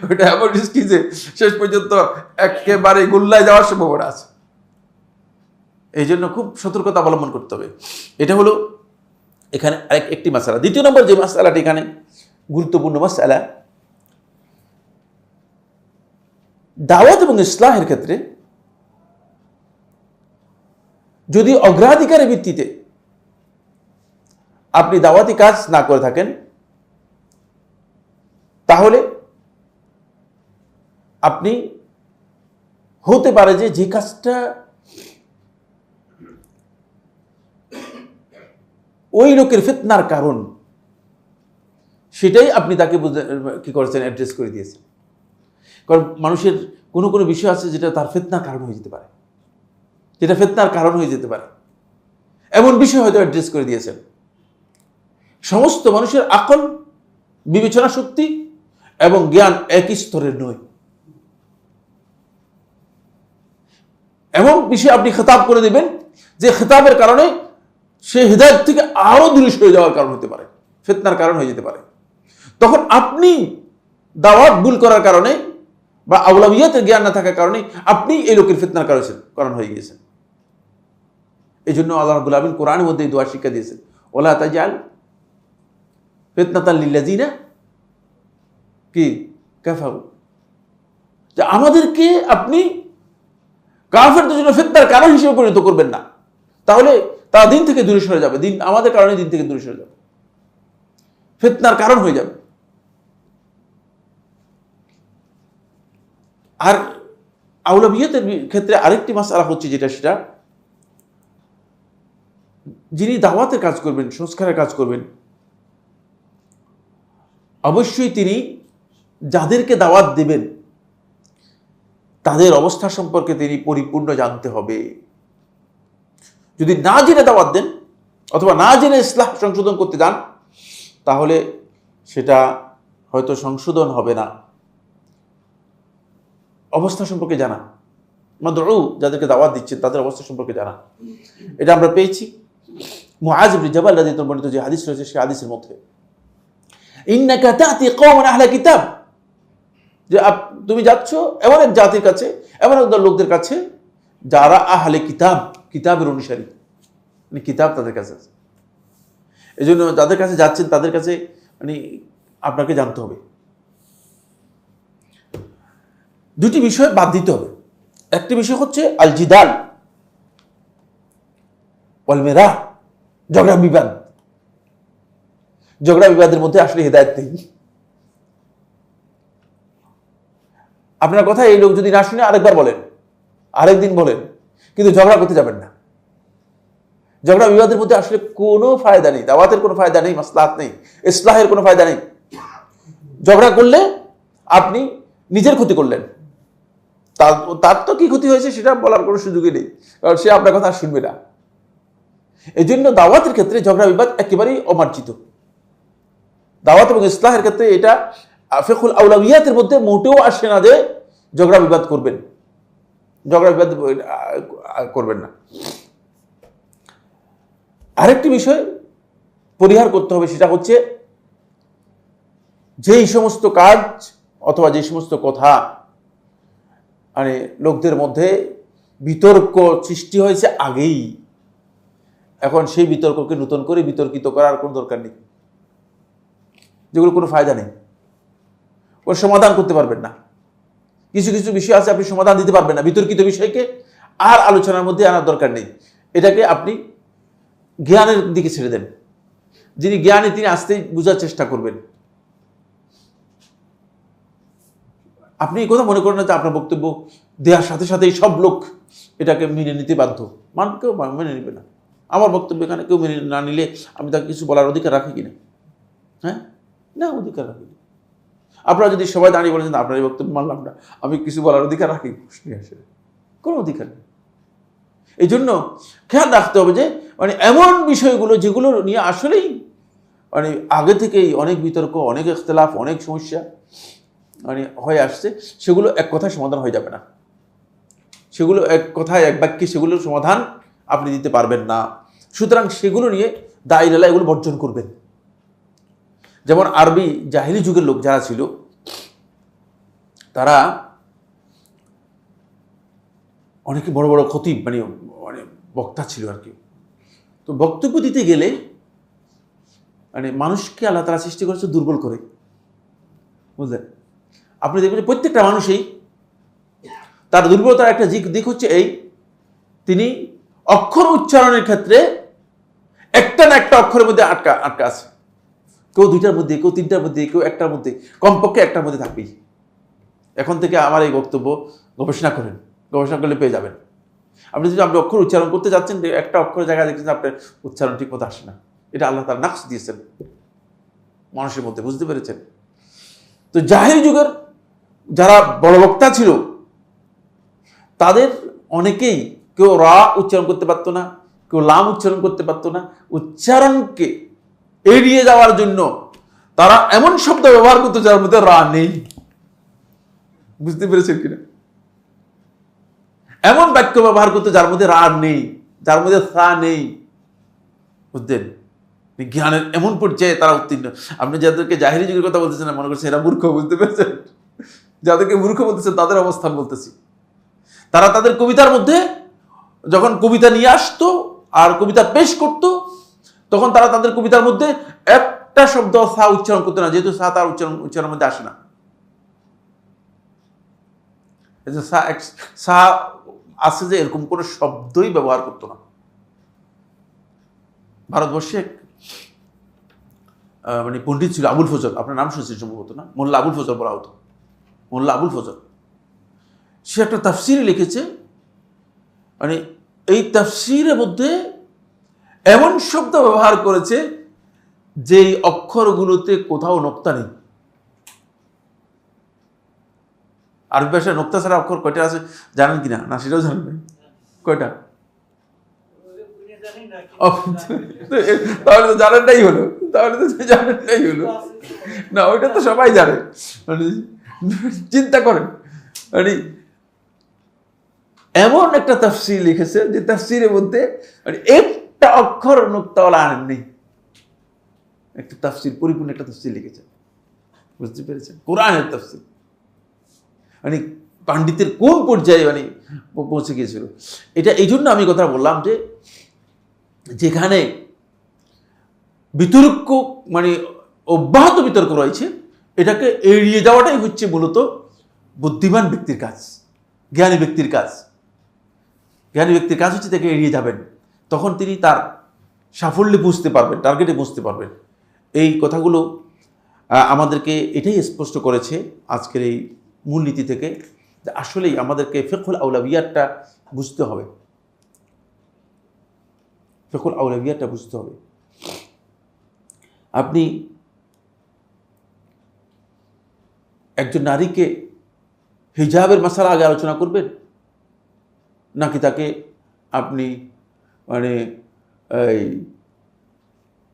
A: ওইটা এমন রিস্কি যে শেষ পর্যন্ত একেবারে গুল্লায় যাওয়ার সম্ভাবনা আছে। এই জন্য খুব সতর্কতা অবলম্বন করতে হবে। এটা হলো এখানে একটি মাসআলা। দ্বিতীয় নম্বর যে মাসআলাটি এখানে গুরুত্বপূর্ণ মাসআলা, দাওয়াত এবং ইসলাহের ক্ষেত্রে যদি অগ্রাধিকারের ভিত্তিতে আপনি দাওয়াতি কাজ না করে থাকেন, তাহলে আপনি হতে পারে যে কাজটা ওই লোকের ফিতনার কারণ, সেটাই আপনি তাকে কি করেছেন? অ্যাড্রেস করে দিয়েছেন। কারণ মানুষের কোনো কোনো বিষয় আছে যেটা তার ফিতনার কারণ হয়ে যেতে পারে, যেটা ফিতনার কারণ হয়ে যেতে পারে, এমন বিষয় হয়তো অ্যাড্রেস করে দিয়েছেন। সমস্ত মানুষের আকল, বিবেচনা শক্তি এবং জ্ঞান একই স্তরের নয়। এমন বিষয় আপনি খেতাব করে দেবেন যে খেতাবের কারণে সে হিদায়াত থেকে আরো দূরে সরে যাওয়ার কারণ হতে পারে, ফিতনার কারণ হয়ে যেতে পারে। তখন আপনি দাওয়াত ভুল করার কারণে বা আউলাবিয়াতের জ্ঞান না থাকার কারণে আপনি এই লোকের ফিতনার কারণ হয়ে গিয়েছেন। এই জন্য আল্লাহ রাব্বুল আলামিন কোরআনের মধ্যে এই দোয়া শিক্ষা দিয়েছেন, ওয়ালা তাজআল ফিতনাতাল লিল্লাযিনা কি কাফারু, যে আমাদেরকে আপনি কাফেরদের জন্য ফিতনার কারণ হিসেবে পরিণত করবেন না, তাহলে তারা দিন থেকে দূরে সরে যাবে, দিন আমাদের কারণে দিন থেকে দূরে সরে যাবে, ফিতনার কারণ হয়ে যাবে। আর আউলাবিয়াতের ক্ষেত্রে আরেকটি মাসআলা হচ্ছে সেটা যিনি দাওয়াতের কাজ করবেন, সংস্কারের কাজ করবেন, অবশ্যই তিনি যাদেরকে দাওয়াত দেবেন তাদের অবস্থা সম্পর্কে তিনি পরিপূর্ণ জানতে হবে। যদি না জেনে দাওয়াত দেন অথবা না জেনে ইসলাহ সংশোধন করতে যান, তাহলে সেটা হয়তো সংশোধন হবে না। অবস্থা সম্পর্কে জানা, মাদউ যাদেরকে দাওয়াত দিচ্ছেন তাদের অবস্থা সম্পর্কে জানা, এটা আমরা পেয়েছি মুআয ইবনে জাবাল রাদিয়াল্লাহু আনহু বর্ণিত যে হাদিস রয়েছে, সেই হাদিসের মধ্যে ইন্নাকা তাতি কওমান আহলা কিতাব, যে তুমি যাচ্ছ এমন এক জাতির কাছে, এমন এক লোকদের কাছে যারা আহলে কিতাব, কিতাবের অনুসারী। মানে কিতাব তাদের কাছে আছে। এই জন্য যাদের কাছে যাচ্ছেন তাদের কাছে মানে আপনাকে জানতে হবে, দুটি বিষয় বাদ দিতে হবে। একটি বিষয় হচ্ছে আল জিদাল ওয়াল মিরা, ঝগড়া বিবাদ। ঝগড়া বিবাদের মধ্যে আসলে হেদায়েত নেই। আপনার কথা এই লোক যদি না শুনে আরেকবার বলেন, আরেকদিন বলেন, কিন্তু ঝগড়া করতে যাবেন না। ঝগড়া বিবাদের মধ্যে আসলে কোনো ফায়দা নেই, দাওয়াতের কোনো ফায়দা নেই, মাসলাহাত নেই, ইসলাহের কোনো ফায়দা নেই। ঝগড়া করলে আপনি নিজের ক্ষতি করলেন, তার তো কি ক্ষতি হয়েছে সেটা বলার কোনো সুযোগই নেই, কারণ সে আপনার কথা শুনবে না। এই জন্য দাওয়াতের ক্ষেত্রে ঝগড়া বিবাদ একেবারেই অমার্জিত। দাওয়াত এবং ইসলাহের ক্ষেত্রে এটা ফিকহুল আউলাউইয়াতের মধ্যে মোটেও আসে না যে ঝগড়া বিবাদ করবেন, ঝগড়া বিবাদ করবেন না। আরেকটি বিষয় পরিহার করতে হবে, সেটা হচ্ছে যেই সমস্ত কাজ অথবা যে সমস্ত কথা মানে লোকদের মধ্যে বিতর্ক সৃষ্টি হয়েছে আগেই, এখন সেই বিতর্ককে নতুন করে বিতর্কিত করার কোনো দরকার নেই, যেগুলো কোনো ফায়দা নেই, কোনো সমাধান করতে পারবেন না। কিছু কিছু বিষয় আছে আপনি সমাধান দিতে পারবেন না, বিতর্কিত বিষয়কে আর আলোচনার মধ্যে আনার দরকার নেই। এটাকে আপনি জ্ঞানের দিকে ছেড়ে দেন। যিনি জ্ঞানী তিনি আসতেই বোঝার চেষ্টা করবেন। আপনি এই কথা মনে করেন না যে আপনার বক্তব্য দেওয়ার সাথে সাথেই সব লোক এটাকে মেনে নিতে বাধ্য, কেউ মেনে নেবে না। আমার বক্তব্য এখানে কেউ মেনে না নিলে আমি তাকে কিছু বলার অধিকার রাখি কিনা? হ্যাঁ, না, অধিকার রাখি না। আপনারা যদি সবাই দাঁড়িয়ে বলেছেন আপনার এই বক্তব্য মানলাম না, আমি কিছু বলার অধিকার রাখি? কোনো অধিকার নেই। এই জন্য খেয়াল রাখতে হবে যে মানে এমন বিষয়গুলো যেগুলো নিয়ে আসলেই মানে আগে থেকেই অনেক বিতর্ক, অনেক ইখতিলাফ, অনেক সমস্যা মানে হয়ে আসছে, সেগুলো এক কথায় সমাধান হয়ে যাবে না। সেগুলো এক কথায় এক বাক্যে সেগুলোর সমাধান আপনি দিতে পারবেন না। সুতরাং সেগুলো নিয়ে দায়ীরা এগুলো বর্জন করবেন। যেমন আরবি জাহিলি যুগের লোক যারা ছিল, তারা অনেকে বড় বড় খতিব মানে মানে বক্তা ছিল আর কি। তো বক্তব্য দিতে গেলে মানে মানুষকে আল্লাহ তাআলা সৃষ্টি করেছে দুর্বল করে, বুঝলেন? আপনি দেখবেন প্রত্যেকটা মানুষই তার দুর্বলতার একটা দিক হচ্ছে এই, তিনি অক্ষর উচ্চারণের ক্ষেত্রে একটা না একটা অক্ষরের মধ্যে আটকা আছে। কেউ দুইটার মধ্যে, কেউ তিনটার মধ্যে, কেউ একটার মধ্যে, কমপক্ষে একটার মধ্যে থাকবেই। এখন থেকে আমার এই বক্তব্য গবেষণা করেন, গবেষণা করলে পেয়ে যাবেন। আপনি যদি আপনি অক্ষর উচ্চারণ করতে যাচ্ছেন, একটা অক্ষরের জায়গায় দেখছেন আপনার উচ্চারণ ঠিক মতো আসে না, এটা আল্লাহ তাআলা নাকশ দিয়েছেন মানুষের মধ্যে, বুঝতে পেরেছেন? তো জাহিলি যুগের যারা বড় বক্তা ছিল তাদের অনেকেই কেউ রা উচ্চারণ করতে পারতো না, কেউ লাম উচ্চারণ করতে পারতো না। উচ্চারণকে এড়িয়ে যাওয়ার জন্য তারা এমন শব্দ ব্যবহার করতো যার মধ্যে রা নেই, বুঝতে পেরেছেন কিনা? এমন বাক্য ব্যবহার করতো যার মধ্যে রা নেই, যার মধ্যে সা নেই, বুঝলেন? জ্ঞানের এমন পর্যায়ে তারা উত্তীর্ণ। আপনি যাদেরকে জাহিরি যুগের কথা বলতেছেন না, মনে করছেন এরা মূর্খ, বুঝতে পেরেছেন? যাদেরকে মূর্খ বলতেছেন তাদের অবস্থান বলতেছি। তারা তাদের কবিতার মধ্যে যখন কবিতা নিয়ে আসতো আর কবিতা পেশ করত, তখন তারা তাদের কবিতার মধ্যে একটা শব্দ সা উচ্চারণ করতো না, যেহেতু সা তার উচ্চারণের মধ্যে আসে না। সা আছে যে এরকম কোনো শব্দই ব্যবহার করতো না। ভারতবর্ষে মানে পণ্ডিত ছিল আবুল ফজল, আপনার নাম শুনছেন সম্ভবত, না? মোল্লা আবুল ফজল বলা হতো, মোল্লা আবুল ফজল। সে একটা তাফসির লিখেছে, মানে এই তাফসিরের মধ্যে এমন শব্দ ব্যবহার করেছে যেই অক্ষরগুলোতে কোথাও নোক্তা নেই। আরবি ভাষায় নোক্তা ছাড়া অক্ষর কয়টা আছে জানেন কিনা? না সেটাও জানেন? কয়টা? তাহলে তো জানেনটাই হলো, না ওইটা তো সবাই জানে। চিন্তা করেন, মানে এমন একটা তাফসির লিখেছে যে তাফসিরের মধ্যে মানে একটা অক্ষর নোক্তাওয়ালা আনেন নেই। একটা তাফসির, পরিপূর্ণ একটা তাফসির লিখেছে, বুঝতে পেরেছেন? কোরআনের তাফসির। মানে পাণ্ডিতের কোন পর্যায়ে মানে পৌঁছে গিয়েছিল। এটা এই জন্য আমি কথা বললাম যে যেখানে বিতর্ক মানে অব্যাহত বিতর্ক রয়েছে, এটাকে এড়িয়ে যাওয়াটাই হচ্ছে মূলত বুদ্ধিমান ব্যক্তির কাজ, জ্ঞানী ব্যক্তির কাজ। জ্ঞানী ব্যক্তির কাজ হচ্ছে তাকে এড়িয়ে যাবেন, তখন তিনি তার সাফল্যে বুঝতে পারবেন, টার্গেটে বুঝতে পারবেন। এই কথাগুলো আমাদেরকে এটাই স্পষ্ট করেছে আজকের এই মূলনীতি থেকে, যে আসলেই আমাদেরকে ফিকহুল আউলাবিয়াতটা বুঝতে হবে, ফিকহুল আউলাবিয়াতটা বুঝতে হবে। আপনি একজন নারীকে হিজাবের মাসালা আগে আলোচনা করবেন, নাকি তাকে আপনি মানে এই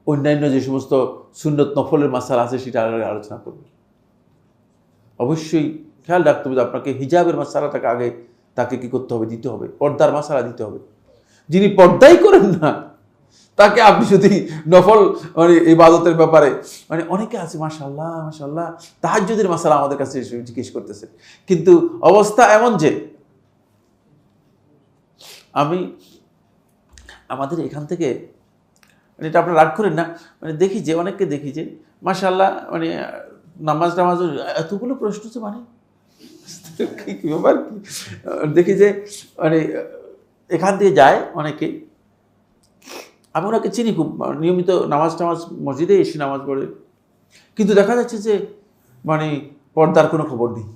A: অন্যান্য যে সমস্ত সুন্নত নফলের মাসালা আছে সেটা আগে আলোচনা করবেন? অবশ্যই খেয়াল রাখতে হবে, আপনাকে হিজাবের মাসালাটাকে আগে তাকে কি করতে হবে, দিতে হবে, পর্দার মাসালা দিতে হবে। যিনি পর্দাই করেন না তাকে আপনি যদি নফল মানে ইবাদতের ব্যাপারে মানে অনেকে আছে মাশাআল্লাহ মাশাআল্লাহ তাহাজ্জুদের মাসালা আমাদের কাছে জিজ্ঞেস করতেছে, কিন্তু অবস্থা এমন যে আমি আমাদের এখান থেকে মানে এটা আপনার রাগ করেন না, মানে দেখি যে অনেককে দেখি যে মাশাআল্লাহ মানে নামাজ এতগুলো প্রশ্ন তো মানে কি ব্যাপার কি, দেখি যে মানে এখান দিয়ে যায় অনেকে, আমি ওনাকে চিনি, খুব নিয়মিত নামাজ মসজিদে এসে নামাজ পড়ে, কিন্তু দেখা যাচ্ছে যে মানে পর্দার কোনো খবর নেই।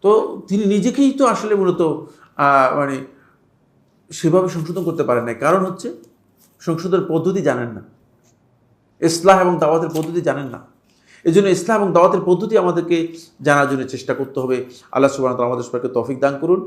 A: তো তিনি নিজেকেই তো আসলে মূলত মানে সেভাবে সংশোধন করতে পারেন না, কারণ হচ্ছে সংশোধনের পদ্ধতি জানেন না, ইসলাহ এবং দাওয়াতের পদ্ধতি জানেন না। এই জন্য ইসলাম এবং দাওয়াতের পদ্ধতি আমাদেরকে জানার জন্য চেষ্টা করতে হবে। আল্লাহ সুবহানাহু ওয়া তাআলা আমাদের সবাইকে তৌফিক দান করুন।